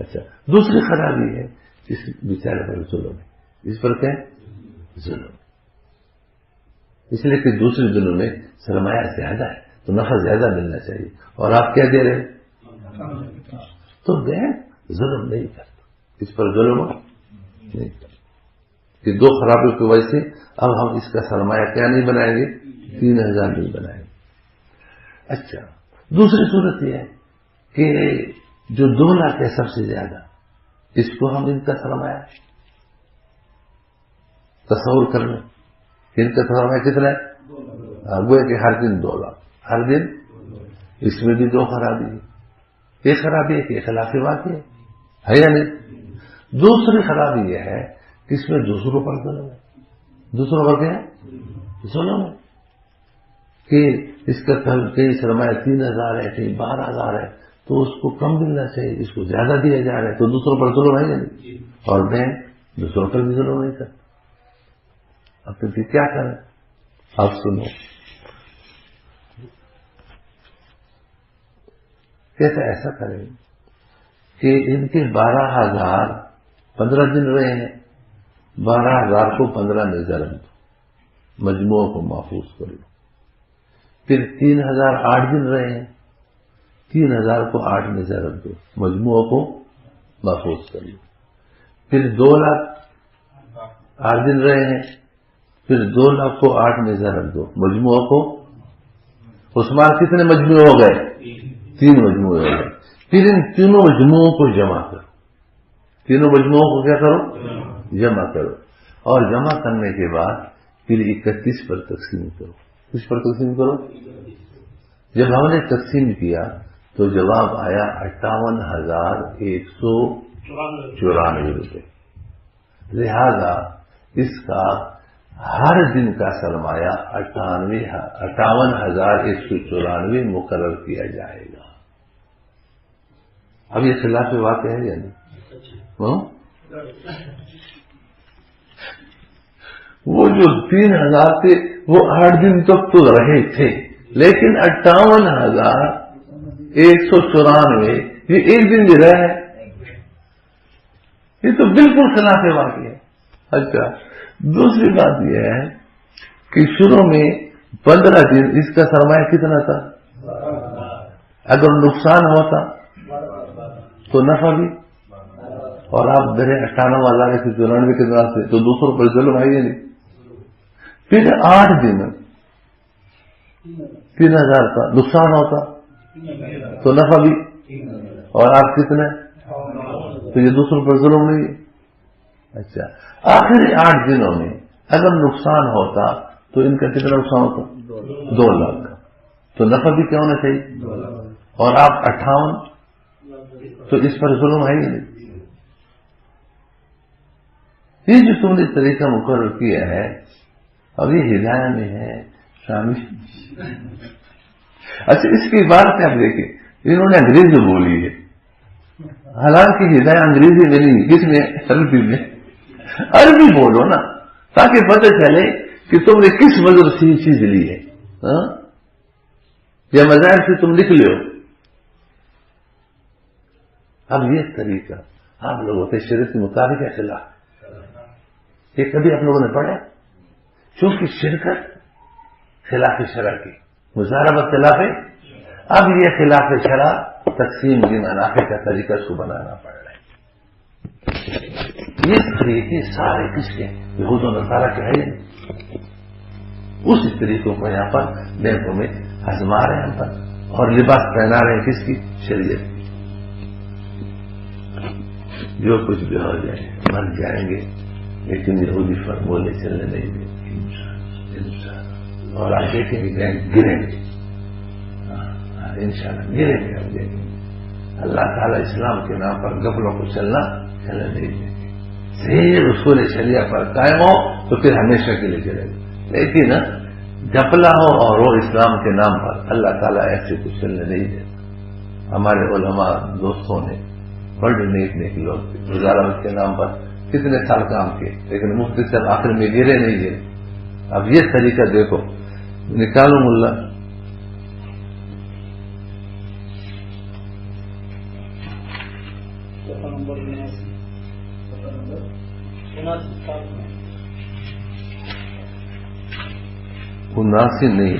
اچھا، دوسری خرابی ہے اس بیچارے پر ظلم ہے. اس پر کیا ہے؟ ظلم. اس لیے کہ دوسرے دنوں میں سرمایہ زیادہ ہے تو نفع زیادہ ملنا چاہیے، اور آپ کیا دے رہے ہیں؟ تو بینک ظلم نہیں کرتا، اس پر ظلم نہیں کرتا. کہ 2 خرابیوں کی وجہ سے اب ہم اس کا سرمایہ کیا نہیں بنائیں گے؟ 3,000 نہیں بنائیں گے. اچھا، دوسری صورت یہ ہے کہ جو 2 لاکھ ہے سب سے زیادہ، اس کو ہم ان کا سرمایہ تصور کر لیں. ان کا سرمایہ کتنا ہے؟ وہ ہے کہ ہر دن 2 لاکھ، ہر دن. اس میں بھی 2 خرابی ہے. ایک خرابی ہے کہ خلاف واقع ہے یا نہیں. دوسری خرابی یہ ہے کہ اس میں دوسروں پر ظلم ہے. دوسروں پر کیا ہے؟ ظلم ہے. کہ اس کا کہیں سرمایہ 3,000 ہے، کہیں 12,000 ہے، تو اس کو کم ملنا چاہیے، اس کو زیادہ دیا جا رہا ہے، تو دوسروں پر ظلم ہے یا نہیں. اور بینک دوسروں پر بھی ظلم نہیں کرتا. اب تو کیا کریں؟ آپ سنو. کیسے ایسا کریں کہ ان کے 12,000 15 دن رہے ہیں، 12,000 کو 15 میں ضرب دو، مجموعوں کو محفوظ کر لو. پھر 3,000 8 دن رہے ہیں، 3,000 کو 8 میں ضرب دو، مجموعوں کو محفوظ کر لو. پھر 2 لاکھ 8 دن رہے ہیں، پھر 2 لاکھ کو 8 میں ضرب دو، مجموعوں کو. اس بار کتنے مجموعے ہو گئے؟ 3 مجموعے ہو گئے. پھر ان تینوں مجموعوں کو جمع کرو. تینوں مجموعوں کو کیا کرو؟ جمع کرو. اور جمع کرنے کے بعد پھر 31 پر تقسیم کرو. کس پر تقسیم کرو؟ جب ہم نے تقسیم کیا تو جواب آیا 58,194 روپے. لہذا اس کا ہر دن کا سرمایہ 58,194 مقرر کیا جائے گا. اب یہ خلاف واقع ہے یا نہیں؟ وہ جو 3,000 تھے وہ 8 دن تک تو رہے تھے، لیکن 58,194 یہ 1 دن بھی رہے. یہ تو بالکل خلاف واقع ہے. اچھا، دوسری بات یہ ہے کہ شروع میں 15 دن اس کا سرمایہ کتنا تھا؟ اگر نقصان ہوتا تو نفع بھی، اور آپ میرے 58,194 کے طرح سے تو دوسروں پر ظلم ہے نہیں. پھر 8 دن 3,000 کا نقصان ہوتا تو نفع بھی، اور آپ کتنے، تو یہ دوسروں پر ظلم نہیں ہے. اچھا، آخری 8 دنوں میں اگر نقصان ہوتا تو ان کا کتنا نقصان ہوتا؟ 2 لاکھ کا. تو نفع بھی کیا ہونا چاہیے؟ اور آپ 58، تو اس پر ظلم ہے ہی نہیں. یہ جو تم نے طریقہ مقرر کیا ہے اب یہ ہدایہ میں ہے شامل. اچھا، اس کی بات آپ دیکھیں، انہوں نے انگریزی بولی ہے. حالانکہ ہدایت انگریزی میں نہیں، کس میں؟ عربی میں. عربی بولو نا تاکہ پتہ چلے کہ تم نے کس وجہ سے یہ چیز لی ہے، یا مذاہب سے تم نکلے ہو. اب یہ طریقہ آپ لوگوں کے شریعت کے مطابق ہے چلا، یہ کبھی آپ لوگوں نے پڑھا؟ چونکہ شرکت خلاف شرع کی، مزاربت خلاف ہے. اب یہ خلاف شرع تقسیم کے منافع کا طریقہ اس کو بنانا پڑ رہا ہے. یہ طریقے سارے کس کے؟ یہود و نصارہ کے ہے. اس طریقوں کو یہاں پر بینکوں میں آزما رہے ہیں ہم پر، اور لباس پہنا رہے ہیں کس کی؟ شریعت کی. جو کچھ بھی ہو جائے مر جائیں گے، لیکن یہودی فرمولے چلنے نہیں دیں گے. اور آپ دیکھیں گے گریں گے، انشاءاللہ گریں گے. ہم دیکھیں گے اللہ تعالیٰ اسلام کے نام پر غفلوں کو چلنے نہیں دیں گے. صحیح اصول شریعہ پر قائم ہو تو پھر ہمیشہ کے لیے چلے گا. لیکن گپلا ہو اور وہ اسلام کے نام پر، اللہ تعالیٰ ایسے کچھ چلنے نہیں دیتا. ہمارے علماء دوستوں نے بڑے نیک نیک لوگ تھے، وزارت کے نام پر کتنے سال کام کیے، لیکن مفتی صاحب آخر میں گرے نہیں گرے. اب یہ طریقہ دیکھو، نکالو ملا. اناسی نہیں،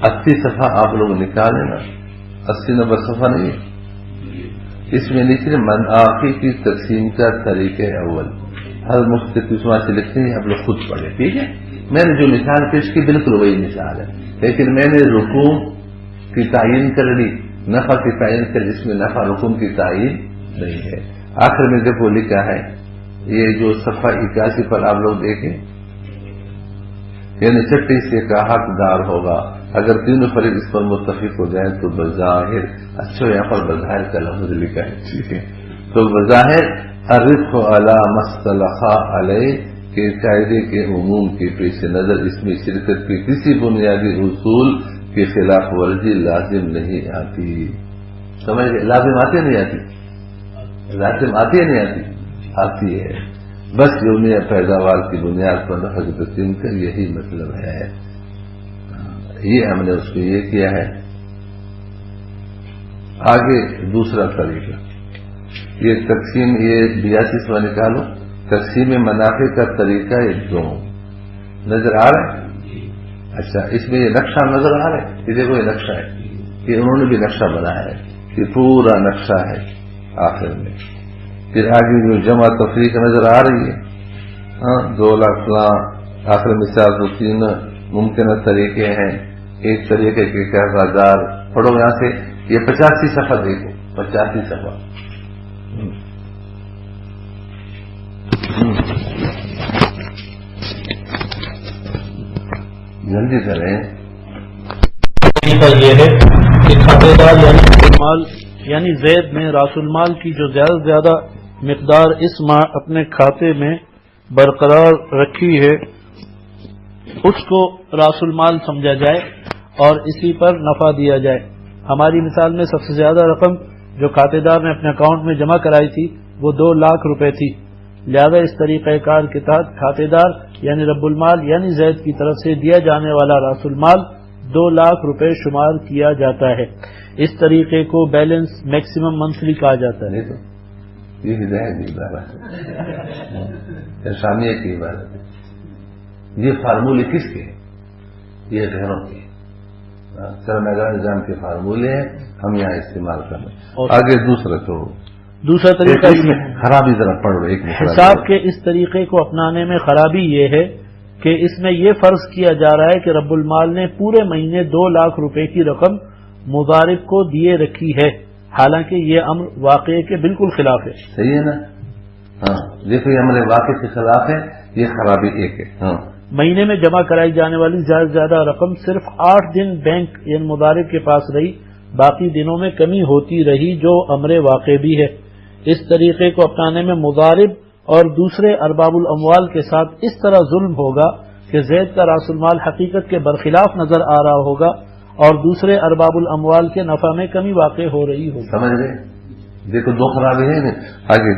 80 صفحہ آپ لوگ نکالیں نا. 80 نمبر صفحہ نہیں ہے، اس میں لکھے منافع کی تقسیم کا طریقہ اول. ہر مختلف سے لکھتے ہیں، آپ لوگ خود پڑھیں. ٹھیک ہے، میں نے جو مثال پیش کی بالکل وہی مثال ہے، لیکن میں نے رکوع کی تعین کر لی، نفع کی تعین کر لی. اس میں نفع رکوع کی تعین نہیں ہے. آخر میں دیکھو لکھا ہے، یہ جو صفحہ 81 پر آپ لوگ دیکھیں، یعنی چھٹی سے کا حقدار ہوگا اگر تینوں فریق اس پر متفق ہو جائیں تو بظاہر. اچھا یہاں پر بظاہر کا لفظ لکھا ہے، ٹھیک ہے. تو بظاہر الرفق علی ما اصطلح علیہ کے قاعدے کے عموم کے پیش نظر اس میں شرکت کے کسی بنیادی اصول کی خلاف ورزی لازم نہیں آتی. سمجھ گئے؟ لازم آتی نہیں آتی؟ لازم آتی ہے نہیں آتی؟ آتی ہے. بس یومیہ پیداوار کی بنیاد پر نفع کی تقسیم کا یہی مطلب ہے. یہ ہم نے اس کو یہ کیا ہے. آگے دوسرا طریقہ، یہ تقسیم، یہ 82واں نکالو. تقسیم منافع کا طریقہ یہ دو نظر آ رہا ہے. اچھا، اس میں یہ نقشہ نظر آ رہا ہے. یہ دیکھو یہ نقشہ ہے، یہ انہوں نے بھی نقشہ بنایا ہے، یہ پورا نقشہ ہے. آخر میں پھر آگے جو جمع تفریق نظر آ رہی ہے، 2 لاکھ فلاں. آخر میں 403 ممکنہ طریقے ہیں. ایک طریقے کے 1000. پڑھو یہاں سے، یہ 85 صفحہ دیکھو، 85 صفحہ. جلدی کریں. یہ ہے کہ کھاتے دار یعنی زید نے راس المال کی جو زیادہ سے زیادہ مقدار اس ماہ اپنے کھاتے میں برقرار رکھی ہے اس کو راس المال سمجھا جائے اور اسی پر نفع دیا جائے. ہماری مثال میں سب سے زیادہ رقم جو کھاتے دار نے اپنے اکاؤنٹ میں جمع کرائی تھی وہ 2 لاکھ روپے تھی. لہذا اس طریقہ کار کے تحت کھاتے دار یعنی رب المال یعنی زید کی طرف سے دیا جانے والا راس المال 2 لاکھ روپے شمار کیا جاتا ہے. اس طریقے کو بیلنس میکسیمم منتھلی کہا جاتا ہے. یہ ہدایت کی عبارت ہے، شامیہ کی عبارت ہے. یہ فارمولے کس کے ہیں؟ یہ غیروں کے سرمایہ نظام کے فارمولے ہیں، ہم یہاں استعمال کر رہے ہیں. آگے دوسرا طریقہ اس میں خرابی ذرا پڑھ رہے. حساب کے اس طریقے کو اپنانے میں خرابی یہ ہے کہ اس میں یہ فرض کیا جا رہا ہے کہ رب المال نے پورے مہینے 2 لاکھ روپے کی رقم مضارب کو دیے رکھی ہے، حالانکہ یہ امر واقعے کے بالکل خلاف ہے. صحیح ہے نا؟ ہاں، دیکھو یہ امر واقعے کے خلاف ہے. یہ خرابی ایک ہے. ہاں، مہینے میں جمع کرائی جانے والی زیادہ سے زیادہ رقم صرف 8 دن بینک یعنی مضارب کے پاس رہی، باقی دنوں میں کمی ہوتی رہی جو امر واقع بھی ہے. اس طریقے کو اپنانے میں مضارب اور دوسرے ارباب الاموال کے ساتھ اس طرح ظلم ہوگا کہ زید کا راس المال حقیقت کے برخلاف نظر آ رہا ہوگا اور دوسرے ارباب الاموال کے نفع میں کمی واقع ہو رہی ہوگی. سمجھ گئے؟ دیکھو دو خرابی ہیں. آگے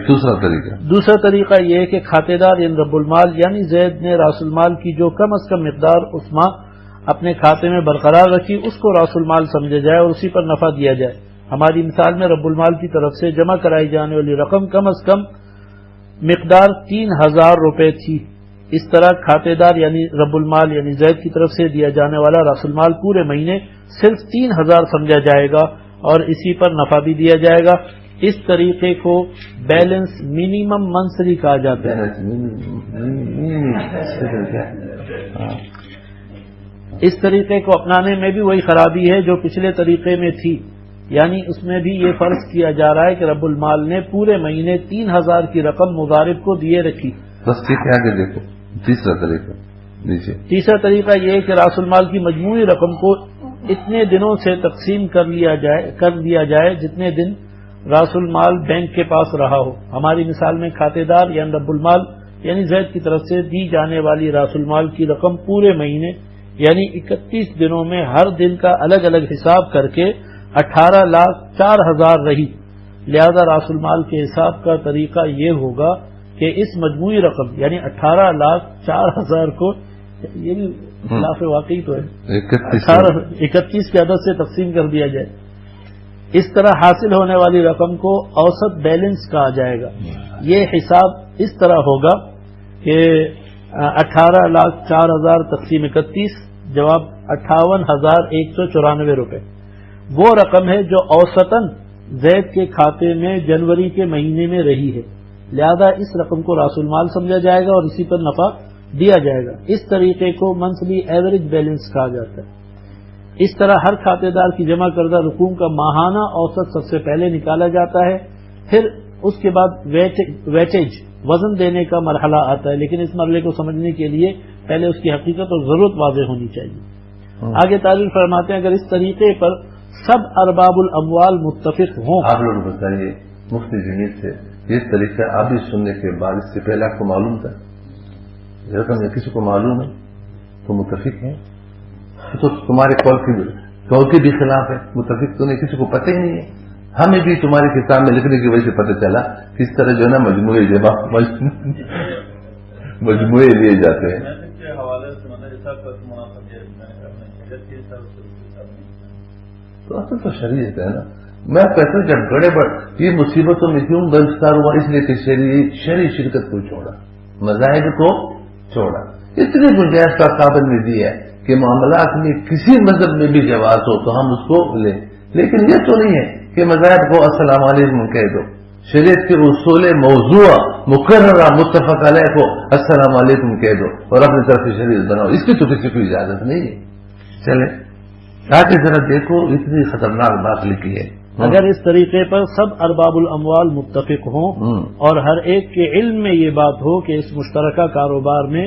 دوسرا طریقہ یہ ہے کہ کھاتے دار یعنی رب المال یعنی زید نے راس المال کی جو کم از کم مقدار اس ماہ اپنے کھاتے میں برقرار رکھی اس کو راس المال سمجھا جائے اور اسی پر نفع دیا جائے. ہماری مثال میں رب المال کی طرف سے جمع کرائی جانے والی رقم کم از کم مقدار 3000 روپے تھی. اس طرح کھاتے دار یعنی رب المال یعنی زید کی طرف سے دیا جانے والا راس المال پورے مہینے صرف 3000 سمجھا جائے گا اور اسی پر نفع بھی دیا جائے گا. اس طریقے کو بیلنس منیمم منثلی کہا جاتا ہے. اس طریقے کو اپنانے میں بھی وہی خرابی ہے جو پچھلے طریقے میں تھی، یعنی اس میں بھی یہ فرض کیا جا رہا ہے کہ رب المال نے پورے مہینے 3000 کی رقم مضارب کو دیے رکھی. بس ٹھیک ہے، آگے دیکھو تیسرا طریقہ یہ ہے کہ راس المال کی مجموعی رقم کو اتنے دنوں سے تقسیم کر دیا جائے جتنے دن راس المال بینک کے پاس رہا ہو. ہماری مثال میں کھاتے دار یعنی رب المال یعنی زید کی طرف سے دی جانے والی راس المال کی رقم پورے مہینے یعنی 31 دنوں میں ہر دن کا الگ الگ حساب کر کے 18,04,000 رہی. لہذا راس المال کے حساب کا طریقہ یہ ہوگا کہ اس مجموعی رقم یعنی 18,04,000 کو یہ بھی خلاف واقعی تو ہے 31 کی عدد سے تقسیم کر دیا جائے. اس طرح حاصل ہونے والی رقم کو اوسط بیلنس کہا جائے گا. یہ حساب اس طرح ہوگا کہ 18,04,000 تقسیم 31 جواب 58,194 روپے وہ رقم ہے جو اوسطاً زید کے کھاتے میں جنوری کے مہینے میں رہی ہے. لہذا اس رقم کو راس المال سمجھا جائے گا اور اسی پر نفع دیا جائے گا. اس طریقے کو منثلی ایوریج بیلنس کہا جاتا ہے. اس طرح ہر کھاتے دار کی جمع کردہ رقوم کا ماہانہ اوسط سب سے پہلے نکالا جاتا ہے، پھر اس کے بعد ویٹیج وزن دینے کا مرحلہ آتا ہے. لیکن اس مرحلے کو سمجھنے کے لیے پہلے اس کی حقیقت اور ضرورت واضح ہونی چاہیے. آگے تعریف فرماتے ہیں اگر اس طریقے پر سب ارباب الاموال متفق ہوں. آپ لوگ بتائیے مفتی جمیل سے یہ طریقہ آپ بھی سننے کے بعد اس سے پہلے آپ کو معلوم تھا؟ رقم کسی کو معلوم ہے تو متفق ہے تو تمہارے قول کے بھی خلاف ہے. متفق تو نہیں، کسی کو پتہ ہی نہیں ہے. ہمیں بھی تمہاری کتاب میں لکھنے کی وجہ سے پتہ چلا کس طرح جو ہے نا مجموعے لیے جاتے ہیں. تو اصل تو شریعت ہے نا. میں کہتا ہوں جب بڑے یہ مصیبتوں میں کیوں گرفتار ہوا، اس لیے کہ شرعی شرکت کو چھوڑا، مذاہب کو چھوڑا. اتنی گنجائش کا قابل میں دی ہے کہ معاملات میں کسی مذہب میں بھی جواز ہو تو ہم اس کو لیں. لیکن یہ تو نہیں ہے کہ مذاہب کو السلام علیکم کہہ دو. شریعت کے اصول موضوع مقررہ متفق علیہ کو السلام علیکم کہہ دو اور اپنی طرف سے شریعت بناؤ، اس کی تو کسی کو اجازت نہیں ہے. چلے تاکہ ذرا دیکھو اتنی خطرناک بات لکھی ہے. اگر اس طریقے پر سب ارباب الاموال متفق ہوں اور ہر ایک کے علم میں یہ بات ہو کہ اس مشترکہ کاروبار میں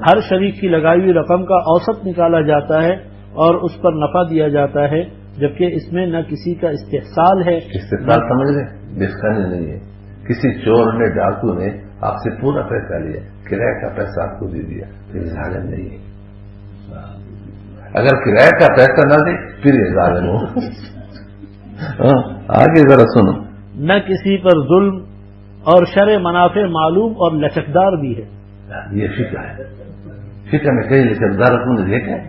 ہر شریک کی لگائی ہوئی رقم کا اوسط نکالا جاتا ہے اور اس پر نفع دیا جاتا ہے، جبکہ اس میں نہ کسی کا استحصال ہے. استحصال سمجھ لیں بسکانی نہیں ہے. کسی چور نے ڈاکو نے آپ سے پورا پیسہ لیا، کرایہ کا پیسہ آپ کو دے دیا، پھر ظالم نہیں ہے. اگر کرایہ کا پیسہ نہ دے پھر یہ ظالم ہو. آگے ذرا سنو. نہ کسی پر ظلم اور شرع منافع معلوم اور لچکدار بھی ہے. یہ فقہ ہے. فقہ میں کئی لچکدار تم نے دیکھا ہے.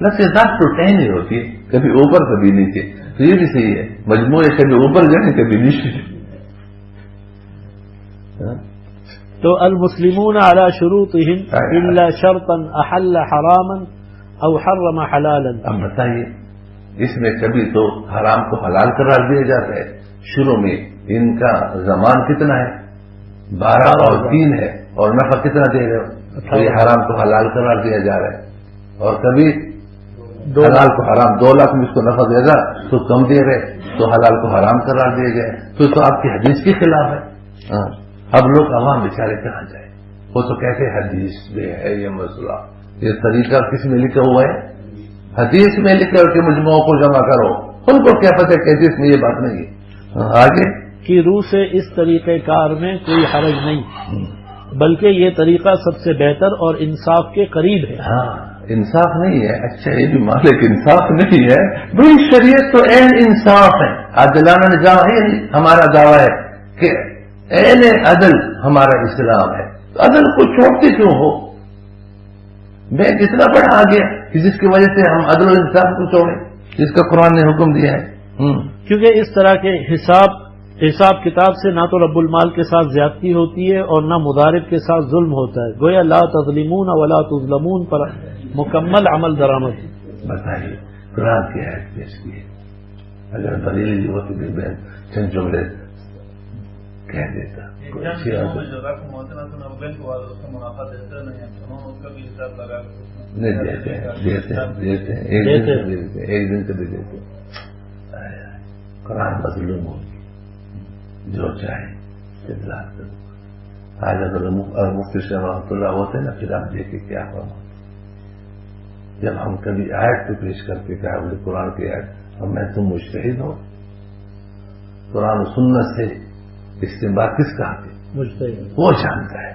لچکدار تو ٹہن نہیں ہوتی ہے، کبھی اوپر کبھی نیچے. تو یہ بھی صحیح ہے، مجموعے کبھی اوپر جانے کبھی نیچے. تو المسلمون على شروطهم الا شرطا احل حراما او حرم حلالا. اب بتائیے اس میں کبھی تو حرام کو حلال قرار دیا جاتا ہے. شروع میں ان کا زمان کتنا ہے 12 اور 3 ہے اور نفع کتنا دے رہے ہو، تو یہ حرام کو حلال قرار دیا جا رہا ہے. اور کبھی حلال کو حرام 2 لاکھ میں اس کو نفع دے گا تو کم دے رہے تو حلال کو حرام قرار دیا گیا. تو آپ کی حدیث کے خلاف ہے. اب لوگ عوام بیچارے کہاں جائیں؟ وہ تو کہتے حدیث میں ہے یہ مسئلہ. یہ طریقہ کس میں لکھا ہوا ہے؟ حدیث میں لکھا کہ مجموعوں کو جمع کرو. ان کو کیا پتہ کہ حدیث میں یہ بات نہیں ہے. آگے کی روح سے اس طریقہ کار میں کوئی حرج نہیں، بلکہ یہ طریقہ سب سے بہتر اور انصاف کے قریب ہے. انصاف نہیں ہے. اچھا یہ بھی مالک انصاف نہیں ہے بھائی. شریعت تو عین انصاف ہے, عادلانہ نظام ہے. ہمارا دعویٰ ہے کہ عین عدل ہمارا اسلام ہے. عدل کو چھوڑتے کیوں ہو؟ میں کتنا بڑا آ گیا کہ جس کی وجہ سے ہم عدل و انصاف کو چھوڑیں جس کا قرآن نے حکم دیا ہے. کیونکہ اس طرح کے حساب کتاب سے نہ تو رب المال کے ساتھ زیادتی ہوتی ہے اور نہ مضارب کے ساتھ ظلم ہوتا ہے. گویا لا تظلمون ولا تظلمون پر مکمل عمل درآمد. بتائیے قرآن کی آیت پیش کی ہے, اگر دلیل ہوتی بھی میں چند جملے کہہ دیتا. جو رقم ہوتے نا تو بینک والے اس کا منافع دیتے نہیں ہیں, انہوں نے اس کا بھی حساب لگا نہیں دیتے ہیں ایک دن سے بھی دیتے. قرآن مظلوم ہوگی جو چاہے اطلاع کرو. آج اگر مفتی صاحب رحمۃ اللہ ہوتے نا پھر آپ دیکھیں کیا فرماتے. جب ہم کبھی آیت کو پیش کرتے کہ آپ قرآن کی آیت, اب میں تم مجتہد ہو, قرآن و سنت سے استنباط کس کا ہے؟ مجتہد وہ جانتا ہے.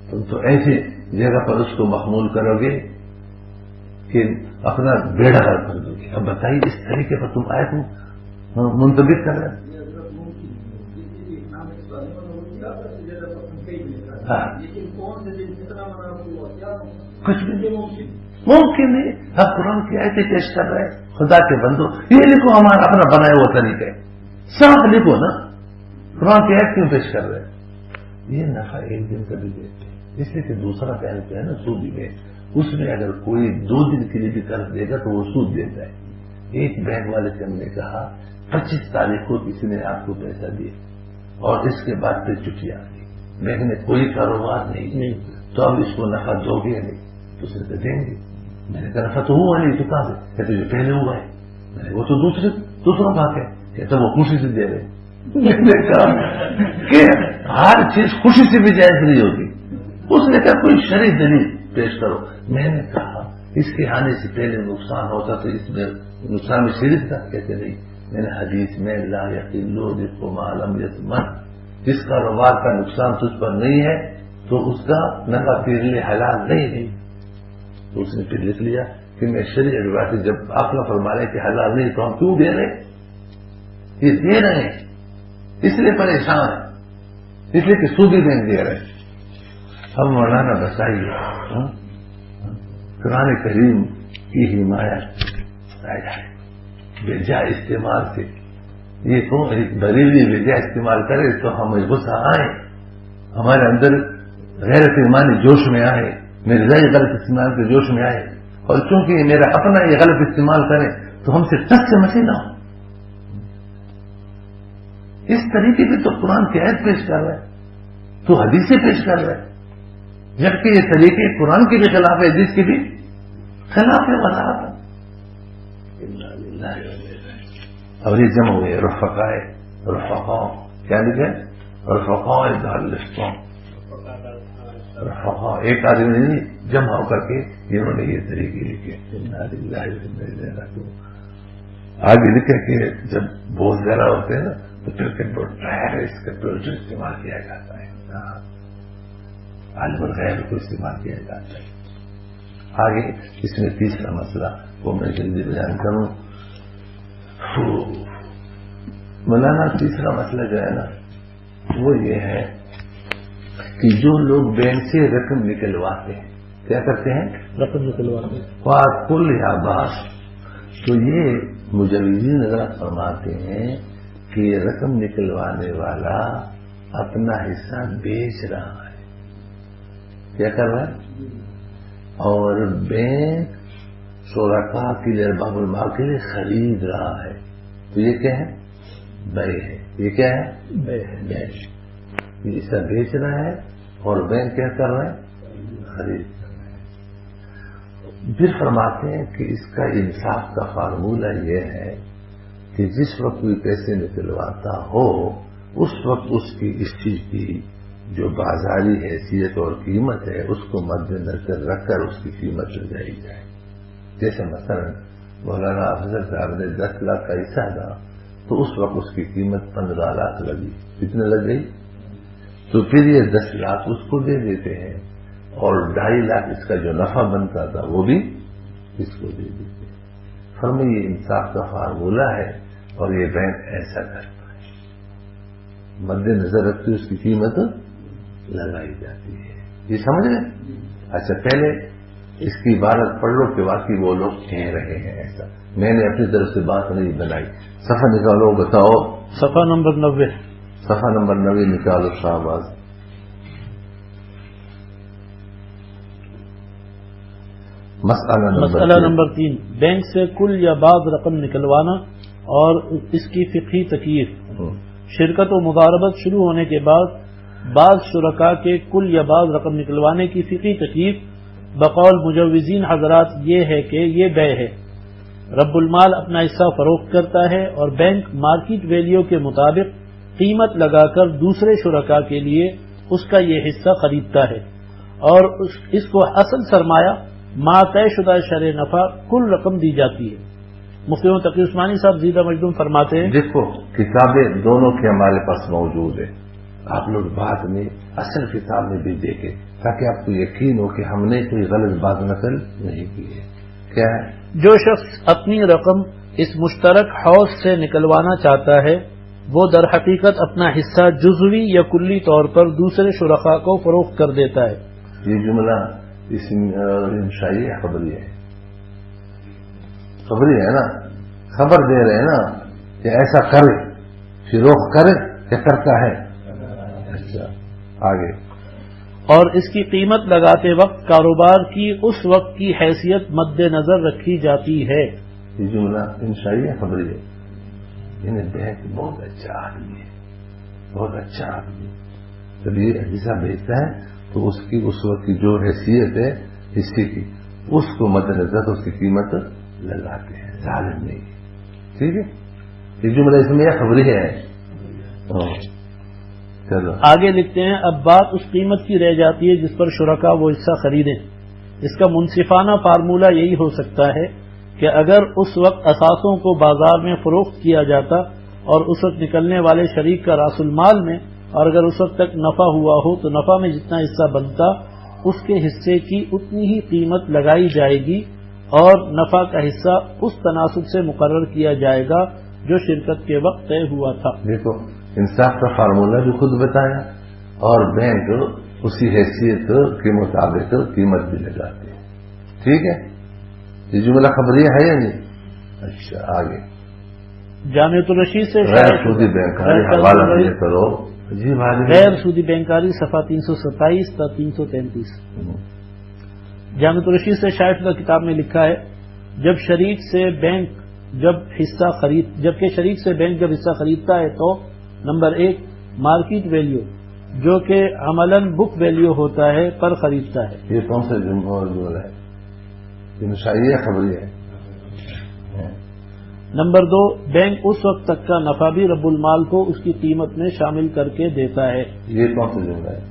تم تو ایسی جگہ پر اس کو محمول کرو گے کہ اپنا بیڑا غرق کر دو گے. اب بتائیے اس طریقے پر تم آیت منتبک کر رہے ہیں. کچھ بھی ممکن نہیں. ہم قرآن کی آیتیں پیش کر رہے ہیں. خدا کے بندو یہ لکھو ہمارا اپنا بنایا ہوا طریقہ ہے, صاف لکھو نا. قرآن کی آیت کیوں پیش کر رہے ہیں؟ یہ نفع ایک دن کا بھی دیتے ہیں, اس لیے کہ دوسرا بینک ہے نا سودی بینک, اس میں اگر کوئی 2 دن کے لیے بھی قرض دے گا تو وہ سود دیتا ہے. ایک بینک والے سے ہم نے کہا 25 تاریخ کو کسی نے آپ کو پیسہ دیا اور اس کے بعد پھر چھٹی آ گئی, بینک نے کوئی کاروبار نہیں تو اب اس کو نفع دو گے نہیں تو اسے تو دیں گے. میں نے کہا نفع تو ہوا نہیں تو کہاں سے؟ کہتے جو پہلے ہوا ہے. میں نے وہ تو دوسرا بات ہے. کہتے وہ خوشی سے دے رہے. میں نے کہا کہ ہر چیز خوشی سے بھی جائز نہیں ہوتی. اس نے کہا کوئی شرعی دلیل پیش کرو. میں نے کہا اس کے آنے سے پہلے نقصان ہوتا تو اس میں نقصان میں شریک تھا. کہتے نہیں. میں نے حدیث میں لا یقلو رزق ما لم یضمن, جس کاروبار کا نقصان تجھ پر نہیں ہے تو اس کا نفع تیرے لیے حلال نہیں ہے. تو اس نے پھر لکھ لیا کہ میں شرعی روایت جب آپ نہ فرما رہے کہ حلال نہیں تو ہم کیوں دے رہے؟ یہ دے رہے ہیں اس لیے پریشان ہے, اس لیے کہ سودی بینک دے رہے ہیں. اب مولانا بتائیے قرآن کریم کی حمایت بیجا استعمال سے یہ کون بریلی بیجا استعمال کرے تو ہمیں غصہ آئے, ہمارے اندر غیرت ایمانی جوش میں آئے, میرے ذریعے غلط استعمال کے جوش میں آئے, اور چونکہ یہ میرا اپنا یہ غلط استعمال کرے تو ہم سے ٹس سے مسئلہ نہ ہو. اس طریقے سے تو قرآن کی آیت پیش کر رہا ہے تو حدیثیں پیش کر رہا ہے, جبکہ یہ طریقے قرآن کے بھی خلاف ہے, حدیث کے بھی خلاف ہے. وضاحت اور یہ جمع ہوئے رفقائے کیا لکھے رفقاء دارالاسلام. رفقاء ایک آدمی نہیں جمع ہو کر کے انہوں نے یہ طریقے لکھے. آگے لکھے کہ جب بہت زیادہ ہوتے ہیں نا تو پھر اس کا جو استعمال کیا جاتا ہے عالم الغیب کو استعمال کیا جاتا ہے. آگے اس میں تیسرا مسئلہ وہ میں جلدی بیان کروں. مولانا تیسرا مسئلہ جو ہے نا وہ یہ ہے کہ جو لوگ بینک سے رقم نکلواتے ہیں, کیا کرتے ہیں؟ رقم نکلواتے ہیں کل یا باس, تو یہ مجوزین حضرات فرماتے ہیں کہ یہ رقم نکلوانے والا اپنا حصہ بیچ رہا ہے. کیا کر رہا ہے؟ اور بینک شرکاء کے لیے ارباب المال کے لیے خرید رہا ہے. تو یہ کیا ہے؟ بے ہے. یہ کیا ہے؟ بے ہے. یہ حصہ بیچ رہا ہے اور بینک کیا کر رہا ہے؟ خرید کر رہا ہے. پھر فرماتے ہیں کہ اس کا انصاف کا فارمولہ یہ ہے کہ جس وقت کوئی پیسے نکلواتا ہو اس وقت اس کی اس چیز کی جو بازاری حیثیت اور قیمت ہے اس کو مد نظر رکھ کر اس کی قیمت لگائی جائے. جیسے مثلا مولانا افضل صاحب نے 10 لاکھ کا حصہ تھا تو اس وقت اس کی قیمت 15 لاکھ لگی. کتنے لگ گئی؟ تو پھر یہ 10 لاکھ اس کو دے دیتے ہیں اور 2.5 لاکھ اس کا جو نفع بنتا تھا وہ بھی اس کو دے دیتے. فرمائیے یہ انصاف کا فارمولہ ہے اور یہ بینک ایسا کرتا ہے. مد نظر رکھتے اس کی قیمت لگائی جاتی ہے. یہ سمجھ رہے؟ اچھا پہلے اس کی عبارت پڑھ لو کہ واقعی وہ لوگ کہہ رہے ہیں ایسا. میں نے اپنی طرف سے بات نہیں بنائی. صفحہ نکالو بتاؤ. صفحہ نمبر 90. صفحہ نمبر 90 نکالو شاہباز. مسئلہ نمبر 3 بینک سے کل یا بعض رقم نکلوانا اور اس کی فقہی تکیف. شرکت و مضاربت شروع ہونے کے بعد بعض شرکاء کے کل یا بعض رقم نکلوانے کی فقہی تکیف بقول مجوزین حضرات یہ ہے کہ یہ بے ہے. رب المال اپنا حصہ فروخت کرتا ہے اور بینک مارکیٹ ویلیو کے مطابق قیمت لگا کر دوسرے شرکاء کے لیے اس کا یہ حصہ خریدتا ہے اور اس کو اصل سرمایہ ما طے شدہ شرح نفع کل رقم دی جاتی ہے. مفتی تقی عثمانی صاحب زیدہ مجدوم فرماتے ہیں دیکھو کتابیں دونوں کے ہمارے پاس موجود ہیں. آپ لوگ بعد میں اصل کتاب میں بھی دیکھیں تاکہ آپ کو یقین ہو کہ ہم نے کوئی غلط بات نقل نہیں کی ہے. کیا ہے؟ جو شخص اپنی رقم اس مشترک حوض سے نکلوانا چاہتا ہے وہ در حقیقت اپنا حصہ جزوی یا کلی طور پر دوسرے شرکاء کو فروخت کر دیتا ہے. یہ جملہ اس انشائی خبری ہے. خبری ہے نا, خبر دے رہے ہیں نا کہ ایسا کرے فروخت کرے کیا کرتا ہے. اچھا آگے. اور اس کی قیمت لگاتے وقت کاروبار کی اس وقت کی حیثیت مد نظر رکھی جاتی ہے. یہ جملہ انشائی خبری ہے. انہیں بینک بہت اچھا آدمی ہے, بہت اچھا آدمی. جب یہ حصہ بیچتا ہے تو اس کی اس وقت کی جو حیثیت ہے حصے کی اس کو مد نظر اس کی قیمت لگاتے ہیں. ظالم نہیں. ٹھیک ہے. یہ جملہ اس میں خبری ہے. چلو آگے لکھتے ہیں اب بات اس قیمت کی رہ جاتی ہے جس پر شرکاء وہ حصہ خریدیں. اس کا منصفانہ فارمولہ یہی ہو سکتا ہے کہ اگر اس وقت اثاثوں کو بازار میں فروخت کیا جاتا اور اس وقت نکلنے والے شریک کا راس المال میں اور اگر اس وقت تک نفع ہوا ہو تو نفع میں جتنا حصہ بنتا اس کے حصے کی اتنی ہی قیمت لگائی جائے گی اور نفع کا حصہ اس تناسب سے مقرر کیا جائے گا جو شرکت کے وقت طے ہوا تھا. دیکھو انصاف کا فارمولہ بھی خود بتایا اور بینک اسی حیثیت کے مطابق قیمت بھی لگاتے ہیں. ٹھیک ہے. یہ جملہ خبریہ ہے یا نہیں؟ اچھا آگے. جامعۃ الرشید سے غیر سودی بینکاری حوالہ دیا کرو. جی غیر سودی بینکاری صفحہ 327 تا 333. جامعۃ الرشید سے شائع شدہ کتاب میں لکھا ہے جبکہ شریک سے بینک جب حصہ خریدتا ہے تو نمبر 1 مارکیٹ ویلیو جو کہ عملاً بک ویلیو ہوتا ہے پر خریدتا ہے. یہ کون سا جملہ ہے؟ یہ نشائیہ خبری ہے. نمبر 2 بینک اس وقت تک کا نفع بھی رب المال کو اس کی قیمت میں شامل کر کے دیتا ہے. یہ کون سا جملہ ہے؟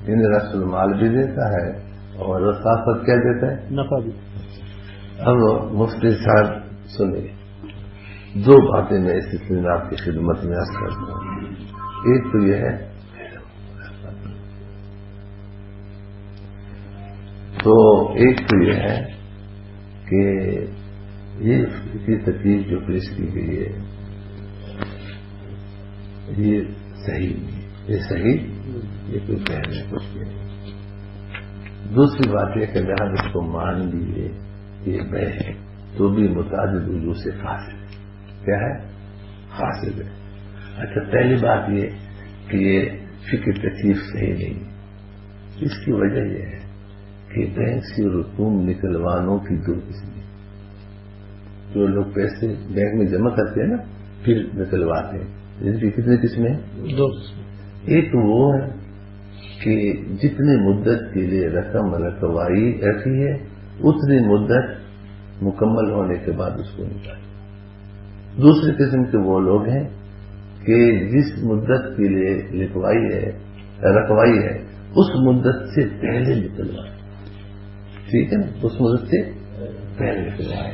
انہیں رس المال بھی دیتا ہے اور ساتھ ساتھ کیا دیتا ہے؟ نفع بھی. اب مفتی صاحب سنیں, 2 باتیں میں اس سلسلے میں آپ کی خدمت میں عرض کرتا ہوں. ایک تو یہ ہے کہ یہ تکلیف جو پیش کی گئی ہے یہ صحیح نہیں. یہ صحیح یہ کوئی کہنے کچھ نہیں. دوسری بات یہ کہ اگر ہم اس کو مان لیے یہ بے ہے تو بھی متعدد وجوہ سے فاسد ہے. کیا ہے؟ فاسد ہے. اچھا پہلی بات یہ کہ یہ فکر تکلیف صحیح نہیں. اس کی وجہ یہ ہے کہ بینک سے رسوم نکلوانوں کی 2 قسمیں. جو لوگ پیسے بینک میں جمع کرتے ہیں نا پھر نکلواتے ہیں, ان کی کتنی قسمیں؟ 2. ایک وہ ہے کہ جتنی مدت کے لیے رقم رکھوائی رکھی ہے اتنی مدت مکمل ہونے کے بعد اس کو نکالیں. دوسری قسم کے وہ لوگ ہیں کہ جس مدت کے لیے رکھوائی ہے اس مدت سے پہلے نکلوائے. ٹھیک ہے نا, اس مدت سے پہلے نکلوائے.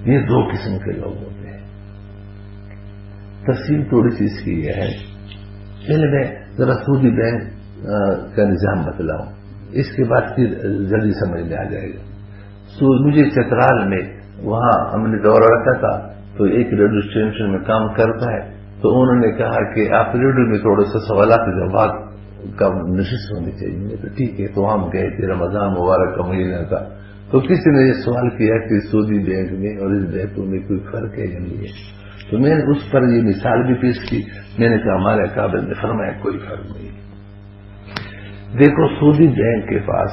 یہ 2 قسم کے لوگ ہوتے ہیں. تفصیل تھوڑی سی اس کی یہ ہے. پہلے میں ذرا سودی بینک کا نظام بتلاؤں. اس کے بعد پھر جلدی سمجھ میں آ جائے گا. مجھے چترال میں وہاں ہم نے دورہ رکھا تھا تو ایک ریڈیو اسٹیشن میں کام کرتا ہے تو انہوں نے کہا کہ آپ ریڈیو میں تھوڑے سے سوالات جواب کا نشست ہونی چاہیے. تو ٹھیک ہے. تو ہم گئے تھے رمضان مبارک کا مہینہ تھا تو کسی نے یہ سوال کیا کہ سعودی بینک میں اور اس بینکوں میں کوئی فرق ہے یا نہیں ہے. تو میں نے اس پر یہ مثال بھی پیش کی. میں نے کہا ہمارے اکابر نے فرمایا کوئی فرق نہیں. دیکھو سعودی بینک کے پاس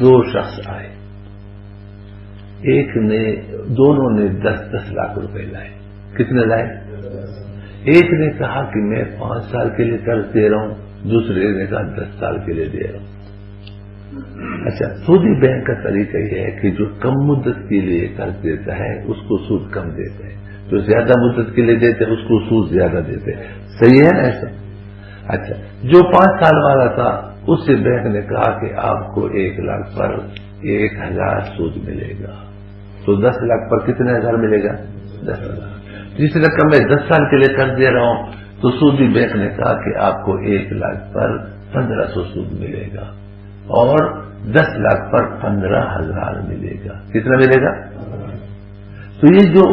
دو شخص آئے, دونوں نے 10-10 لاکھ روپے لائے. کتنے لائے؟ ایک نے کہا کہ میں 5 سال کے لیے قرض دے رہا ہوں, دوسرے نے کہا 10 سال کے لیے دے رہا ہوں. اچھا, سعودی بینک کا طریقہ یہ ہے کہ جو کم مدت کے لیے قرض دیتا ہے اس کو سود کم دیتا ہے, جو زیادہ مدت کے لیے دیتے ہیں اس کو سود زیادہ دیتے ہیں. صحیح ہے نا ایسا؟ اچھا, جو 5 سال والا تھا اس سے بینک نے کہا کہ آپ کو 1 لاکھ پر 1000 سود ملے گا. تو 10 لاکھ پر کتنے ہزار ملے گا؟ 10,000. جس رقم میں 10 سال کے لیے قرض دے رہا ہوں تو سعودی بینک نے کہا کہ آپ کو 1 لاکھ پر 1500 سود ملے گا اور 10 لاکھ پر 15,000 ملے گا. کتنا ملے گا؟ تو یہ جو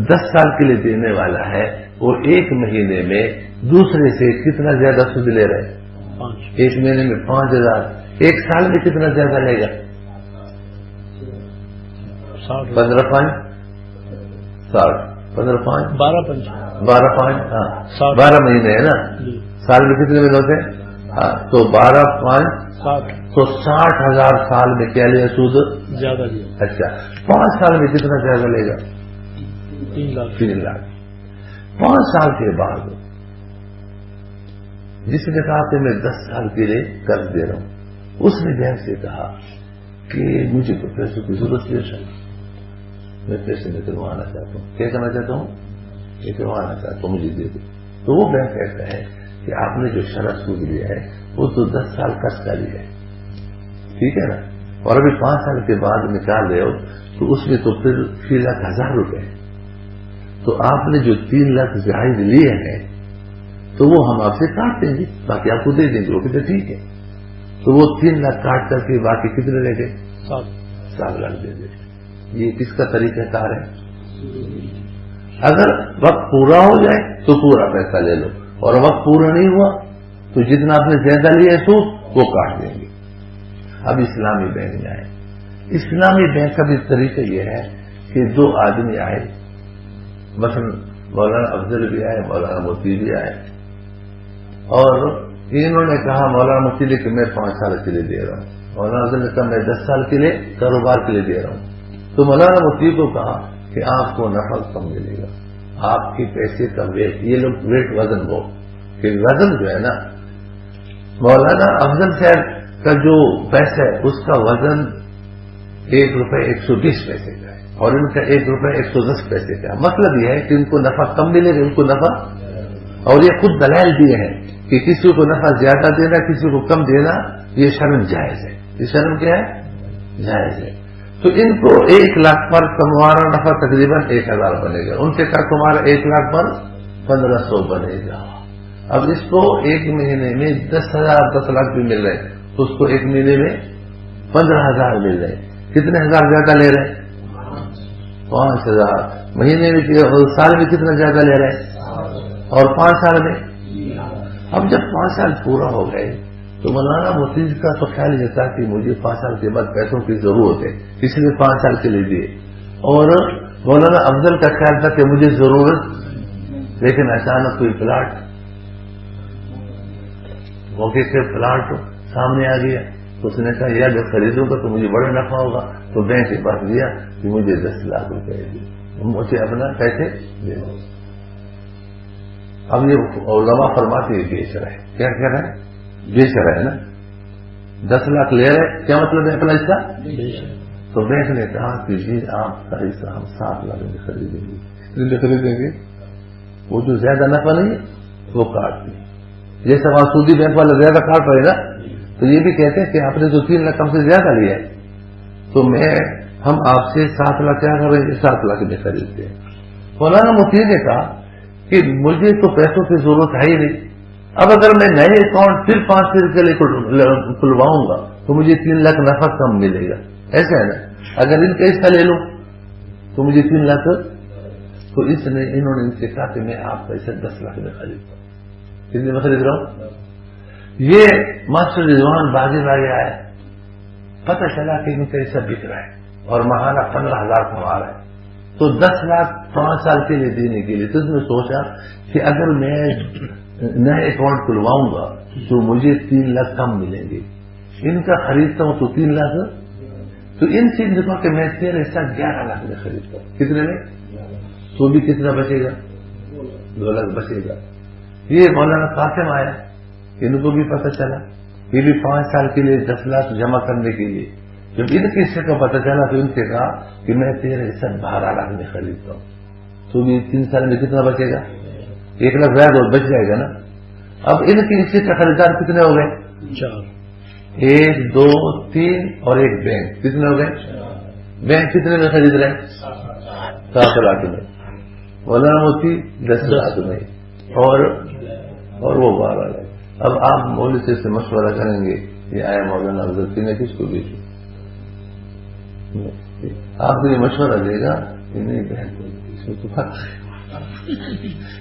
10 سال کے لیے دینے والا ہے وہ 1 مہینے میں دوسرے سے کتنا زیادہ سود لے رہے ہیں؟ 1 مہینے میں 5,000. 1 سال میں کتنا زیادہ لے گا؟ 15,5 60 15,5 12,5 ہاں 12 مہینے ہے نا. سال میں کتنے مہینے ہوتے ہیں؟ ہاں, تو 12,5 60 تو 60,000 سال میں کیا لیا سود؟ زیادہ لیا. اچھا, 5 سال میں کتنا زیادہ لے گا؟ 3 لاکھ. 5 سال کے بعد جس نے کہا کہ میں 10 سال کے لیے قرض دے رہا ہوں اس نے بینک سے کہا کہ مجھے تو پیسوں کی ضرورت پیش ہے, میں پیسے نکلوانا چاہتا ہوں. کیا کرنا چاہتا ہوں؟ نکلوانا چاہتا ہوں, مجھے دے دو. تو وہ بینک کہتا ہے کہ آپ نے جو شرط سود لیا ہے وہ تو 10 سال قرض کا لیا ہے, ٹھیک ہے نا, اور ابھی 5 سال کے بعد نکال رہے ہو تو اس میں تو پھر 3,00,000 روپے. تو آپ نے جو 3 لاکھ جائز لیے ہیں تو وہ ہم آپ سے کاٹ دیں گے, باقی آپ کو دے دیں گے. وہ کہتے ٹھیک ہے. تو وہ 3 لاکھ کاٹ کر کے باقی کتنے لے گئے؟ 7 لاکھ دے دیں. یہ کس کا طریقہ کار ہے؟ اگر وقت پورا ہو جائے تو پورا پیسہ لے لو, اور وقت پورا نہیں ہوا تو جتنا آپ نے زیادہ لیا ہے سود وہ کاٹ دیں گے. اب اسلامی بینک میں آئے. اسلامی بینک کا بھی طریقہ یہ ہے کہ 2 آدمی آئے, مثلا مولانا افضل بھی آئے, مولانا مفتی بھی آئے, اور انہوں نے کہا مولانا مفتی کہ میں 5 سال کے لیے دے رہا ہوں, مولانا افضل نے کہا میں 10 سال کے لیے کاروبار کے لیے دے رہا ہوں. تو مولانا مفتی کو کہا کہ آپ کو نفع کم ملے گا, آپ کے پیسے کا ویٹ, یہ لوگ ویٹ وزن وہ کہ وزن جو ہے نا, مولانا افضل صاحب کا جو پیسہ ہے اس کا وزن 1 روپے 120 پیسے کا ہے اور ان کا 1 روپے 110 پیسے کا ہے. مطلب یہ ہے کہ ان کو نفع کم ملے گا, ان کو نفع, اور یہ خود دلائل دیے ہیں کہ کسی کو نفع زیادہ دینا کسی کو کم دینا یہ شرم جائز ہے. یہ شرم کیا ہے؟ جائز ہے. تو ان کو 1 لاکھ پر تمہارا نفع تقریباً 1,000 بنے گا, ان سے کہا تمہارا 1 لاکھ پر 1,500 بنے گا. اب اس کو 1 مہینے میں 10 لاکھ بھی مل رہے ہیں تو اس کو 1 مہینے میں 15,000 مل رہے ہیں. کتنے ہزار زیادہ لے رہے ہیں؟ 5,000. مہینے میں سال میں کتنا زیادہ لے رہے ہیں؟ اور 5 سال میں. اب جب 5 سال پورا ہو گئے تو مولانا مفتی کا تو خیال یہ تھا کہ مجھے 5 سال کے بعد پیسوں کی ضرورت ہے, اس لیے 5 سال کے لیے دیے, اور مولانا افضل کا خیال تھا کہ مجھے ضرورت, لیکن اچانک کوئی پلاٹ, موقع سے پلاٹ سامنے آ گیا. اس نے کہا یار جب خریدوں گا تو مجھے بڑا نفع ہوگا, تو بینک کے پاس دیا کہ مجھے 10 لاکھ روپے دیے, مجھے اپنا پیسے دے دو. اب یہ علماء فرماتے ہیں بیچ رہے, کیا کہہ رہے ہیں؟ بیچ رہے ہیں نا, 10 لاکھ لے رہے, کیا مطلب ہے اپنا حصہ؟ تو بینک نے کہا کہ جی آپ کا حصہ ہم 7 لاکھ میں خریدیں گے. کتنے خریدیں گے؟ وہ جو زیادہ نفع نہیں ہے وہ کاٹ دیں. جیسے وہاں سودی بینک والا زیادہ کاٹ رہے نا, تو یہ بھی کہتے ہیں کہ آپ نے جو 3 لاکھ کم سے زیادہ لیا ہے تو ہم آپ سے 7 لاکھ کیا کر رہے ہیں؟ 7 لاکھ میں خریدتے ہیں. مولانا مفتی نے کہا کہ مجھے تو پیسوں کی ضرورت ہے ہی نہیں, اب اگر میں نئے اکاؤنٹ پھر 5 سال کے لیے کھلواؤں گا تو مجھے 3 لاکھ نفع کم ملے گا. ایسا ہے نا. اگر ان کا حصہ لے لوں تو مجھے 3 لاکھ. تو انہوں نے ان سے کہا کہ میں آپ کا حصہ 10 لاکھ میں خریدتا ہوں. کتنے میں خرید رہا ہوں؟ یہ ماسٹر رضوان باغی آیا ہے, پتہ چلا کہ ان کا حصہ بک رہا ہے اور ماہانہ 15,000 کما رہا ہے. تو 10 لاکھ 5 سال کے لیے دینے کے لیے تو اس نے سوچا کہ اگر میں نئے اکاؤنٹ کھلواؤں گا تو مجھے 3 لاکھ کم ملیں گے. ان کا خریدتا ہوں تو 3 لاکھ. تو ان سے دیکھو کہ میں تیرا حصہ 11 لاکھ میں خریدتا ہوں. کتنے میں؟ تو بھی کتنا بچے گا؟ 2 لاکھ بچے گا. یہ مولانا قاسم آیا, ان کو بھی پتہ چلا, یہ بھی 5 سال کے لیے 10 لاکھ جمع کرنے کے لیے جب ان کے حصے کا پتہ چلا تو ان سے کہا کہ میں تیرا حصہ 12 لاکھ میں خریدتا ہوں. تو بھی 3 سال میں کتنا بچے گا؟ 1 لاکھ زیادہ اور بچ جائے گا نا. اب ان کے حصے کا خریدار کتنے ہو گئے؟ 4. 1 2 3 اور 1 بینک. کتنے ہو گئے؟ بینک کتنے میں خرید رہے ہیں؟ 7 لاکھ میں. مولانا موتی 10 لاکھ میں اور وہ 12 لاکھ. اب آپ مولوی سے مشورہ کریں گے یہ آیا مولانا حضرت نے کس کو بھیجو. آپ کو یہ مشورہ دے گا کہ نہیں بینک کو اس میں تو فرق ہے.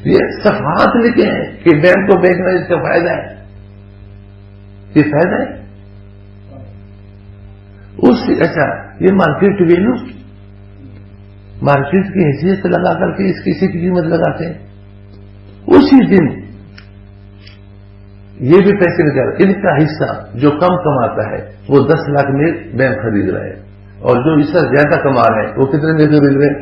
یہ صفحات لکھے ہیں کہ بینک کو بیچنا اس کا فائدہ ہے. یہ فائدہ ہے اس. اچھا یہ مارکیٹ ویلو, مارکیٹ کی حیثیت لگا کر کے اس کسی کی قیمت لگاتے ہیں. اسی دن یہ بھی پیسے نکال, ان کا حصہ جو کم کماتا ہے وہ 10 لاکھ میں بینک خرید رہا ہے اور جو حصہ زیادہ کما رہے ہیں وہ کتنے میں خرید رہے ہیں؟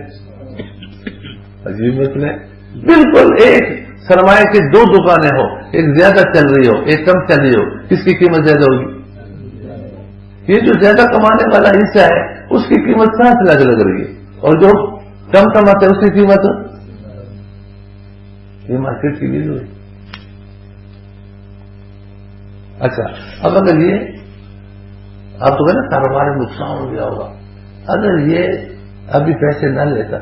عجیب مثل ہے. بالکل ایک سرمایہ کی 2 دکانیں ہو, ایک زیادہ چل رہی ہو ایک کم چل رہی ہو, کس کی قیمت زیادہ ہوگی؟ یہ جو زیادہ کمانے والا حصہ ہے اس کی قیمت 7 لاکھ لگ رہی ہے اور جو کم کماتا ہے اس کی قیمت, یہ مارکیٹ کی ویلو ہے. اچھا اب اگر یہ آپ تو کہنا کاروبار میں نقصان ہو گیا ہوگا, اگر یہ ابھی پیسے نہ لیتا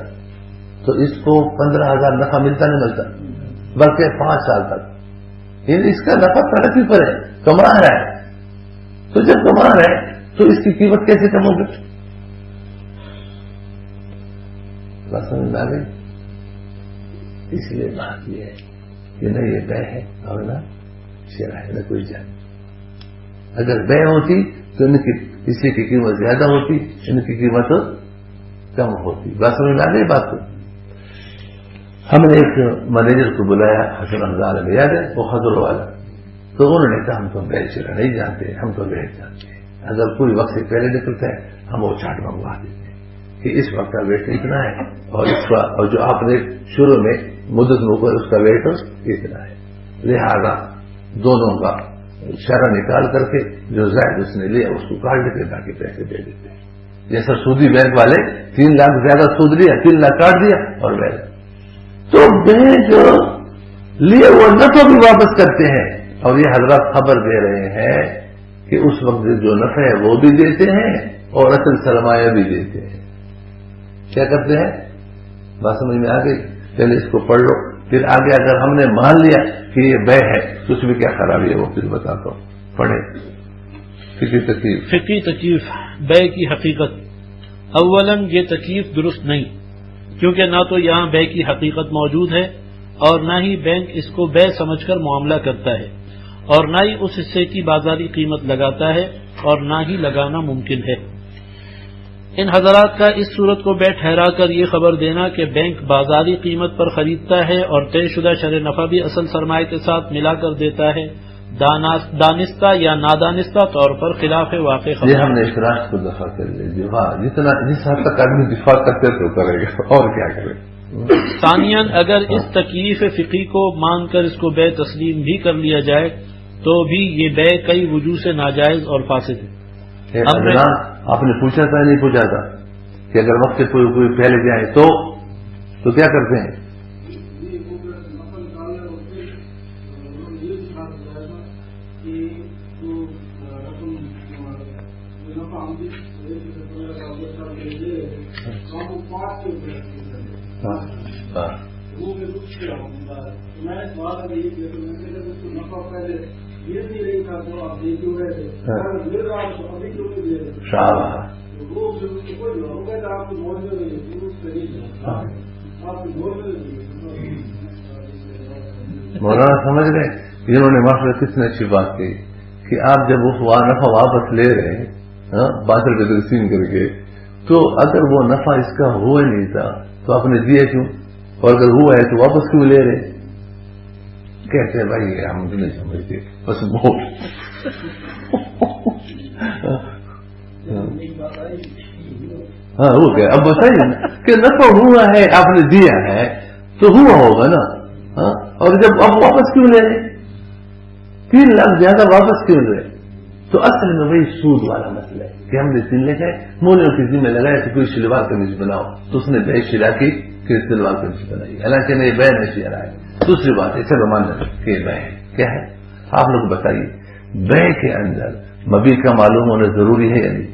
تو اس کو 15,000 نفع ملتا نہیں ملتا, بلکہ 5 سال تک. یعنی اس کا نفع ترقی پر ہے, کما رہا ہے. تو جب کما رہا ہے تو اس کی قیمت کیسے کم ہوگی؟ بس سمجھ میں آ گئی. اس لیے بات یہ ہے کہ نہ یہ بے ہے اور نہ شرع ہے, نہ کوئی جان. اگر بے ہوتی تو ان کی کسی کی قیمت زیادہ ہوتی, ان کی قیمت کم ہوتی. بس سمجھ میں آ گئی بات کو. ہم نے ایک مینیجر کو بلایا, حسن رمضان میں یاد ہے, وہ خضر والا. تو انہوں نے کہا ہم تو بے شرع نہیں جانتے, ہم تو بے جانتے ہیں. اگر کوئی وقت سے پہلے نکلتا ہے ہم وہ چارٹ منگوا دیتے ہیں کہ اس وقت کا ویٹ اتنا ہے اور اس کا, اور جو آپ نے شروع میں مدت میں اوپر اس کا ویٹ اتنا ہے. لہذا دونوں کا شرح نکال کر کے جو زائد اس نے لیا اس کو کاٹ دیتے, باقی پیسے دے دیتے. جیسا سودی بینک والے 3 لاکھ زیادہ سود لیا, 3 لاکھ کاٹ دیا اور ویل. تو بینک لیے وہ نفع بھی واپس کرتے ہیں. اور یہ حضرات خبر دے رہے ہیں کہ اس وقت جو نفع ہے وہ بھی دیتے ہیں اور اصل سرمایہ بھی دیتے ہیں. کیا کرتے ہیں؟ بات سمجھ میں آ گئی. پہلے اس کو پڑھ لو, پھر آگے اگر ہم نے مان لیا کہ یہ بے ہے تو اس میں کیا خرابی ہے وہ پھر بتاتا ہوں. پڑھیں. فقہی تکلیف بے کی حقیقت. اولاً یہ تکلیف درست نہیں, کیونکہ نہ تو یہاں بے کی حقیقت موجود ہے اور نہ ہی بینک اس کو بے سمجھ کر معاملہ کرتا ہے اور نہ ہی اس حصے کی بازاری قیمت لگاتا ہے اور نہ ہی لگانا ممکن ہے. ان حضرات کا اس صورت کو بے ٹھہرا کر یہ خبر دینا کہ بینک بازاری قیمت پر خریدتا ہے اور طے شدہ شرح نفع بھی اصل سرمایہ کے ساتھ ملا کر دیتا ہے, دانستہ یا نادانستہ طور پر خلاف واقع خبر. یہ ہم نے اشراف کو دفاع کر لیا. جتنا جس حد تک آدمی دفاع کرتے تو کرے گا اور کیا کرے. ثانیاً اگر اس تکلیف فقہی کو مان کر اس کو بے تسلیم بھی کر لیا جائے تو بھی یہ بے کئی وجوہ سے ناجائز اور فاسد ہے. آپ نے پوچھا تھا نہیں پوچھا تھا کہ اگر وقت کوئی پہلے جائے تو کیا کرتے ہیں؟ وہ میں کچھ کیا میں سوال ابھی اس کو نفع پہلے یہ بھی نہیں تھا تو آپ دے کیوں رہے تھے ابھی کیوں نہیں دے رہے وہ ہوگا تو آپ کو موجود نہیں آپ کو موجود مولانا سمجھ رہے جنہوں نے ماشاء اللہ کتنی اچھی بات کہی کہ آپ جب وہ نفع واپس لے رہے ہیں باطل پہ تقسیم کر کے، تو اگر وہ نفع اس کا ہوا ہی نہیں تھا تو آپ نے دیا کیوں، اور اگر ہوا ہے تو واپس کیوں لے رہے؟ کہتے ہیں بھائی ہم تو نہیں سمجھتے بس بول ہاں وہ کیا اب بتائیے نا کہ نفع ہوا ہے آپ نے دیا ہے تو ہوا ہوگا نا، اور جب اب واپس کیوں لے رہے 3 لاکھ زیادہ واپس کیوں لے؟ تو اصل میں وہی سود والا مسئلہ ہے کہ ہم نے 3 لے مولوں کی ذمہ لگایا کہ کوئی شلوار قمیض بناؤ، تو اس نے بے شرا کی کہ شلوار قمیض بنائی، حالانکہ نہیں بے نہیں شرا ہے۔ دوسری بات ہے چلو مان کہ بے کیا ہے، آپ لوگ بتائیے بے کے اندر مبیع کا معلوم ہونا ضروری ہے یا نہیں؟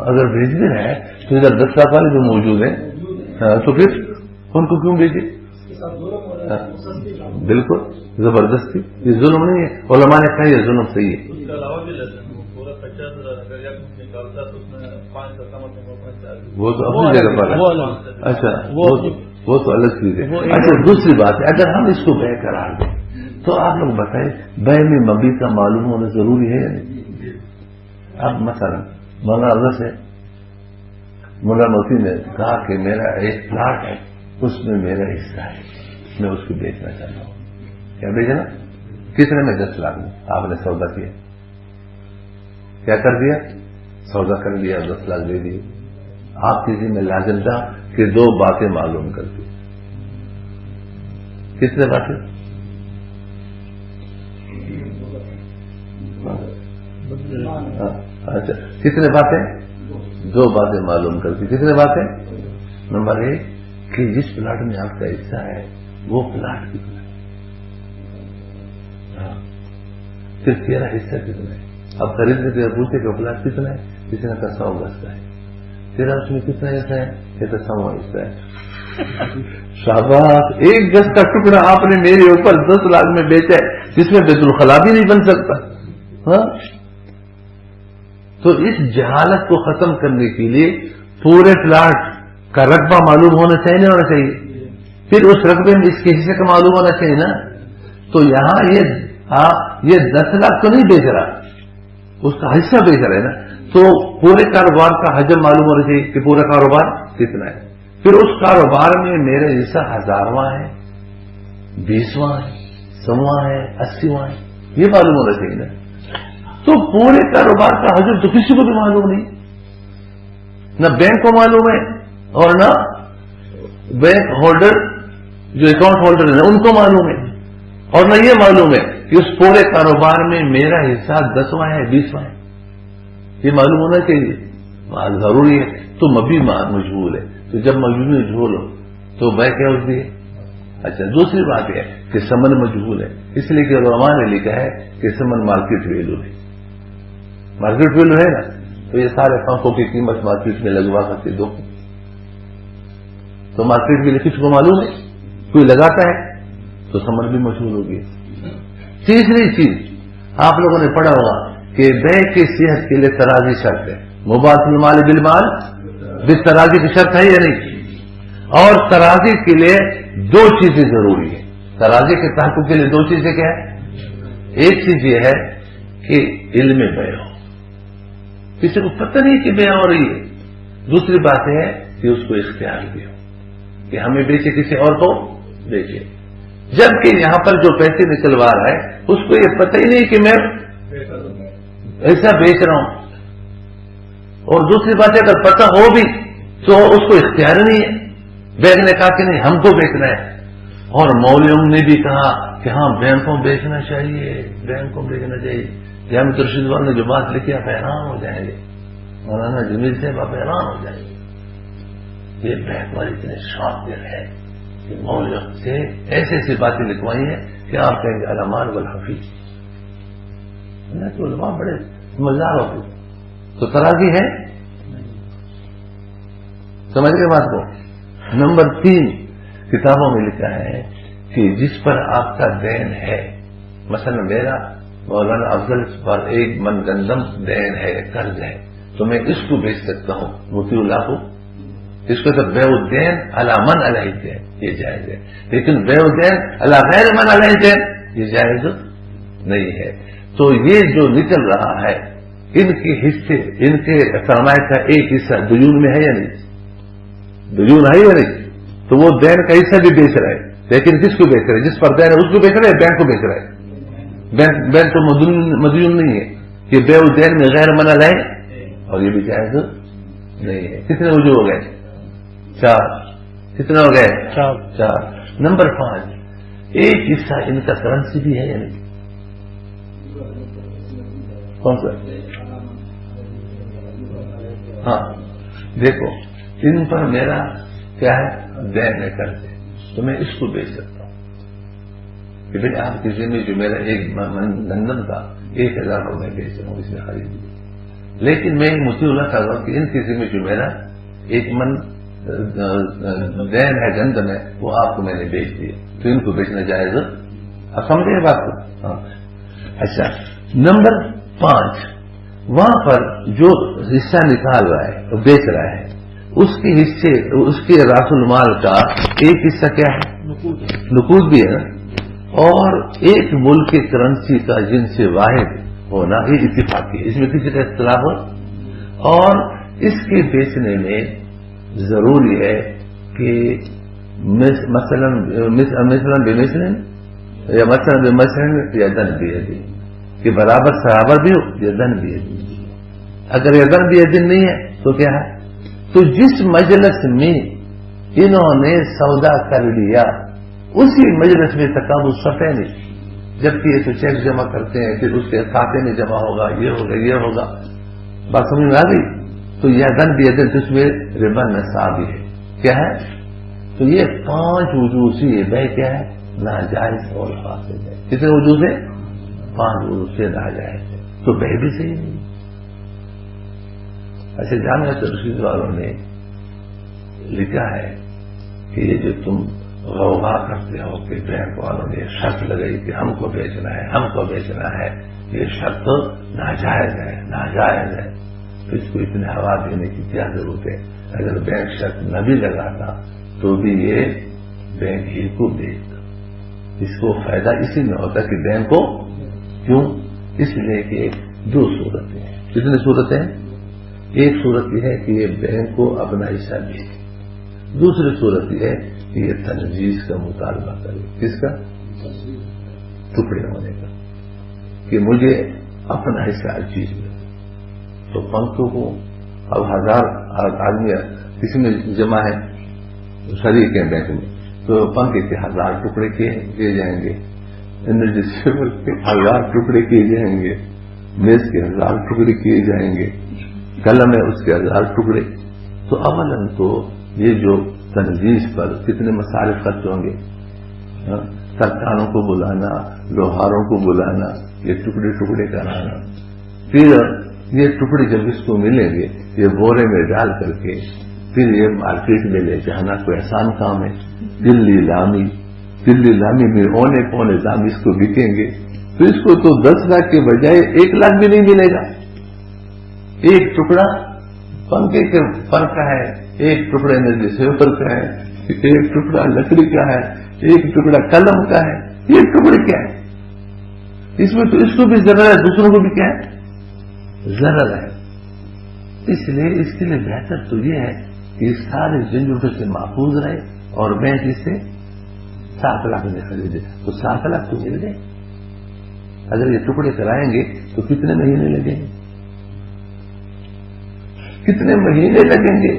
اگر بھیجنے ہیں تو ادھر 10 لاکھ والے جو موجود ہیں تو پھر ان کو کیوں بھیجے؟ بالکل زبردستی، یہ ظلم نہیں ہے، علماء نے کہا یہ ظلم صحیح ہے۔ وہ تو اپنی جگہ پر ہے، اچھا وہ تو الگ چیز ہے۔ اچھا دوسری بات ہے اگر ہم اس کو بے قرار دیں تو آپ لوگ بتائیں بے میں مبیع کا معلوم ہونا ضروری ہے یا نہیں؟ اب مثلا مولانا سے مولانا موتی نے کہا کہ میرا ایک پلاٹ ہے اس میں میرا حصہ ہے، میں اس کو بیچنا چاہتا ہوں، کیا بیچنا؟ کتنے میں؟ 10 لاکھ میں۔ آپ نے سودا کیا، کیا کر دیا؟ سودا کر دیا، 10 لاکھ دے دیے۔ آپ کسی میں لازم تھا کہ 2 باتیں معلوم کر دی۔ کتنے باتیں؟ اچھا کتنے باتیں؟ 2 باتیں معلوم کرتی۔ کتنے باتیں؟ نمبر 1 کہ جس پلاٹ میں آپ کا حصہ ہے وہ پلاٹ کتنا ہے، پھر تیرا حصہ کتنا ہے۔ اب خریدنے کے پوچھے کہ پلاٹ کتنا ہے، کسی نے کہا 100 گز کا ہے، تیرا اس میں کتنا حصہ ہے، کہتا 100 حصہ ہے۔ شاباش، 1 گز کا ٹکڑا آپ نے میرے اوپر 10 لاکھ میں بیچا ہے جس میں بیت الخلا بھی نہیں بن سکتا۔ ہاں تو اس جہالت کو ختم کرنے کے لیے پورے پلاٹ کا رقبہ معلوم ہونا چاہیے نہیں ہونا چاہیے، پھر اس رقبے میں اس کے حصے کا معلوم ہونا چاہیے نا۔ تو یہاں یہ 10 لاکھ تو نہیں بیچ رہا، اس کا حصہ بیچ رہا ہے نا، تو پورے کاروبار کا حجم معلوم ہونا چاہیے کہ پورا کاروبار کتنا ہے، پھر اس کاروبار میں میرا حصہ 1000واں ہے، 20واں ہے، 100واں ہے، 80واں ہے، یہ معلوم ہونا چاہیے نا۔ تو پورے کاروبار کا حجم تو کسی کو بھی معلوم نہیں، نہ بینک کو معلوم ہے اور نہ بینک ہولڈر جو اکاؤنٹ ہولڈر ہیں ان کو معلوم ہے، اور نہ یہ معلوم ہے کہ اس پورے کاروبار میں میرا حصہ 10واں ہے، 20واں ہے، یہ معلوم ہونا چاہیے، ضروری ہے۔ تو مبیع مجہول ہے، تو جب مبیع مجہول ہو تو بے کیا ہوتی ہے؟ اچھا دوسری بات یہ ہے کہ ثمن مجہول ہے، اس لیے کہ علماء نے لکھا ہے کہ ثمن مارکیٹ ویلو ہے، مارکیٹ ویلو ہے نا، تو یہ سارے پنکھوں کی قیمت مارکیٹ میں لگوا سکتے دو، تو مارکیٹ ویلو کس کو معلوم ہے، کوئی لگاتا ہے تو ثمن بھی مجہول ہوگی۔ تیسری چیز آپ لوگوں نے پڑھا ہوگا کہ بے کی صحت کے لیے ترازی شرط ہے، مبادلۃ المال بالمال بالترازی کی شرط ہے یا نہیں؟ اور ترازی کے لیے 2 چیزیں ضروری ہیں، ترازی کے تحقق کے لیے 2 چیزیں کیا ہے؟ ایک چیز یہ ہے کہ علم بے ہو، کسی کو پتہ نہیں کہ بے ہو رہی ہے، دوسری بات ہے کہ اس کو اختیار بھی ہو کہ ہمیں بیچے کسی اور کو بیچے، جبکہ یہاں پر جو پیسے نکلوا رہا ہے اس کو یہ پتہ ہی نہیں کہ میں ایسا بیچ رہا ہوں، اور دوسری بات ہے اگر پتہ ہو بھی تو اس کو اختیار نہیں ہے، بینک نے کہا کہ نہیں ہم کو بیچنا ہے، اور مولویوں نے بھی کہا کہ ہاں بینک کو بیچنا چاہیے، بینک کو بیچنا چاہیے۔ جامع رشید والے نے جو بات لکھی آپ حیران ہو جائیں گے، مولانا جمیل صاحب آپ حیران ہو جائیں گے، یہ بینک والے اتنے شاطر ہے مولوی سے ایسے ایسی باتیں لکھوائی ہیں کہ آپ کہیں گے علمان والحفیظ. تو علماء بڑے سمجھدار ہوتے. تو تراضی ہے, سمجھ گئے بات کو. نمبر 3 کتابوں میں لکھا ہے کہ جس پر آپ کا دین ہے, مثلا میرا مولانا افضل پر 1 من گندم دین ہے, قرض ہے, تو میں اس کو بیچ سکتا ہوں مفتی اللہ کو. اس کو تو بیع الدین علی من علیہ دین یہ جائز ہے, لیکن بیع الدین علی غیر من علیہ دین یہ جائز نہیں ہے. تو یہ جو نکل رہا ہے ان کے حصے, ان کے سرمایہ کا ایک حصہ دیون میں ہے یا نہیں؟ دیون ہے یا نہیں؟ تو وہ دین کا حصہ بھی بیچ رہے, لیکن کس کو بیچ رہے؟ جس پر دین ہے اس کو بیچ رہے, بینک کو بیچ رہے. بینک تو مدیون نہیں ہے. یہ بیع الدین میں غیر من علیہ اور یہ بھی جائز نہیں ہے. کتنے وجوہ ہو گئے؟ 4. کتنے ہو گئے؟ 4. نمبر 5 ایک حصہ ان کا کرنسی بھی ہے یا نہیں؟ کون سا؟ ہاں دیکھو, ان پر میرا کیا ہے؟ دین ہے, قرض ہے, تو میں اس کو بیچ سکتا ہوں کہ بھائی آپ کسی میں جو میرا 1 گندم کا 1000 روپئے بیچ رہا ہوں, اس نے خرید لیا. لیکن میں مفتی اللہ کہہ رہا ہوں کہ ان کسی میں جو میرا 1 من دین ہے, گندم ہے, وہ آپ کو میں نے بیچ دیا, تو ان کو بیچنا جائز. اب سمجھے بات کو؟ ہاں. اچھا, نمبر 5 وہاں پر جو حصہ نکال رہا ہے بیچ رہا ہے, اس کے حصے, اس کے راس المال کا ایک حصہ کیا ہے؟ نقود بھی ہے, اور ایک ملک کی کرنسی کا جن سے واحد ہونا یہ اتفاقی ہے, اس میں کسی کا اختلاف ہو. اور اس کے بیچنے میں ضروری ہے کہ مثلا بمثل یا مثلا بمثل یا دن بیدن, کہ برابر برابر بھی ہو یا دن بیدن. اگر یہ دن بیدن نہیں ہے تو کیا ہے؟ تو جس مجلس میں انہوں نے سودا کر لیا اسی مجلس میں تقابل صفحہ نہیں, جبکہ یہ تو چیک جمع کرتے ہیں, پھر اس کے کھاتے میں جمع ہوگا, یہ ہوگا, یہ ہوگا. بات سمجھ میں آ گئی؟ تو یہ دن بھی دن, تو اس میں ربا نصاب ہے. کیا ہے؟ تو یہ 5 وجوہ سے یہ بے کیا ہے؟ ناجائز اور فاسد ہے. کتنے وجوہ سے؟ 5 وجوہ سے ناجائز ہے, تو بے بھی صحیح نہیں. ایسے جامعہ ترشید والوں نے لکھا ہے کہ یہ جو تم غوغا کرتے ہو کہ بینک والوں نے شرط لگائی کہ ہم کو بیچنا ہے, ہم کو بیچنا ہے, یہ شرط ناجائز ہے, ناجائز ہے. تو اس کو اتنے ہوا دینے کی کیا ضرورت ہے؟ اگر بینک شرط نہ بھی لگاتا تو بھی یہ بینک ہی کو بیچتا. اس کو فائدہ اسی میں ہوتا کہ بینک کو, کیوں؟ اس لیے کہ 2 صورتیں ہیں. کتنی صورتیں ہیں؟ ایک صورت یہ ہے کہ یہ بینک کو اپنا حصہ دے, دوسری صورت یہ ہے کہ یہ تنجیز کا مطالبہ کرے. کس کا؟ ٹکڑے ہونے کا, کہ مجھے اپنا حصہ ہر چیز میں. تو پنکھوں کو اب 1000 آدمی کسی میں جمع ہے, شریک ہیں بینک میں, تو پنکھے کے 1000 ٹکڑے کیے جائیں گے, انرجی سیور کے 1000 ٹکڑے کیے جائیں گے, میز کے 1000 ٹکڑے کیے جائیں گے, قلم ہے اس کے 1000 ٹکڑے. تو اولاً تو یہ جو تنجیز پر کتنے مصارف خرچ ہوں گے, سرکاروں کو بلانا, لوہاروں کو بلانا, یہ ٹکڑے ٹکڑے کرانا, پھر یہ ٹکڑے جب اس کو ملیں گے یہ بورے میں ڈال کر کے پھر یہ مارکیٹ میں لے جانا کوئی آسان کام ہے. دلی لامی میں اونے پونے دام اس کو بکیں گے, تو اس کو تو 10 لاکھ کے بجائے 1 لاکھ بھی نہیں ملے گا. ایک ٹکڑا پنکھے کے پر کا ہے, ایک ٹکڑا انرجی سیور کا ہے, ایک ٹکڑا لکڑی کا ہے, ایک ٹکڑا قلم کا ہے. یہ ٹکڑے کیا ہے؟ اس میں تو اس کو بھی ضرر ہے, دوسروں کو بھی کیا ہے؟ ضرر ہے. اس لیے اس کے لیے بہتر تو یہ ہے کہ اس سارے جھنجھٹوں سے محفوظ رہے, اور بینک اس سے 7 لاکھ میں خریدے تو 7 لاکھ تو مل گئے. اگر یہ ٹکڑے کرائیں گے تو کتنے مہینے لگیں گے؟ کتنے مہینے لگیں گے؟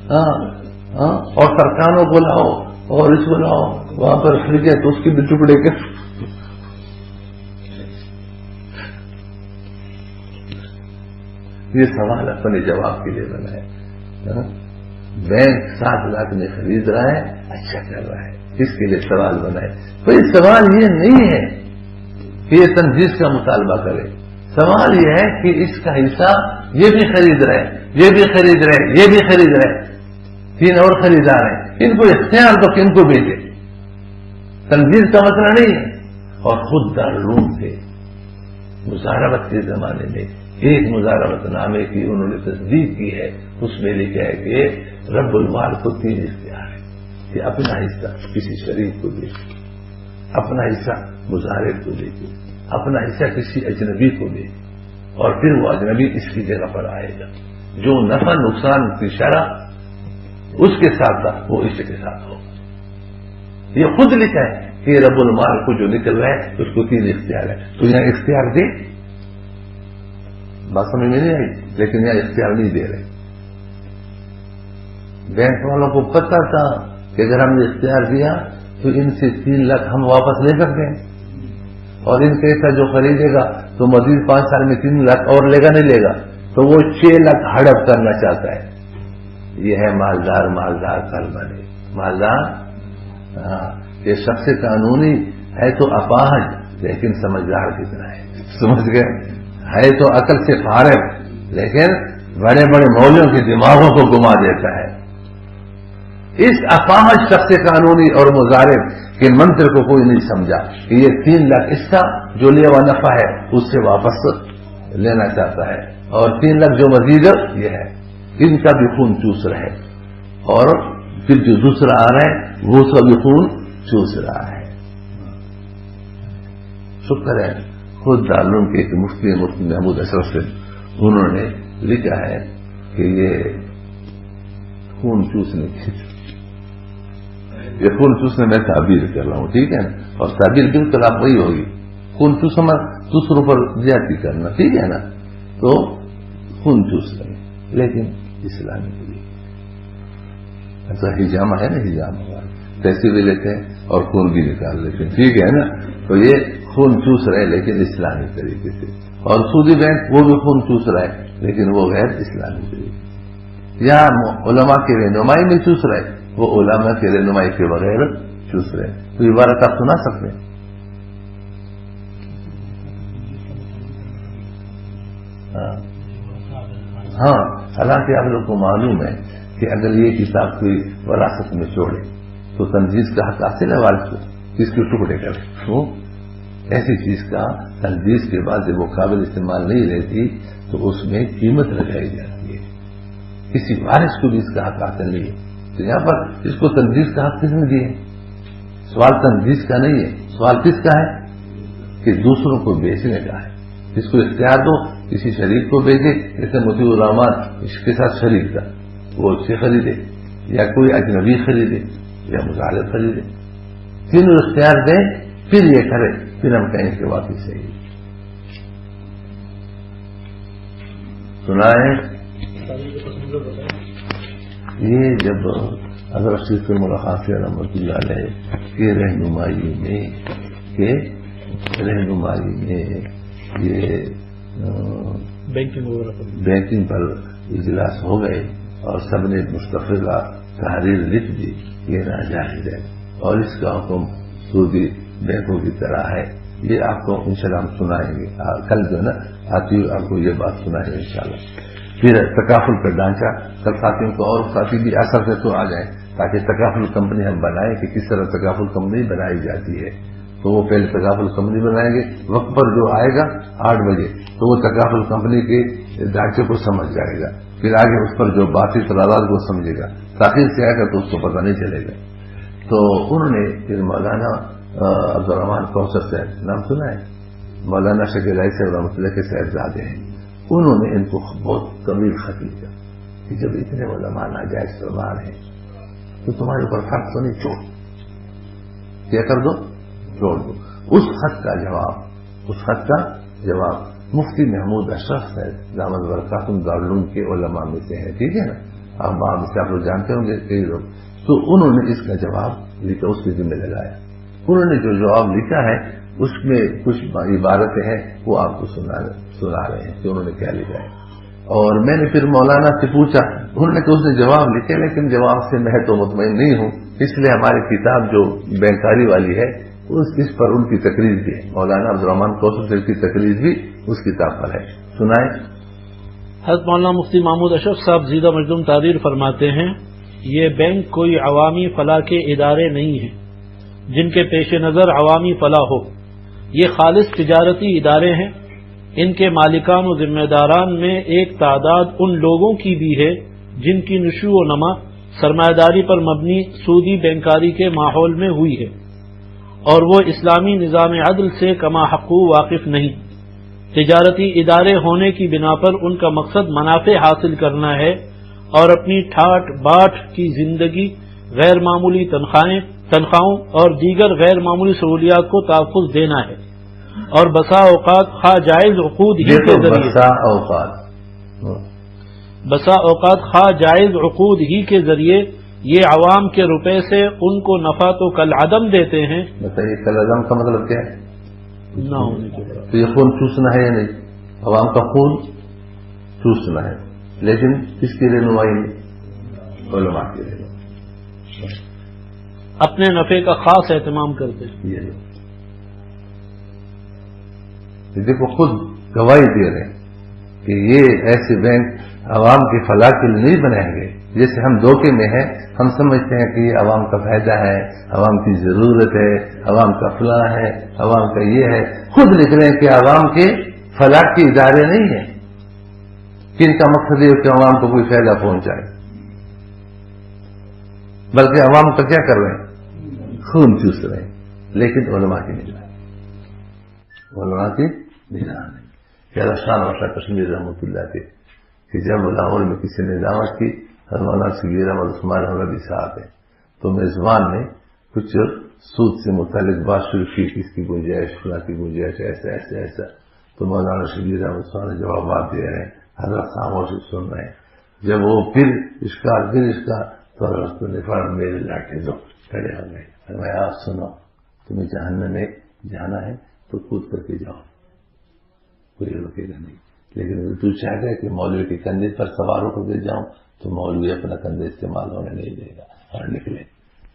ہاں, اور سرکاروں کو لاؤ اور اس کو لاؤ, وہاں پر خریدے تو اس کے بھی ٹکڑے کے. یہ سوال اپنے جواب کے لیے بنا ہے. بینک 7 لاکھ میں خرید رہا ہے، اچھا کر رہا ہے، اس کے لیے سوال بنائے. کوئی سوال یہ نہیں ہے کہ یہ تنجیز کا مطالبہ کرے. سوال یہ ہے کہ اس کا حصہ یہ بھی خرید رہے، یہ بھی خرید رہے، یہ بھی خرید رہے، 3 اور خریدار ہیں، ان کو اختیار تو کن کو بھیجے. تنجیز کا مسئلہ نہیں ہے. اور خود دارالعلوم تھے مزاربت کے زمانے میں، ایک مزاربت نامے کی انہوں نے تصدیق کی ہے، اس میں لکھا ہے کہ رب المال کو 3 اختیار ہے کہ اپنا حصہ کسی شریک کو دے، اپنا حصہ مزارب کو دے، اپنا حصہ کسی اجنبی کو دے، اور پھر وہ اجنبی اس کی جگہ پر آئے گا. جو نفع نقصان کی شرح اس کے ساتھ تھا وہ اس کے ساتھ ہوگا. یہ خود لکھا ہے کہ رب المال کو جو نکل رہا ہے اس کو 3 اختیار ہے. تو یہاں اختیار دے، بات سمجھ میں نہیں آئی، لیکن یہاں اختیار نہیں دے رہے. بینک والوں کو پتا تھا کہ اگر ہم نے اختیار دیا تو ان سے 3 لاکھ ہم واپس لے سکتے ہیں، اور ان کا ایسا جو خریدے گا تو مزید 5 سال میں 3 لاکھ اور لے گا نہیں لے گا، تو وہ 6 لاکھ ہڑپ کرنا چاہتا ہے. یہ ہے مالدار کل بنے مالدار. یہ شخص قانونی ہے تو اپاہج لیکن سمجھدار کتنا ہے، سمجھ گئے، ہے تو عقل سے فارغ لیکن بڑے بڑے مولوں کے دماغوں کو گما دیتا ہے. اس اپاہج شخص قانونی اور مضارب کے منتر کو کوئی نہیں سمجھا کہ یہ 3 لاکھ اس کا جو لیا ہوا نفع ہے اس سے واپس لینا چاہتا ہے، اور 3 لاکھ جو مزید یہ ہے ان کا بھی خون چوس رہا ہے، اور پھر جو دوسرا آ رہا ہے وہ اس کا بھی خون چوس رہا ہے. شکر ہے خود دارالعلوم کے ایک مفتی محمود اشرف سے انہوں نے لکھا ہے کہ یہ خون چوسنے کی، یہ خون چوسنے میں تعبیر کر رہا ہوں، ٹھیک ہے نا، اور تعبیر بالکل آپ وہی ہوگی، خون چوسنا دوسروں پر زیادتی کرنا، ٹھیک ہے نا، تو خون چوس کریں لیکن اسلامی کے لیے. ایسا ہجامہ ہے نا، ہجامہ پیسے بھی لیتے ہیں اور خون بھی نکال لیتے ہیں، ٹھیک ہے نا، تو یہ خون چوس رہے لیکن اسلامی طریقے سے. اور سودی بینک وہ بھی خون چوس رہا ہے لیکن وہ غیر اسلامی طریقے سے. یا علماء کی رہنمائی میں چوس رہے، وہ علماء کی رہنمائی کے بغیر چوس رہے. تو یہ عبارت آپ سنا سکتے ہیں. ہاں، حالانکہ آپ لوگ کو معلوم ہے کہ اگر یہ کتاب کوئی وراثت میں چھوڑے تو تنجیز کا حق حاصل ہے وارث کو، اس کے ٹکڑے کرے. ایسی چیز کا تنجیز کے بعد جب وہ قابل استعمال نہیں رہتی تو اس میں قیمت لگائی جاتی ہے. کسی وارث کو بھی اس کا حق حاصل نہیں ہے. تو یہاں پر اس کو تنجیز کا حق کس نے دیے؟ سوال تنجیز کا نہیں ہے، سوال کس کا ہے کہ دوسروں کو بیچنے کا ہے. اس کو اختیار دو، کسی شریک کو بھیجے، جیسے مطیع الرحمان اس کے ساتھ شریک تھا، وہ اس سے خریدے یا کوئی اجنبی خریدے یا مزارب خریدے. تینوں اختیار دیں پھر یہ کرے، پھر ہم کہیں کہ واقعی صحیح. سنائیں یہ جب حضرت شیخ الملخافی رحمۃ اللہ علیہ کی رہنمائی میں یہ بینکنگ پر اجلاس ہو گئے اور سب نے مستقلہ تحریر لکھ دی یہ ناجائز ہے اور اس کا حکم سودی بینکوں کی طرح ہے. یہ آپ کو انشاءاللہ ہم سنائیں گے، کل جو ہے نا آتی آپ کو یہ بات سنائیں گے انشاءاللہ. پھر تکافل کا ڈھانچہ، کل ساتھیوں کو اور ساتھی بھی اثر سے تو آ جائیں تاکہ تکافل کمپنی ہم بنائیں کہ کس طرح تکافل کمپنی بنائی جاتی ہے. تو وہ پہلے تکافل کمپنی بنائیں گے، وقت پر جو آئے گا 8 بجے تو وہ تکافل کمپنی کے ڈھانچے کو سمجھ جائے گا، پھر آگے اس پر جو باقی قرارداد کو سمجھے گا. تاخیر سے آئے گا تو اس کو پتہ نہیں چلے گا. تو انہوں نے پھر مولانا عبدالرحمان کوثر صاحب نام سنا ہے، مولانا شکیل صاحب رحمۃ اللہ کے صاحبزادے ہیں، انہوں نے ان کو بہت طویل خط لکھا کہ جب اتنے علماء ناجائز فرمان ہیں تو تمہارے اوپر فرق تو نہیں، کیا کر دو، چھوڑ دو. اس خط کا جواب مفتی محمود اشرف صاحب دامت برکاتہم دارالعلوم کے علماء میں سے ہیں، ٹھیک ہے نا، آپ لوگ جانتے ہوں گے کئی لوگ. تو انہوں نے اس کا جواب لکھا، اس کے ذمہ لگایا. انہوں نے جو جواب لکھا ہے اس میں کچھ عبارتیں ہیں وہ آپ کو سنا رہے ہیں کہ انہوں نے کیا لکھا ہے. اور میں نے پھر مولانا سے پوچھا، انہوں نے کہ اس نے جواب لکھے، لیکن جواب سے میں تو مطمئن نہیں ہوں، اس لیے ہماری کتاب جو بینکاری والی ہے اس پر ان کی تقریر بھی ہے، مولانا عبدالرحمان کوثر صاحب کی تقریر بھی اس کتاب پر ہے، سنائیں۔ حضرت مولانا مفتی محمود اشرف صاحب زیدہ مجدوم تعبیر فرماتے ہیں، یہ بینک کوئی عوامی فلاح کے ادارے نہیں ہیں جن کے پیش نظر عوامی فلاح ہو، یہ خالص تجارتی ادارے ہیں۔ ان کے مالکان و ذمہ داران میں ایک تعداد ان لوگوں کی بھی ہے جن کی نشو و نما سرمایہ داری پر مبنی سودی بینکاری کے ماحول میں ہوئی ہے، اور وہ اسلامی نظام عدل سے کما حقوق واقف نہیں۔ تجارتی ادارے ہونے کی بنا پر ان کا مقصد منافع حاصل کرنا ہے اور اپنی ٹھاٹ باٹ کی زندگی غیر معمولی تنخواہوں اور دیگر غیر معمولی سہولیات کو تحفظ دینا ہے، اور بسا اوقات خواہ جائز عقود ہی کے ذریعے بسا اوقات خواہ جائز عقود ہی کے ذریعے یہ عوام کے روپے سے ان کو نفع تو کل عدم دیتے ہیں۔ بتائیے کل عدم کا مطلب کیا ہے؟ نہ ہونے کے بعد تو یہ خون چوسنا ہے یا نہیں؟ عوام کا خون چوسنا ہے، لیکن کس کی رہنمائی نہیں؟ علماء کی رہنمائی، اپنے نفع کا خاص اہتمام کرتے ہیں۔ یہ دیکھو خود گواہی دے رہے ہیں کہ یہ ایسے بینک عوام کی فلاح کے لیے نہیں بنائیں گے، جیسے ہم دھوکے میں ہیں، ہم سمجھتے ہیں کہ یہ عوام کا فائدہ ہے، عوام کی ضرورت ہے، عوام کا فلاح ہے، عوام کا یہ ہے۔ خود لکھ رہے ہیں کہ عوام کے فلاح کے ادارے نہیں ہیں، کہ ان کا مقصد یہ ہے کہ عوام کو کوئی فائدہ پہنچائے، بلکہ عوام کا کیا کر رہے ہیں؟ خون چوس رہے ہیں، لیکن علماء کی نگرانی، علماء کی نگرانی۔ کیا شان اور کشمیر رحمۃ اللہ کے کہ جب لاہور میں کسی نے دعوت کی، مولانا شبیر احمد عثمان احمدی صاحب ہیں، تو میزبان نے کچھ سود سے متعلق بات شروع کی کہ اس کی گنجائش، فلاں کی گنجائش، ایسا ایسا ایسا، تو مولانا شبیر احمد عثمان جوابات دے رہے ہیں، حضرت خاموش سن رہے ہیں۔ جب وہ پھر اشکال تو حضرت نے فرمایا میرے لاٹھی دو، کھڑے ہو گئے، فرمایا آپ سنو، تمہیں جہنم میں جانا ہے تو کود کر کے جاؤ، کوئی روکے گا نہیں، لیکن تو چاہتا ہے کہ مولوی کے کندھے پر سوار ہو کر جاؤں تو مولوی اپنا کندھا استعمال ہونے نہیں دے گا، اور نکلے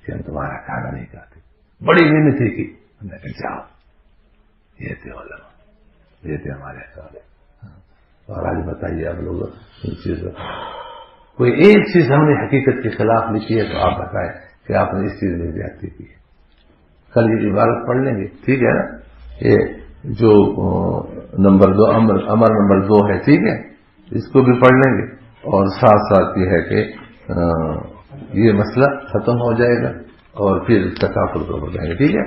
کہ ہم تمہارا کھانا نہیں کھاتے، بڑی محنت تھی کہ ہم نے کہا جاؤ، یہ تھے علماء، یہ تھے ہمارے سارے۔ اور آج بتائیے آپ لوگ ان چیزوں کوئی ایک چیز ہم نے حقیقت کے خلاف لکھی ہے تو آپ بتائیں کہ آپ نے اس چیز میں زیادتی کی ہے۔ کل یہ عبارت پڑھ لیں گے، ٹھیک ہے نا؟ یہ جو نمبر 2 امر نمبر 2 ہے، ٹھیک ہے، اس کو بھی پڑھ لیں گے، اور ساتھ ساتھ یہ ہے کہ یہ مسئلہ ختم ہو جائے گا اور پھر تکافل کو ہو جائے گا، ٹھیک ہے۔